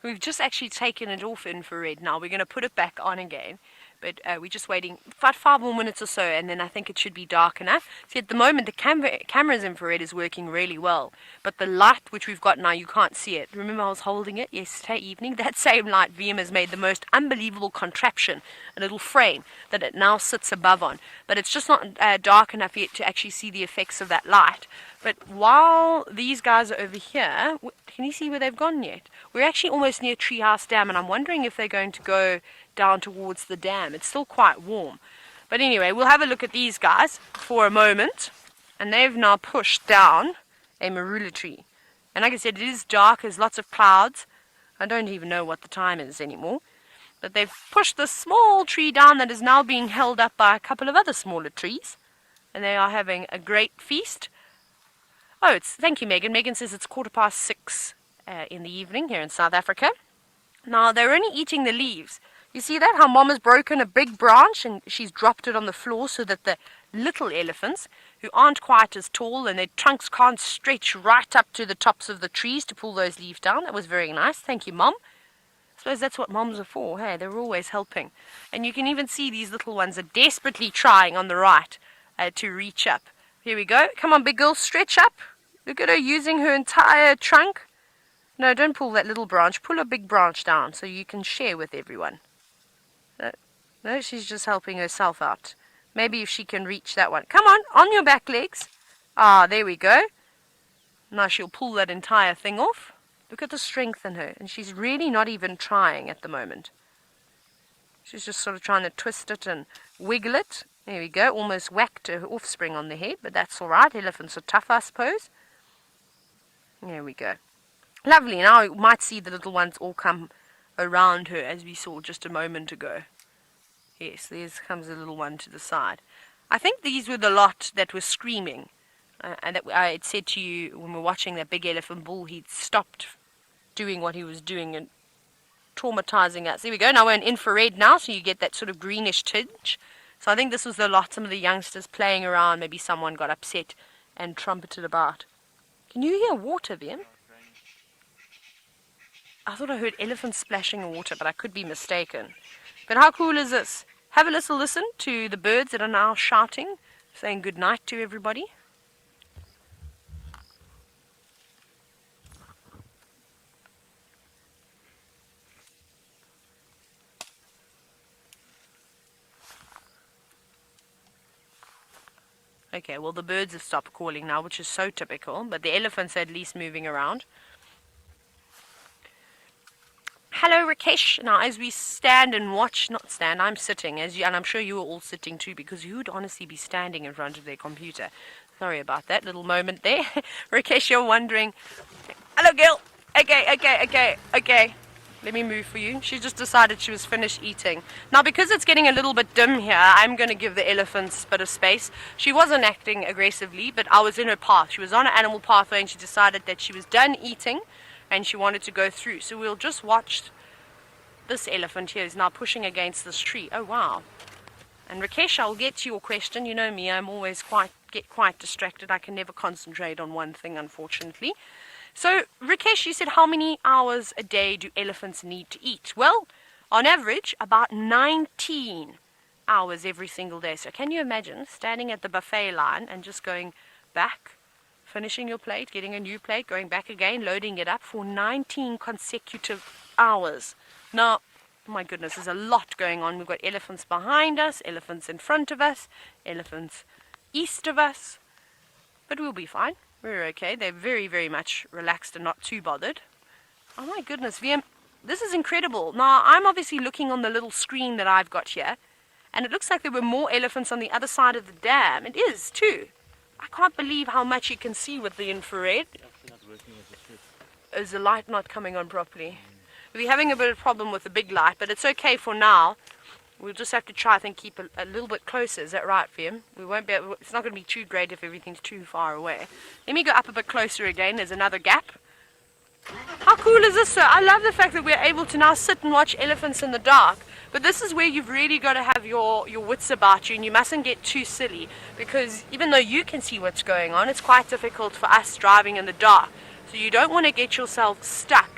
We've just actually taken it off infrared now. We're going to put it back on again. But we're just waiting about 5 more minutes or so, and then I think it should be dark enough. See, at the moment, the camera's infrared is working really well. But the light which we've got now, you can't see it. Remember I was holding it yesterday evening? That same light, VM has made the most unbelievable contraption, a little frame, that it now sits above on. But it's just not dark enough yet to actually see the effects of that light. But while these guys are over here, can you see where they've gone yet? We're actually almost near Treehouse Dam, and I'm wondering if they're going to go down towards the dam. It's still quite warm. But anyway, we'll have a look at these guys for a moment. And they've now pushed down a marula tree. And like I said, it is dark, there's lots of clouds. I don't even know what the time is anymore. But they've pushed this small tree down that is now being held up by a couple of other smaller trees. And they are having a great feast. Oh, thank you, Megan. Megan says it's 6:15 in the evening here in South Africa. Now, they're only eating the leaves. You see that? How Mom has broken a big branch and she's dropped it on the floor so that the little elephants, who aren't quite as tall and their trunks can't stretch right up to the tops of the trees to pull those leaves down. That was very nice. Thank you, Mom. I suppose that's what moms are for. Hey, they're always helping. And you can even see these little ones are desperately trying on the right to reach up. Here we go. Come on, big girl, stretch up. Look at her using her entire trunk. No, don't pull that little branch. Pull a big branch down so you can share with everyone. No, she's just helping herself out. Maybe if she can reach that one. Come on your back legs. Ah, there we go. Now she'll pull that entire thing off. Look at the strength in her. And she's really not even trying at the moment. She's just sort of trying to twist it and wiggle it. There we go. Almost whacked her offspring on the head, but that's all right. Elephants are tough, I suppose. There we go. Lovely. Now you might see the little ones all come around her, as we saw just a moment ago. Yes, there comes a little one to the side. I think these were the lot that were screaming. And that I had said to you when we were watching that big elephant bull, he'd stopped doing what he was doing and traumatizing us. There we go. Now we're in infrared now, so you get that sort of greenish tinge. So I think this was the lot, some of the youngsters playing around. Maybe someone got upset and trumpeted about. Can you hear water, Vian? I thought I heard elephants splashing in water, but I could be mistaken. But how cool is this? Have a little listen to the birds that are now shouting, saying good night to everybody. Okay, well the birds have stopped calling now, which is so typical, but the elephants are at least moving around. Hello, Rakesh. Now, as we stand and watch, not stand, I'm sitting, and I'm sure you are all sitting too, because who would honestly be standing in front of their computer? Sorry about that little moment there. Rakesh, you're wondering. Hello, girl. Okay. Let me move for you. She just decided she was finished eating. Now, because it's getting a little bit dim here, I'm going to give the elephants a bit of space. She wasn't acting aggressively, but I was in her path. She was on an animal pathway, and she decided that she was done eating, and she wanted to go through. So we'll just watch. This elephant here is now pushing against this tree. Oh, wow. And Rakesh, I'll get to your question. You know me, I'm always get quite distracted. I can never concentrate on one thing, unfortunately. So, Rakesh, you said how many hours a day do elephants need to eat? Well, on average, about 19 hours every single day. So can you imagine standing at the buffet line and just going back, finishing your plate, getting a new plate, going back again, loading it up for 19 consecutive hours? Now, oh my goodness, there's a lot going on. We've got elephants behind us, elephants in front of us, elephants east of us. But we'll be fine. We're okay. They're very, very much relaxed and not too bothered. Oh my goodness, VM, this is incredible. Now, I'm obviously looking on the little screen that I've got here, and it looks like there were more elephants on the other side of the dam. It is, too. I can't believe how much you can see with the infrared. It's not working as it should. Is the light not coming on properly? We're having a bit of a problem with the big light, but it's okay for now. We'll just have to try, I think, keep a little bit closer. Is that right, Fiam? We won't be able, it's not going to be too great if everything's too far away. Let me go up a bit closer again. There's another gap. How cool is this, sir? I love the fact that we're able to now sit and watch elephants in the dark. But this is where you've really got to have your wits about you, and you mustn't get too silly, because even though you can see what's going on, it's quite difficult for us driving in the dark. So you don't want to get yourself stuck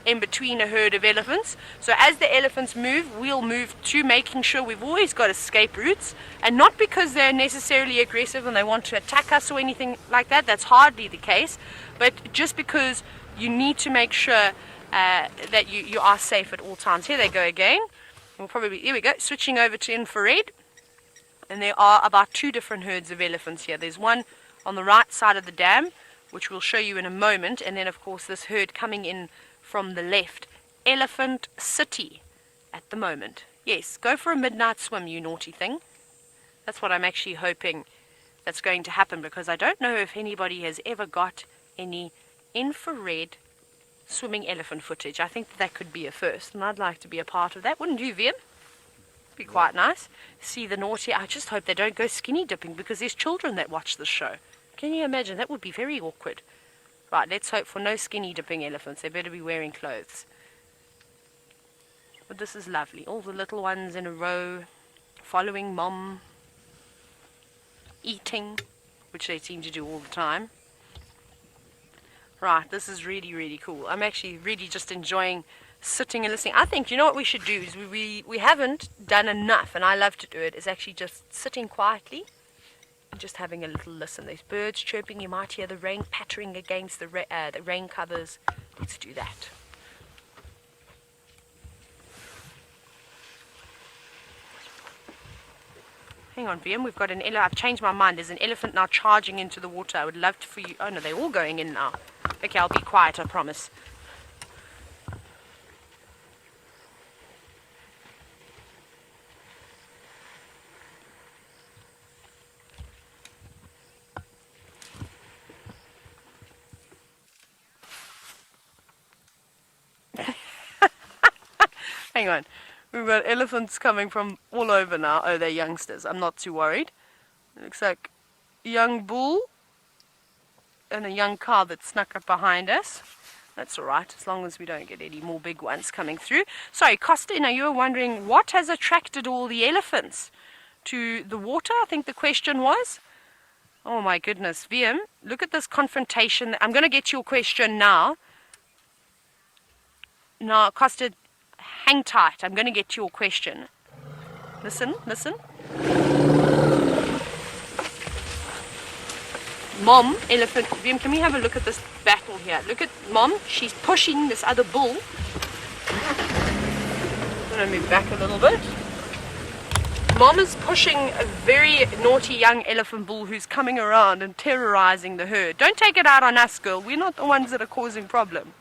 in between a herd of elephants. So as the elephants move, we'll move to making sure we've always got escape routes, and not because they're necessarily aggressive and they want to attack us or anything like that. That's hardly the case, but just because you need to make sure that you are safe at all times. Here they go again. We'll probably, here we go, switching over to infrared, and there are about 2 different herds of elephants here. There's one on the right side of the dam, which we'll show you in a moment, and then of course this herd coming in from the left. Elephant City at the moment. Yes, go for a midnight swim, you naughty thing. That's what I'm actually hoping that's going to happen, because I don't know if anybody has ever got any infrared swimming elephant footage. I think that could be a first, and I'd like to be a part of that. Wouldn't you, Viam? Be quite nice. See the naughty. I just hope they don't go skinny dipping, because there's children that watch this show. Can you imagine? That would be very awkward. Right, let's hope for no skinny dipping elephants. They better be wearing clothes. But this is lovely. All the little ones in a row, following mom, eating, which they seem to do all the time. Right, this is really, really cool. I'm actually really just enjoying sitting and listening. I think, you know what we should do is we haven't done enough, and I love to do it, is actually just sitting quietly and just having a little listen. There's birds chirping. You might hear the rain pattering against the rain covers. Let's do that. Hang on, VM, we've got an elephant. I've changed my mind. There's an elephant now charging into the water. I would love for you. Oh no, they're all going in now. Okay, I'll be quiet, I promise. Hang on. We've got elephants coming from all over now. Oh, they're youngsters. I'm not too worried. It looks like a young bull and a young cow that snuck up behind us. That's alright, as long as we don't get any more big ones coming through. Sorry, Costa, now you were wondering what has attracted all the elephants to the water, I think the question was. Oh my goodness, VM, look at this confrontation. I'm going to get your question now. Now, Costa, hang tight. I'm going to get to your question. Listen, listen. Mom, elephant, VM, can we have a look at this battle here? Look at Mom. She's pushing this other bull. I'm going to move back a little bit. Mom is pushing a very naughty young elephant bull who's coming around and terrorizing the herd. Don't take it out on us, girl. We're not the ones that are causing problem.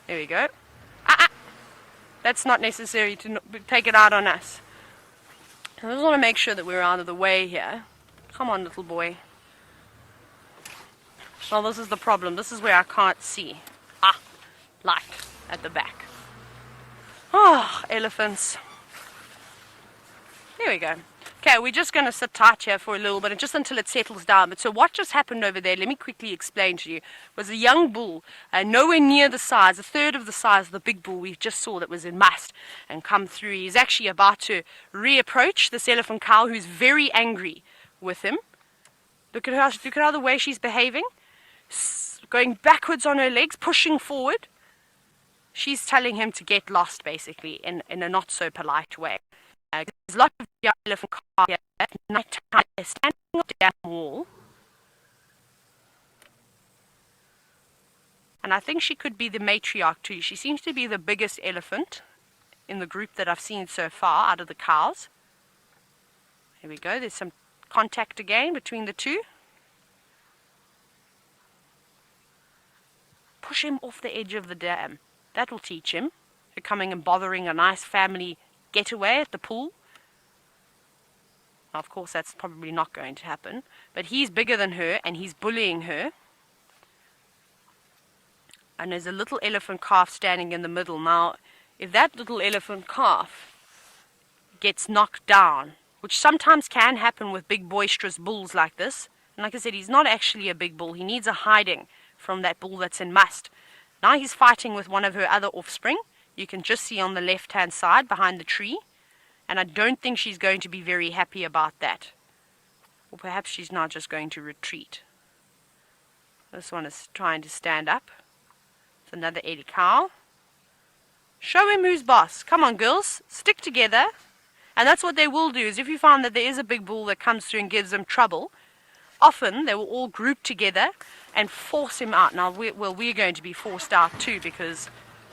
There we go. That's not necessary to take it out on us. I just want to make sure that we're out of the way here. Come on, little boy. Well, this is the problem. This is where I can't see. Light at the back. Oh, elephants. There we go. Okay, we're just going to sit tight here for a little bit, just until it settles down. But so what just happened over there, let me quickly explain to you, was a young bull, nowhere near the size, a third of the size of the big bull we just saw that was in must and come through. He's actually about to reapproach this elephant cow who's very angry with him. Look at how the way she's behaving. Going backwards on her legs, pushing forward. She's telling him to get lost, basically, in a not so polite way. There's lots of young elephant cows here at night time. They're standing on the dam wall. And I think she could be the matriarch too. She seems to be the biggest elephant in the group that I've seen so far out of the cows. Here we go. There's some contact again between the two. Push him off the edge of the dam. That will teach him. They're coming and bothering a nice family getaway at the pool. Of course, that's probably not going to happen. But he's bigger than her, and he's bullying her. And there's a little elephant calf standing in the middle. Now, if that little elephant calf gets knocked down, which sometimes can happen with big boisterous bulls like this, and like I said, he's not actually a big bull. He needs a hiding from that bull that's in must. Now he's fighting with one of her other offspring. You can just see on the left-hand side behind the tree. And I don't think she's going to be very happy about that. Or perhaps she's not just going to retreat. This one is trying to stand up. It's another Ellie cow. Show him who's boss. Come on, girls. Stick together. And that's what they will do, is if you find that there is a big bull that comes through and gives them trouble, often they will all group together and force him out. Now, we're going to be forced out too because,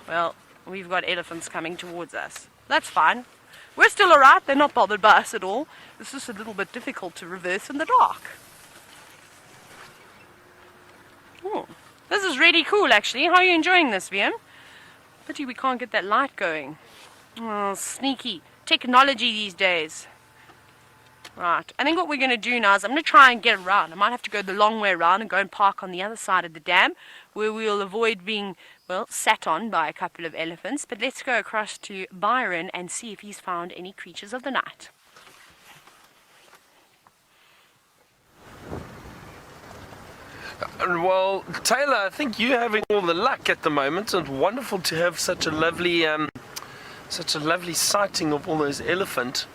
well, we've got elephants coming towards us. That's fine. We're still alright. They're not bothered by us at all. It's just a little bit difficult to reverse in the dark. Oh, this is really cool, actually. How are you enjoying this, VM? Pity we can't get that light going. Oh, sneaky. Technology these days. Right. I think what we're going to do now is I'm going to try and get around. I might have to go the long way around and go and park on the other side of the dam where we'll avoid being, well, sat on by a couple of elephants. But let's go across to Byron and see if he's found any creatures of the night. Well, Taylor, I think you're having all the luck at the moment. It's wonderful to have such a lovely sighting of all those elephants.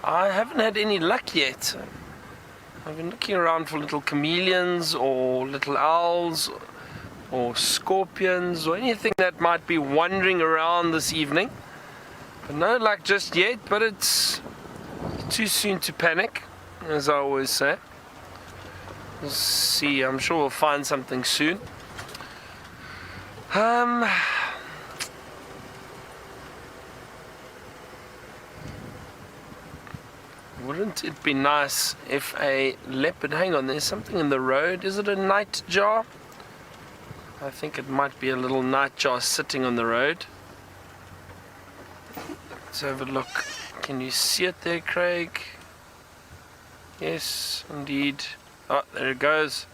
I haven't had any luck yet. I've been looking around for little chameleons or little owls or scorpions or anything that might be wandering around this evening. But no luck just yet, but it's too soon to panic, as I always say. We'll see. I'm sure we'll find something soon. Wouldn't it be nice if a leopard... Hang on, there's something in the road. Is it a nightjar? I think it might be a little nightjar sitting on the road. Let's have a look. Can you see it there, Craig? Yes, indeed. Oh, there it goes.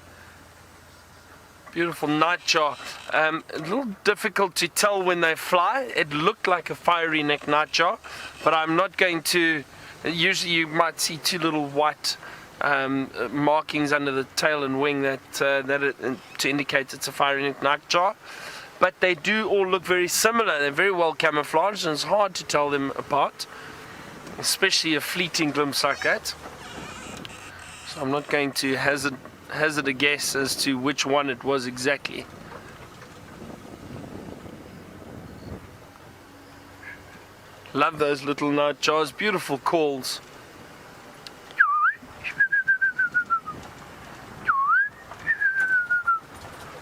Beautiful nightjar. A little difficult to tell when they fly. It looked like a fiery neck nightjar, but I'm not going to... Usually you might see two little white markings under the tail and wing to indicate it's a fiery neck nightjar. But they do all look very similar. They're very well camouflaged, and it's hard to tell them apart, especially a fleeting glimpse like that. So I'm not going to hazard a guess as to which one it was exactly. Love those little nightjars, beautiful calls.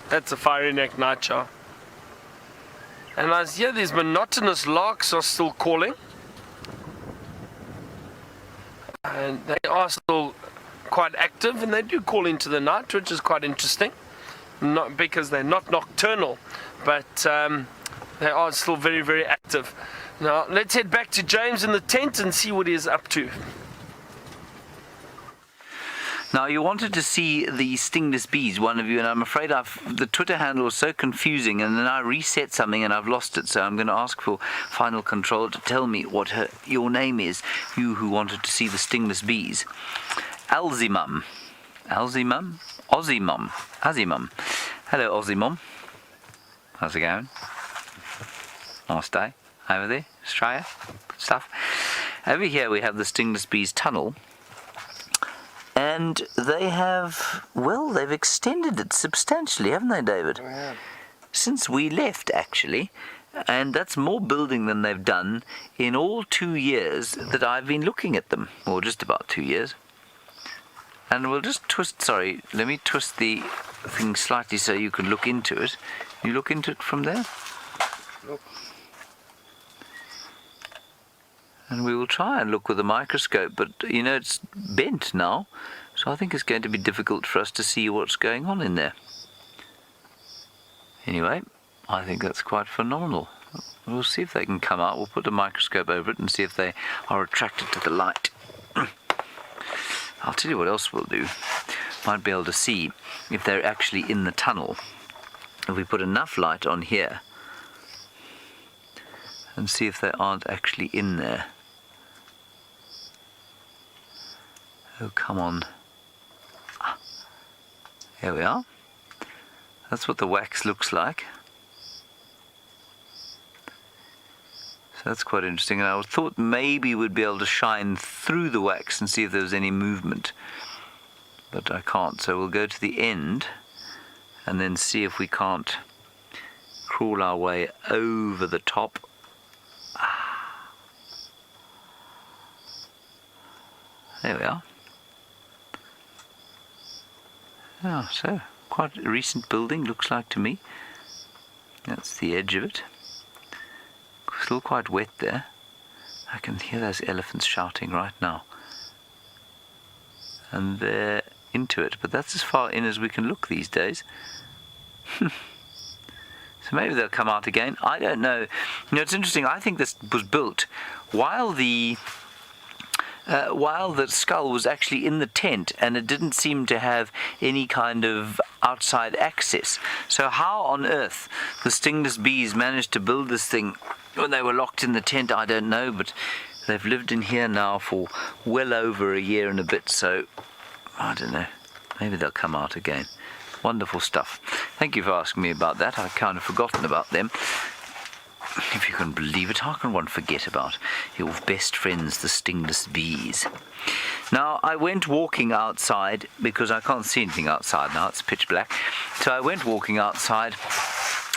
That's a fiery neck nightjar. And I hear these monotonous larks are still calling. And they are still quite active, and they do call into the night, which is quite interesting. Not because they're not nocturnal, but they are still very, very active. Now, let's head back to James in the tent and see what he is up to. Now, you wanted to see the stingless bees, one of you, and I'm afraid the Twitter handle was so confusing, and then I reset something and I've lost it, so I'm going to ask for final control to tell me what your name is, you who wanted to see the stingless bees. Alzimum. Alzimum? Ozzimum. Azimum. Hello, Ozzimum. How's it going? Nice day. Over there, Australia. Good stuff. Over here we have the stingless bees tunnel. And they have, well, they've extended it substantially, haven't they, David? Oh, yeah. Since we left, actually. And that's more building than they've done in all 2 years that I've been looking at them. Or just about 2 years. And we'll just let me twist the thing slightly so you can look into it. You look into it from there? Look. And we will try and look with a microscope, but you know it's bent now, so I think it's going to be difficult for us to see what's going on in there. Anyway, I think that's quite phenomenal. We'll see if they can come out. We'll put a microscope over it and see if they are attracted to the light. I'll tell you what else we'll do. Might be able to see if they're actually in the tunnel. If we put enough light on here and see if they aren't actually in there. Oh, come on. Here we are. That's what the wax looks like. So that's quite interesting. And I thought maybe we'd be able to shine through the wax and see if there was any movement. But I can't. So we'll go to the end and then see if we can't crawl our way over the top. There we are. Yeah, so quite a recent building, looks like to me. That's the edge of it. Still quite wet there. I can hear those elephants shouting right now. And they're into it, but that's as far in as we can look these days. So maybe they'll come out again. I don't know. You know, it's interesting. I think this was built while the skull was actually in the tent, and it didn't seem to have any kind of outside access. So how on earth the stingless bees managed to build this thing when they were locked in the tent, I don't know, but they've lived in here now for well over a year and a bit, so I don't know. Maybe they'll come out again. Wonderful stuff. Thank you for asking me about that. I'd kind of forgotten about them. If you can believe it, how can one forget about your best friends, the stingless bees? Now, I went walking outside because I can't see anything outside now. It's pitch black. So I went walking outside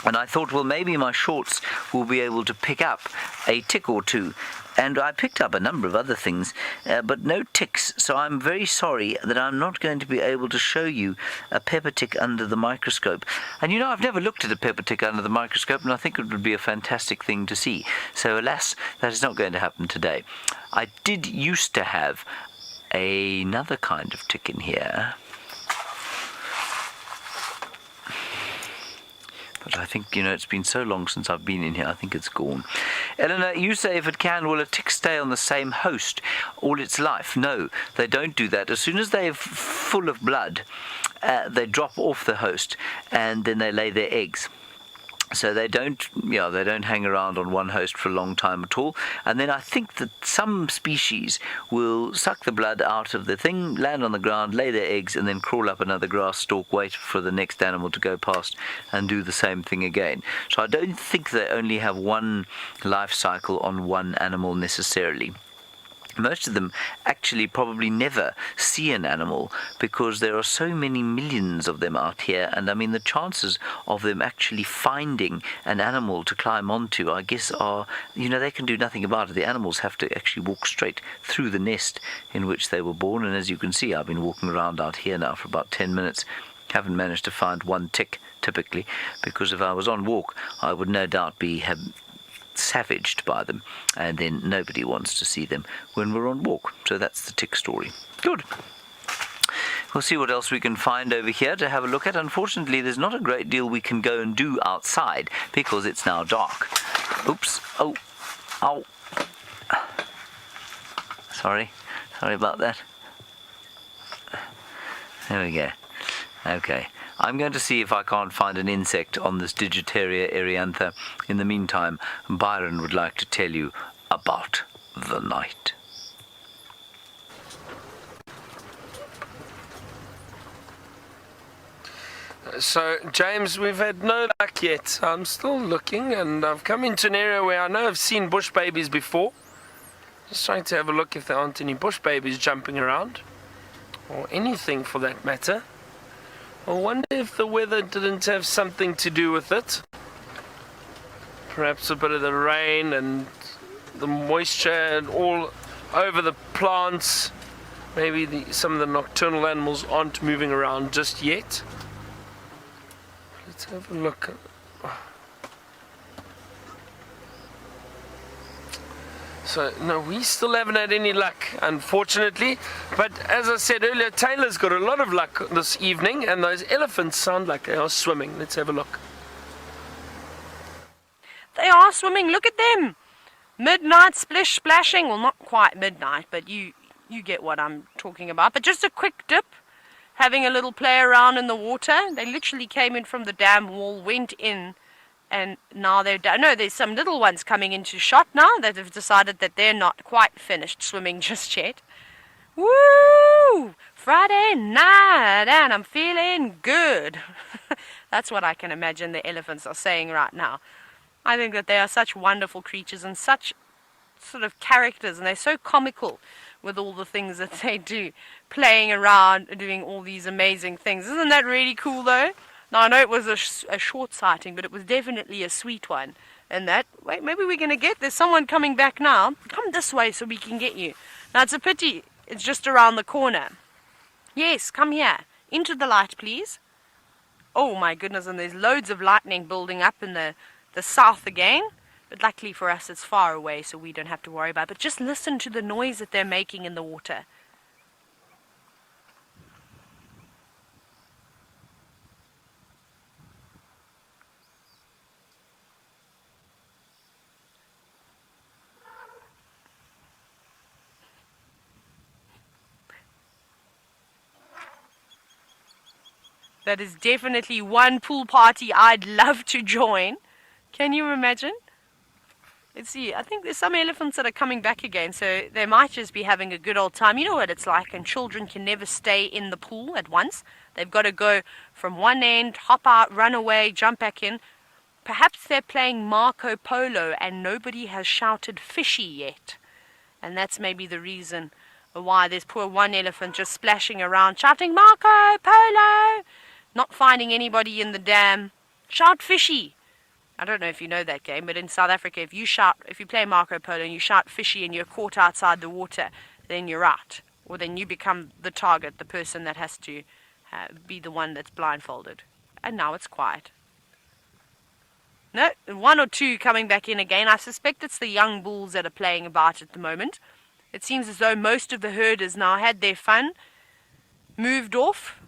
and I thought, well, maybe my shorts will be able to pick up a tick or two. and I picked up a number of other things, but no ticks, so I'm very sorry that I'm not going to be able to show you a pepper tick under the microscope. And you know, I've never looked at a pepper tick under the microscope, and I think it would be a fantastic thing to see. So alas, that is not going to happen today. I did used to have another kind of tick in here, but I think, you know, it's been so long since I've been in here, I think it's gone. Eleanor, you say if it can, will a tick stay on the same host all its life? No, they don't do that. As soon as they're full of blood, they drop off the host, and then they lay their eggs. So they don't hang around on one host for a long time at all. And then I think that some species will suck the blood out of the thing, land on the ground, lay their eggs, and then crawl up another grass stalk, wait for the next animal to go past, and do the same thing again. So I don't think they only have one life cycle on one animal necessarily. Most of them actually probably never see an animal because there are so many millions of them out here, and I mean the chances of them actually finding an animal to climb onto, I guess, are, you know, they can do nothing about it. The animals have to actually walk straight through the nest in which they were born, and as you can see, I've been walking around out here now for about 10 minutes. Haven't managed to find one tick typically, because if I was on walk I would no doubt be savaged by them, and then nobody wants to see them when we're on walk. So that's the tick story. Good. We'll see what else we can find over here to have a look at. Unfortunately, there's not a great deal we can go and do outside because it's now dark. Oops. Oh. Ow. Sorry about that. There we go. Okay. I'm going to see if I can't find an insect on this Digitaria eriantha. In the meantime, Byron would like to tell you about the night. So, James, we've had no luck yet. I'm still looking, and I've come into an area where I know I've seen bush babies before. Just trying to have a look if there aren't any bush babies jumping around, or anything for that matter. I wonder if the weather didn't have something to do with it. Perhaps a bit of the rain and the moisture and all over the plants. Maybe some of the nocturnal animals aren't moving around just yet. Let's have a look. So, no, we still haven't had any luck, unfortunately. But as I said earlier, Taylor's got a lot of luck this evening, and those elephants sound like they are swimming. Let's have a look. They are swimming. Look at them. Midnight splashing. Well, not quite midnight, but you get what I'm talking about. But just a quick dip, having a little play around in the water. They literally came in from the dam wall, went in, and now they're done. No, there's some little ones coming into shot now that have decided that they're not quite finished swimming just yet. Woo! Friday night, and I'm feeling good. That's what I can imagine the elephants are saying right now. I think that they are such wonderful creatures and such sort of characters, and they're so comical with all the things that they do, playing around, doing all these amazing things. Isn't that really cool, though? Now, I know it was a short sighting, but it was definitely a sweet one. And that, wait, maybe we're going to there's someone coming back now. Come this way so we can get you. Now, it's a pity. It's just around the corner. Yes, come here. Into the light, please. Oh, my goodness, and there's loads of lightning building up in the south again. But luckily for us, it's far away, so we don't have to worry about it. But just listen to the noise that they're making in the water. That is definitely one pool party I'd love to join. Can you imagine? Let's see, I think there's some elephants that are coming back again, so they might just be having a good old time. You know what it's like, and children can never stay in the pool at once. They've got to go from one end, hop out, run away, jump back in. Perhaps they're playing Marco Polo and nobody has shouted fishy yet. And that's maybe the reason why there's poor one elephant just splashing around, shouting Marco Polo, not finding anybody in the dam. Shout fishy. I don't know if you know that game, but in South Africa, if you play Marco Polo and you shout fishy and you're caught outside the water, then you're out. Or then you become the target, the person that has to be the one that's blindfolded. And now it's quiet. No, one or two coming back in again. I suspect it's the young bulls that are playing about at the moment. It seems as though most of the herders now had their fun, moved off,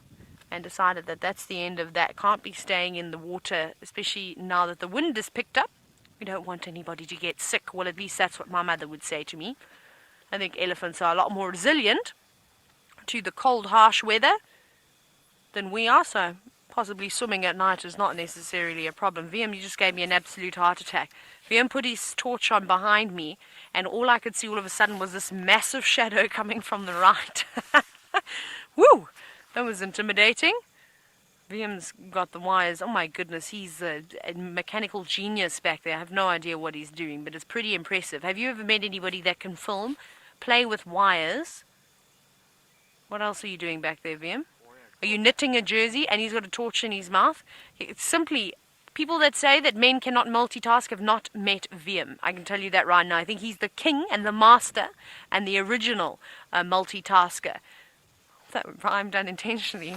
and decided that that's the end of that. Can't be staying in the water, especially now that the wind has picked up. We don't want anybody to get sick. Well, at least that's what my mother would say to me. I think elephants are a lot more resilient to the cold, harsh weather than we are, so possibly swimming at night is not necessarily a problem. VM, you just gave me an absolute heart attack. VM put his torch on behind me, and all I could see all of a sudden was this massive shadow coming from the right. Woo! That was intimidating. VM's got the wires. Oh my goodness, he's a mechanical genius back there. I have no idea what he's doing, but it's pretty impressive. Have you ever met anybody that can film, play with wires? What else are you doing back there, VM? Are you knitting a jersey and he's got a torch in his mouth? It's simply, people that say that men cannot multitask have not met VM. I can tell you that right now. I think he's the king and the master and the original multitasker. That rhymed unintentionally.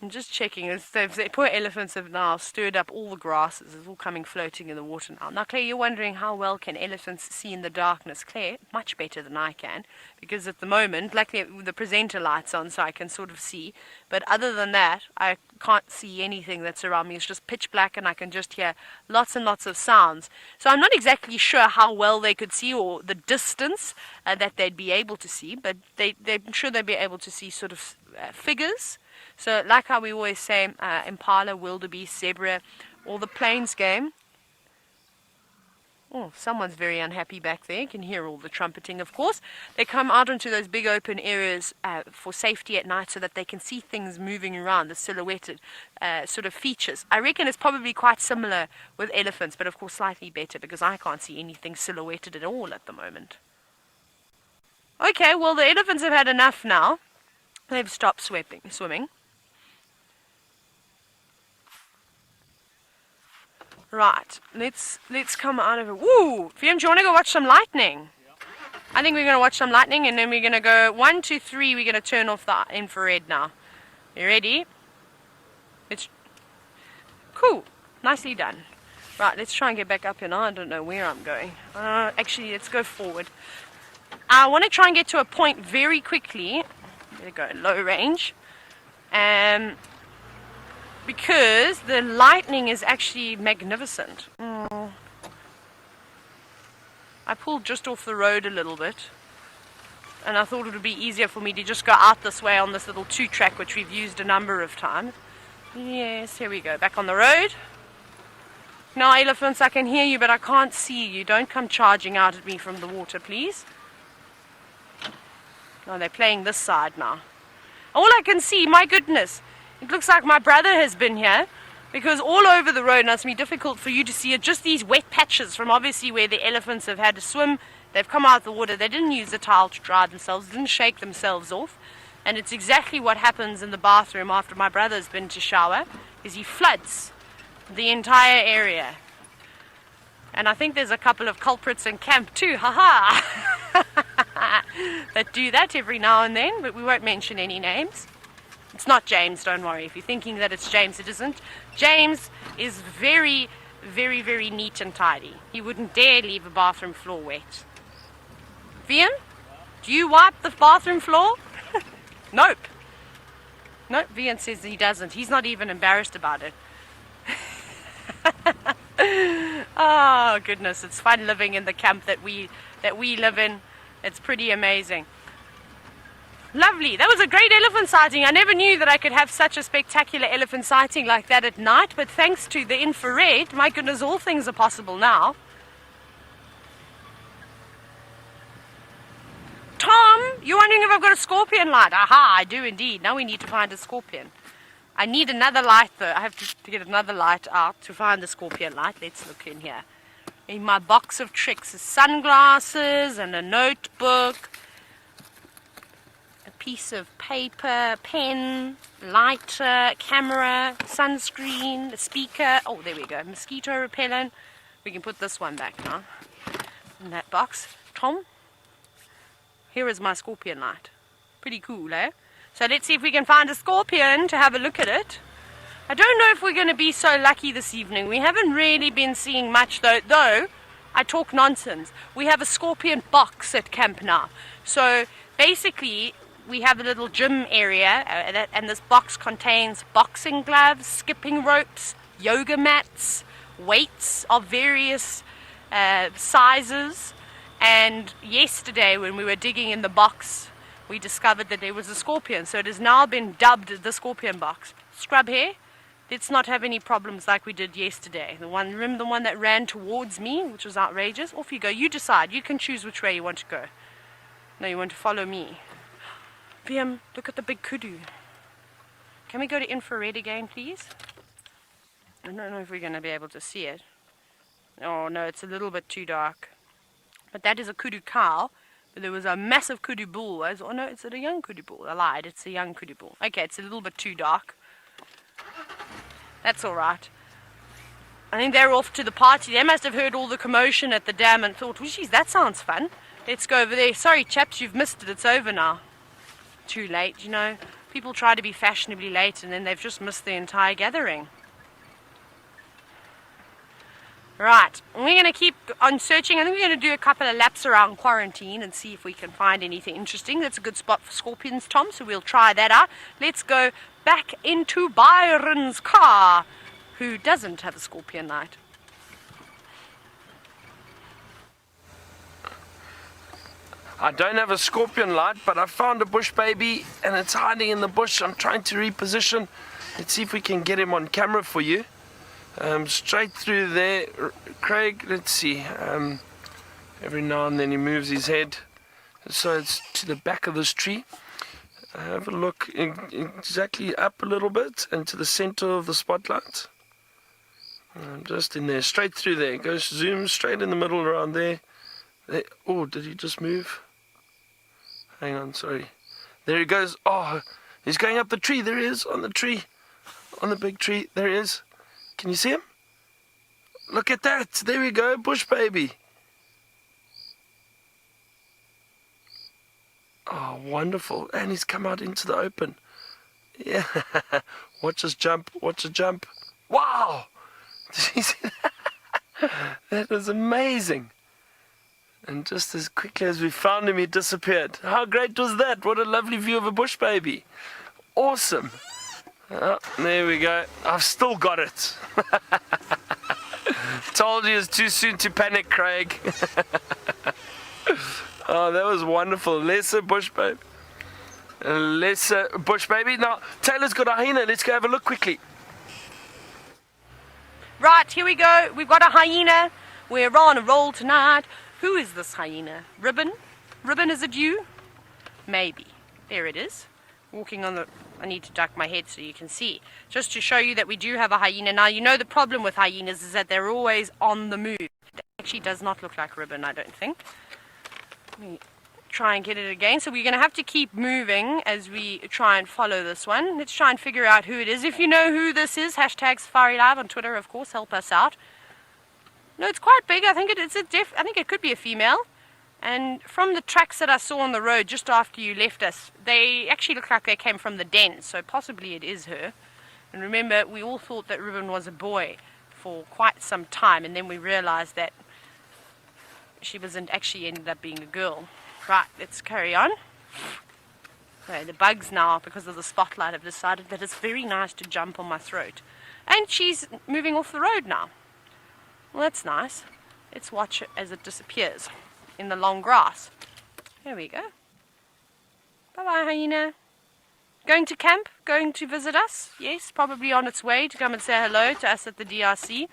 I'm just checking. The poor elephants have now stirred up all the grasses. It's all coming floating in the water now. Now, Claire, you're wondering how well can elephants see in the darkness. Claire, much better than I can, because at the moment, luckily the presenter light's on so I can sort of see. But other than that, I can't see anything that's around me. It's just pitch black and I can just hear lots and lots of sounds. So I'm not exactly sure how well they could see or the distance that they'd be able to see, but I'm sure they'd be able to see sort of figures. So like how we always say, impala, wildebeest, zebra, or the plains game. Oh, someone's very unhappy back there. You can hear all the trumpeting, of course. They come out into those big open areas for safety at night so that they can see things moving around, the silhouetted sort of features. I reckon it's probably quite similar with elephants, but of course slightly better because I can't see anything silhouetted at all at the moment. Okay, well the elephants have had enough now. They've stopped swimming. Right, let's come out of it. Woo! VM, do you want to go watch some lightning? Yeah. I think we're going to watch some lightning and then we're going to go 1, 2, 3. We're going to turn off the infrared now. You ready? It's cool. Nicely done. Right, let's try and get back up here now. I don't know where I'm going. Actually, let's go forward. I want to try and get to a point very quickly. I'm going to go low range. Because the lightning is actually magnificent. I pulled just off the road a little bit. And I thought it would be easier for me to just go out this way on this little 2-track, which we've used a number of times. Yes, here we go. Back on the road. Now, elephants, I can hear you, but I can't see you. Don't come charging out at me from the water, please. No, they're playing this side now. All I can see, my goodness, it looks like my brother has been here, because all over the road, now it's going to be difficult for you to see it, just these wet patches from obviously where the elephants have had to swim. They've come out of the water. They didn't use the towel to dry themselves, didn't shake themselves off. And it's exactly what happens in the bathroom after my brother's been to shower, is he floods the entire area. And I think there's a couple of culprits in camp too, haha, that do that every now and then, but we won't mention any names. It's not James, don't worry. If you're thinking that it's James, it isn't. James is very, very, very neat and tidy. He wouldn't dare leave a bathroom floor wet. Vian, do you wipe the bathroom floor? Nope. Nope, Vian says he doesn't. He's not even embarrassed about it. Oh, goodness. It's fun living in the camp that we live in. It's pretty amazing. Lovely. That was a great elephant sighting. I never knew that I could have such a spectacular elephant sighting like that at night, but thanks to the infrared, my goodness, all things are possible now. Tom, you're wondering if I've got a scorpion light? Aha, I do indeed. Now we need to find a scorpion. I need another light though. I have to get another light out to find the scorpion light. Let's look in here. In my box of tricks is sunglasses and a notebook, a piece of paper, pen, lighter, camera, sunscreen, a speaker. Oh, there we go. Mosquito repellent. We can put this one back now in that box. Tom, here is my scorpion light. Pretty cool, eh? So let's see if we can find a scorpion to have a look at it. I don't know if we're going to be so lucky this evening. We haven't really been seeing much though I talk nonsense. We have a scorpion box at camp now. So basically we have a little gym area and this box contains boxing gloves, skipping ropes, yoga mats, weights of various sizes. And yesterday when we were digging in the box, we discovered that there was a scorpion. So it has now been dubbed the scorpion box. Scrub hair, let's not have any problems like we did yesterday. Remember the one that ran towards me, which was outrageous? Off you go. You decide. You can choose which way you want to go. No, you want to follow me. VM, look at the big kudu. Can we go to infrared again, please? I don't know if we're going to be able to see it. Oh, no, it's a little bit too dark. But that is a kudu cow. But there was a massive kudu bull. Oh, no, it's a young kudu bull. I lied. It's a young kudu bull. Okay, it's a little bit too dark. That's all right. I think they're off to the party. They must have heard all the commotion at the dam and thought, well, geez, that sounds fun. Let's go over there. Sorry, chaps, you've missed it. It's over now. Too late, you know. People try to be fashionably late and then they've just missed the entire gathering. Right, we're going to keep on searching. I think we're going to do a couple of laps around quarantine and see if we can find anything interesting. That's a good spot for scorpions, Tom, so we'll try that out. Let's go back into Byron's car, who doesn't have a scorpion light. I don't have a scorpion light, but I found a bush baby and it's hiding in the bush. I'm trying to reposition. Let's see if we can get him on camera for you. Straight through there, Craig. Let's see. Every now and then he moves his head, so it's to the back of this tree. Have a look exactly up a little bit and to the center of the spotlight. Just in there, straight through there. Go zoom straight in the middle around there. Oh, did he just move? Hang on, sorry. There he goes. Oh, he's going up the tree. There he is on the tree, on the big tree. There he is. Can you see him? Look at that. There we go, bush baby. Oh, wonderful. And he's come out into the open. Yeah. Watch us jump. Watch us jump. Wow. Did you see that? That was amazing. And just as quickly as we found him, he disappeared. How great was that? What a lovely view of a bush baby. Awesome. Oh, there we go. I've still got it. Told you it's too soon to panic, Craig. Oh, that was wonderful. Lesser bush baby. Lesser bush baby. Now, Taylor's got a hyena. Let's go have a look quickly. Right, here we go. We've got a hyena. We're on a roll tonight. Who is this hyena? Ribbon? Ribbon, is it you? Maybe. There it is. Walking on the... I need to duck my head so you can see. Just to show you that we do have a hyena. Now, you know the problem with hyenas is that they're always on the move. It actually does not look like Ribbon, I don't think. Let me try and get it again. So we're going to have to keep moving as we try and follow this one. Let's try and figure out who it is. If you know who this is, hashtag Safari Live on Twitter, of course, help us out. No, it's quite big. I think I think it could be a female. And from the tracks that I saw on the road just after you left us, they actually look like they came from the den, so possibly it is her. And remember, we all thought that Ribbon was a boy for quite some time, and then we realized that she wasn't, actually ended up being a girl. Right, let's carry on. Okay, the bugs now, because of the spotlight, have decided that it's very nice to jump on my throat. And she's moving off the road now. Well, that's nice. Let's watch it as it disappears in the long grass. There we go. Bye-bye, hyena. Going to camp? Going to visit us? Yes, probably on its way to come and say hello to us at the DRC.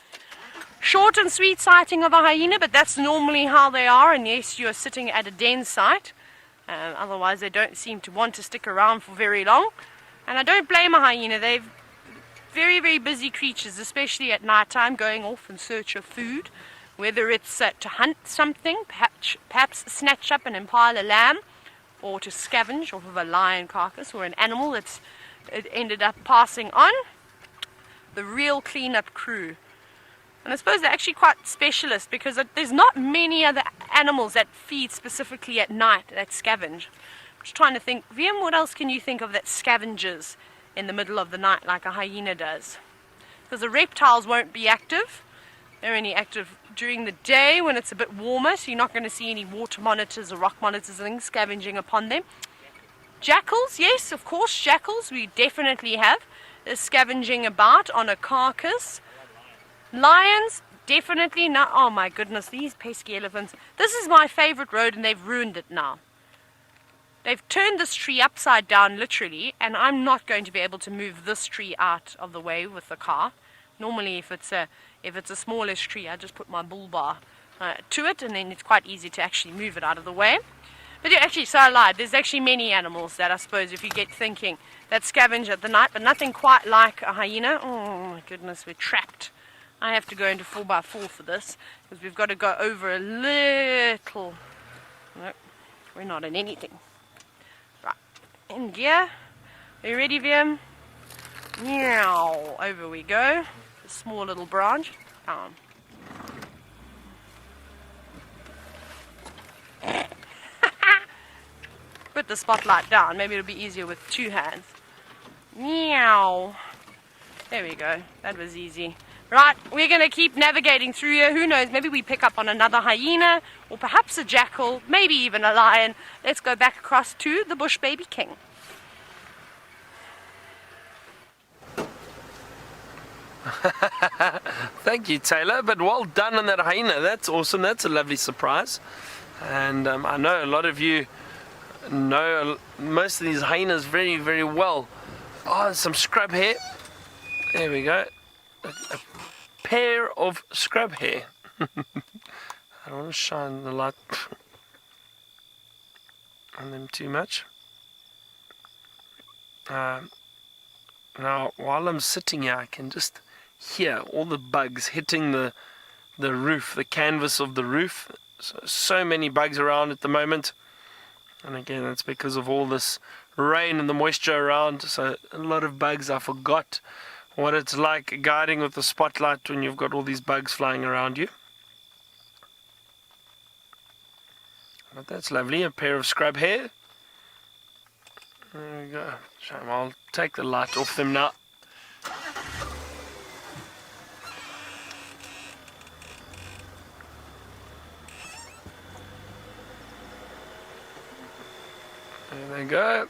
Short and sweet sighting of a hyena, but that's normally how they are, unless you're sitting at a den site. Otherwise, they don't seem to want to stick around for very long. And I don't blame a hyena. They're very, very busy creatures, especially at night time, going off in search of food. Whether it's to hunt something, perhaps snatch up an impala lamb, or to scavenge off of a lion carcass or an animal that's it ended up passing on. The real cleanup crew. And I suppose they're actually quite specialist because there's not many other animals that feed specifically at night that scavenge. I'm just trying to think, VM, what else can you think of that scavenges in the middle of the night like a hyena does? Because the reptiles won't be active. They're only active during the day when it's a bit warmer, so you're not going to see any water monitors or rock monitors and things scavenging upon them. Jackals, yes, of course, jackals we definitely have. They're scavenging about on a carcass. Lions, definitely not. Oh my goodness, these pesky elephants. This is my favorite road and they've ruined it now. They've turned this tree upside down literally, and I'm not going to be able to move this tree out of the way with the car. Normally if it's a smallish tree, I just put my bull bar to it, and then it's quite easy to actually move it out of the way. But yeah, actually, so I lied. There's actually many animals that I suppose if you get thinking that scavenge at the night, but nothing quite like a hyena. Oh my goodness, we're trapped. I have to go into 4x4 for this because we've got to go over a little. Nope, we're not in anything. Right, in gear. Are you ready, VM? Meow. Over we go. A small little branch. Put the spotlight down. Maybe it'll be easier with two hands. Meow. There we go. That was easy. Right, we're going to keep navigating through here. Who knows, maybe we pick up on another hyena, or perhaps a jackal, maybe even a lion. Let's go back across to the Bush Baby King. Thank you, Taylor, but well done on that hyena. That's awesome. That's a lovely surprise. And I know a lot of you know most of these hyenas very, very well. Oh, some scrub hair. There we go. A pair of scrub hair. I don't want to shine the light on them too much. Now, while I'm sitting here, I can just hear all the bugs hitting the roof, the canvas of the roof. So many bugs around at the moment. And again, that's because of all this rain and the moisture around. So a lot of bugs. I forgot what it's like guiding with the spotlight when you've got all these bugs flying around you. But that's lovely, a pair of scrub hair. There we go. Shame, I'll take the light off them now. There they go.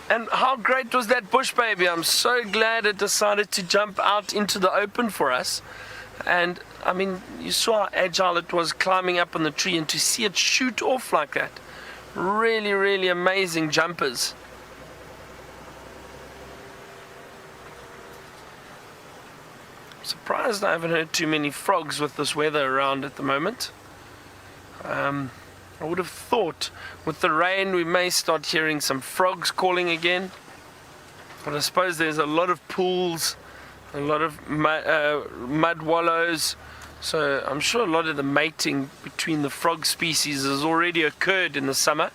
And how great was that bush baby? I'm so glad it decided to jump out into the open for us. And I mean, you saw how agile it was climbing up on the tree, and to see it shoot off like that. Really, really amazing jumpers. I'm surprised I haven't heard too many frogs with this weather around at the moment. I would have thought with the rain we may start hearing some frogs calling again. But I suppose there's a lot of pools, a lot of mud wallows. So I'm sure a lot of the mating between the frog species has already occurred in the summer.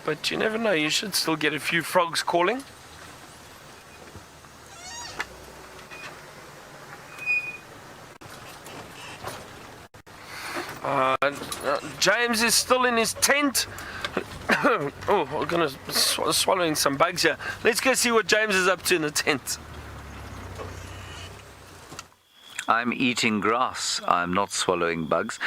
But you never know, you should still get a few frogs calling. James is still in his tent. Oh, we're gonna swallowing some bugs here. Let's go see what James is up to in the tent. I'm eating grass. I'm not swallowing bugs.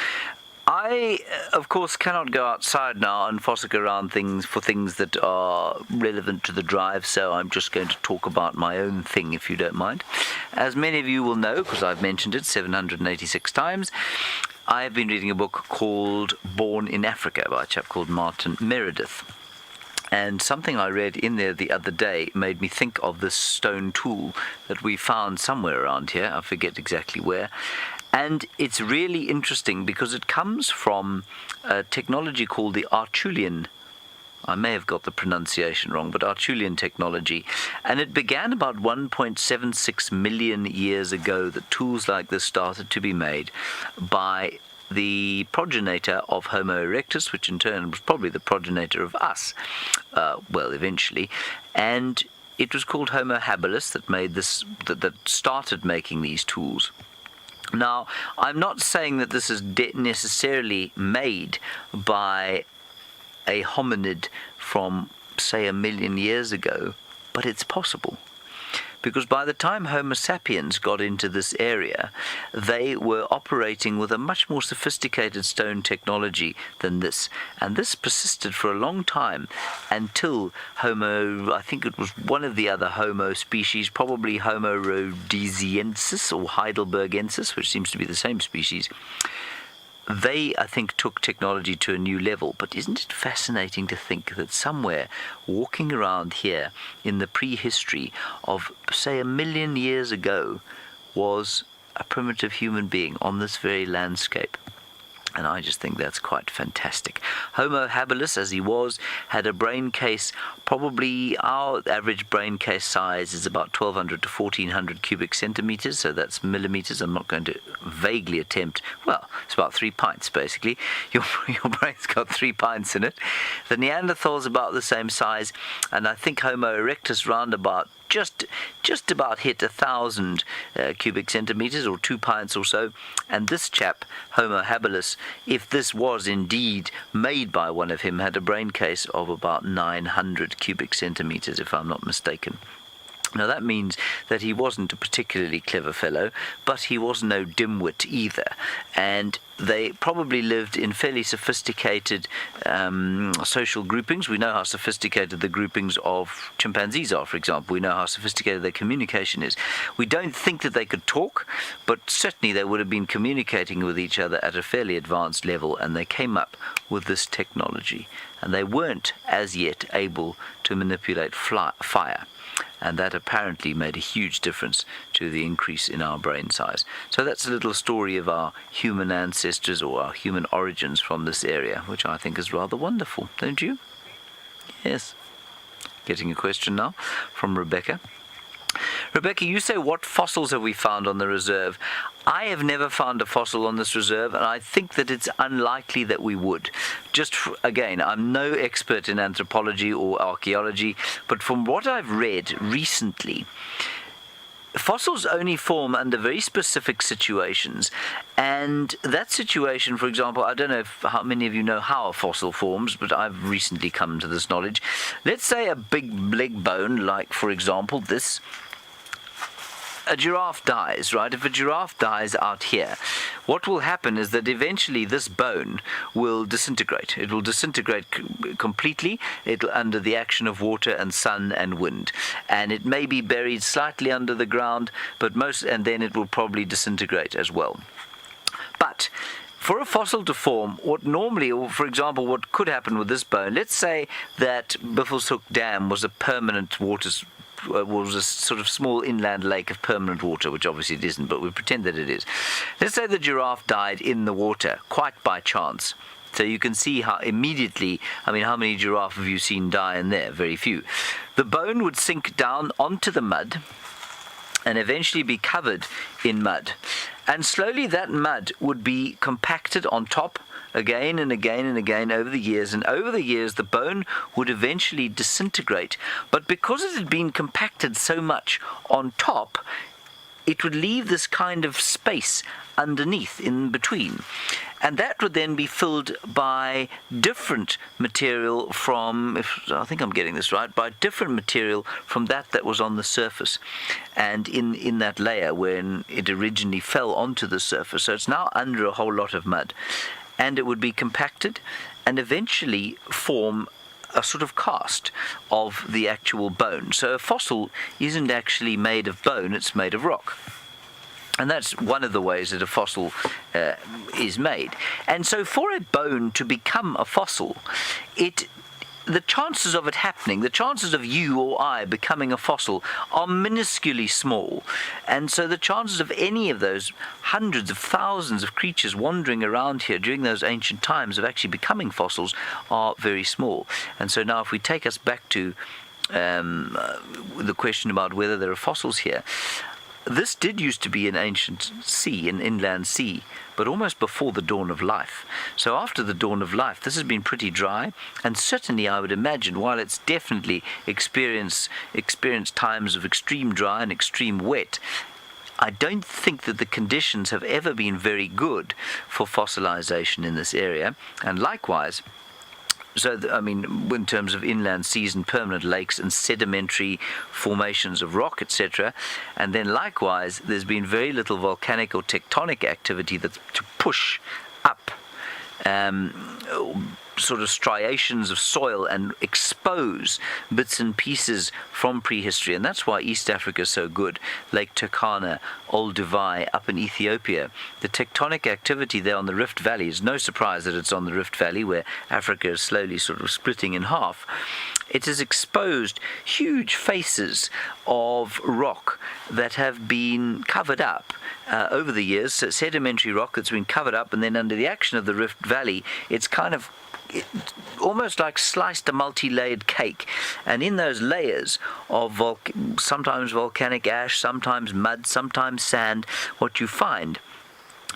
I, of course, cannot go outside now and fossick around for things that are relevant to the drive, so I'm just going to talk about my own thing, if you don't mind. As many of you will know, because I've mentioned it 786 times, I have been reading a book called Born in Africa by a chap called Martin Meredith. And something I read in there the other day made me think of this stone tool that we found somewhere around here. I forget exactly where. And it's really interesting because it comes from a technology called the Acheulean. I may have got the pronunciation wrong, but Acheulean technology. And it began about 1.76 million years ago that tools like this started to be made by the progenitor of Homo erectus, which in turn was probably the progenitor of us, eventually, and it was called Homo habilis that started making these tools. Now, I'm not saying that this is necessarily made by a hominid from, say, 1 million years ago, but it's possible. Because by the time Homo sapiens got into this area, they were operating with a much more sophisticated stone technology than this. And this persisted for a long time until Homo, I think it was one of the other Homo species, probably Homo rhodesiensis or heidelbergensis, which seems to be the same species. They, I think, took technology to a new level. But isn't it fascinating to think that somewhere walking around here in the prehistory of, say, 1 million years ago was a primitive human being on this very landscape? And I just think that's quite fantastic. Homo habilis, as he was, had a brain case, probably our average brain case size is about 1,200 to 1,400 cubic centimeters, so that's millimeters. I'm not going to vaguely attempt, well, it's about 3 pints, basically. Your brain's got 3 pints in it. The Neanderthal's about the same size, and I think Homo erectus round about just about hit 1,000 cubic centimeters, or 2 pints or so. And this chap, Homo habilis, if this was indeed made by one of him, had a brain case of about 900 cubic centimeters, if I'm not mistaken. Now that means that he wasn't a particularly clever fellow, but he was no dimwit either. And they probably lived in fairly sophisticated social groupings. We know how sophisticated the groupings of chimpanzees are, for example. We know how sophisticated their communication is. We don't think that they could talk, but certainly they would have been communicating with each other at a fairly advanced level, and they came up with this technology. And they weren't as yet able to manipulate fire. And that apparently made a huge difference to the increase in our brain size. So that's a little story of our human ancestors, or our human origins from this area, which I think is rather wonderful, don't you? Yes. Getting a question now from Rebecca. Rebecca, you say, what fossils have we found on the reserve? I have never found a fossil on this reserve, and I think that it's unlikely that we would. Again, I'm no expert in anthropology or archaeology, but from what I've read recently, fossils only form under very specific situations, and that situation, for example, I don't know how many of you know how a fossil forms, but I've recently come to this knowledge. Let's say a big leg bone, like, for example, this. A giraffe dies, right? If a giraffe dies out here, what will happen is that eventually this bone will disintegrate. It will disintegrate completely under the action of water and sun and wind. And it may be buried slightly under the ground, and then it will probably disintegrate as well. But for a fossil to form, for example, what could happen with this bone, let's say that Buffelshoek Dam was a permanent was a sort of small inland lake of permanent water, which obviously it isn't, but we pretend that it is. Let's say the giraffe died in the water, quite by chance. So you can see how immediately, how many giraffe have you seen die in there? Very few. The bone would sink down onto the mud and eventually be covered in mud. And slowly that mud would be compacted on top again and again and again over the years, and over the years the bone would eventually disintegrate. But because it had been compacted so much on top, it would leave this kind of space underneath, in between. And that would then be filled by different material from, I think I'm getting this right, by different material from that was on the surface and in that layer when it originally fell onto the surface. So it's now under a whole lot of mud. And it would be compacted and eventually form a sort of cast of the actual bone. So a fossil isn't actually made of bone, it's made of rock. And that's one of the ways that a fossil is made. And so for a bone to become a fossil, the chances of it happening, the chances of you or I becoming a fossil are minusculely small. And so the chances of any of those hundreds of thousands of creatures wandering around here during those ancient times of actually becoming fossils are very small. And so now if we take us back to the question about whether there are fossils here, this did used to be an ancient sea, an inland sea, but almost before the dawn of life. So after the dawn of life, this has been pretty dry, and certainly I would imagine, while it's definitely experienced times of extreme dry and extreme wet, I don't think that the conditions have ever been very good for fossilization in this area. And likewise, in terms of inland seas and permanent lakes and sedimentary formations of rock, etc. And then likewise, there's been very little volcanic or tectonic activity that's to push up sort of striations of soil and expose bits and pieces from prehistory. And that's why East Africa is so good. Lake Turkana, Olduvai, up in Ethiopia. The tectonic activity there on the Rift Valley is no surprise that it's on the Rift Valley, where Africa is slowly sort of splitting in half. It has exposed huge faces of rock that have been covered up over the years. So sedimentary rock that's been covered up, and then under the action of the Rift Valley, it's kind of almost like sliced a multi-layered cake, and in those layers of sometimes volcanic ash, sometimes mud, sometimes sand, what you find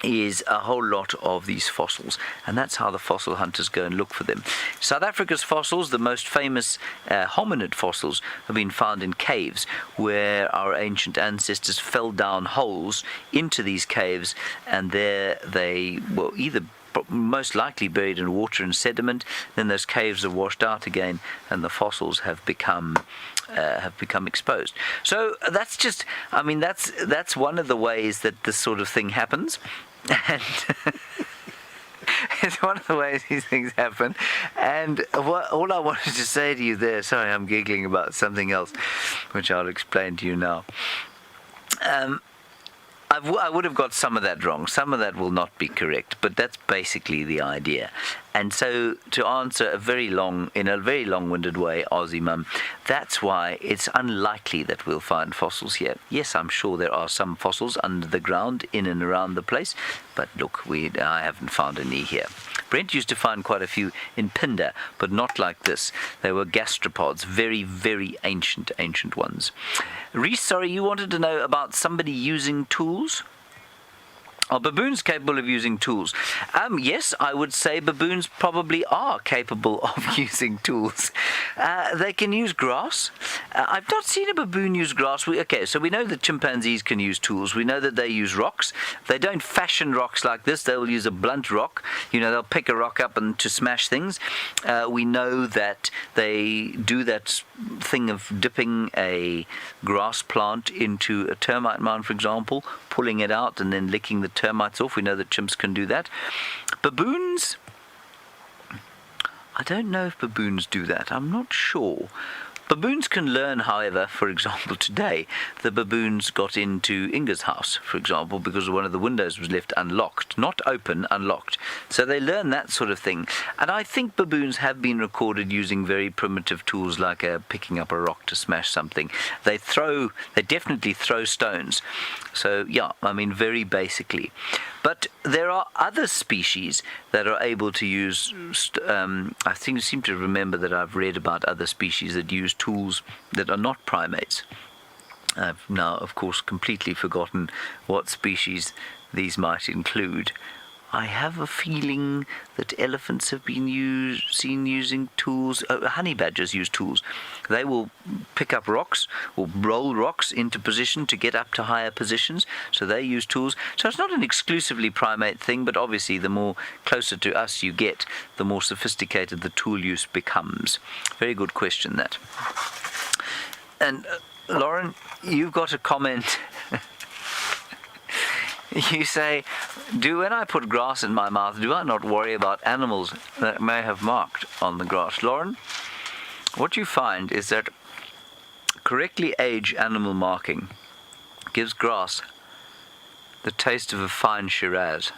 is a whole lot of these fossils, and that's how the fossil hunters go and look for them. South Africa's fossils, the most famous hominid fossils, have been found in caves where our ancient ancestors fell down holes into these caves, and there they were either most likely buried in water and sediment. Then those caves are washed out again, and the fossils have become exposed. So that's just, that's one of the ways that this sort of thing happens. And it's one of the ways these things happen. And all I wanted to say to you there, sorry, I'm giggling about something else, which I'll explain to you now. I would have got some of that wrong. Some of that will not be correct, but that's basically the idea. And so, to answer in a very long-winded way, Aussie Mum, that's why it's unlikely that we'll find fossils here. Yes, I'm sure there are some fossils under the ground, in and around the place, but look, I haven't found any here. Brent used to find quite a few in Pindar, but not like this. They were gastropods, very, very ancient ones. Reese, sorry, you wanted to know about somebody using tools? Are baboons capable of using tools? Yes, I would say baboons probably are capable of using tools. They can use grass. I've not seen a baboon use grass. So we know that chimpanzees can use tools. We know that they use rocks. They don't fashion rocks like this. They will use a blunt rock. They'll pick a rock up and to smash things. We know that they do that thing of dipping a grass plant into a termite mound, for example, pulling it out and then licking the termites off. We know that chimps can do that. Baboons, I don't know if baboons do that. I'm not sure. Baboons can learn, however, for example, today, the baboons got into Inga's house, for example, because one of the windows was left unlocked, not open, unlocked. So they learn that sort of thing. And I think baboons have been recorded using very primitive tools like picking up a rock to smash something. They definitely throw stones. So, yeah, very basically. But there are other species that are able to use, I seem to remember that I've read about other species that use tools that are not primates. I've now, of course, completely forgotten what species these might include. I have a feeling that elephants have been seen using tools. Honey badgers use tools. They will pick up rocks or roll rocks into position to get up to higher positions. So they use tools. So it's not an exclusively primate thing, but obviously the more closer to us you get, the more sophisticated the tool use becomes. Very good question, that. And Lauren, you've got a comment. You say, when I put grass in my mouth, do I not worry about animals that may have marked on the grass? Lauren, what you find is that correctly aged animal marking gives grass the taste of a fine Shiraz.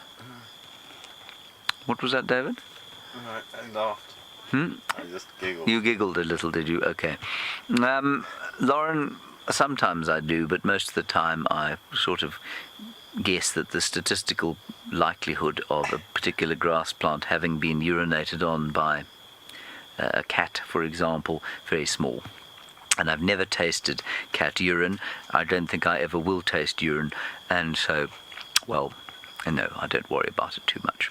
What was that, David? I laughed. I just giggled. You giggled a little, did you? Okay. Lauren, sometimes I do, but most of the time I sort of guess that the statistical likelihood of a particular grass plant having been urinated on by a cat, for example, very small. And I've never tasted cat urine. I don't think I ever will taste urine. And so, well, And no, I don't worry about it too much.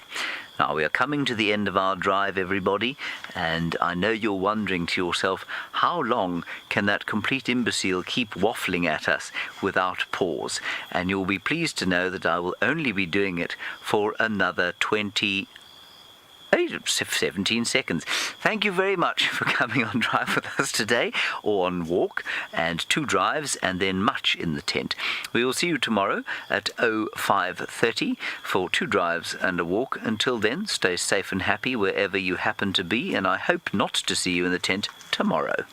Now, we are coming to the end of our drive, everybody, and I know you're wondering to yourself, how long can that complete imbecile keep waffling at us without pause? And you'll be pleased to know that I will only be doing it for another 17 seconds. Thank you very much for coming on Drive with us today, or on walk, and 2 drives, and then much in the tent. We will see you tomorrow at 05:30 for 2 drives and a walk. Until then, stay safe and happy wherever you happen to be, and I hope not to see you in the tent tomorrow.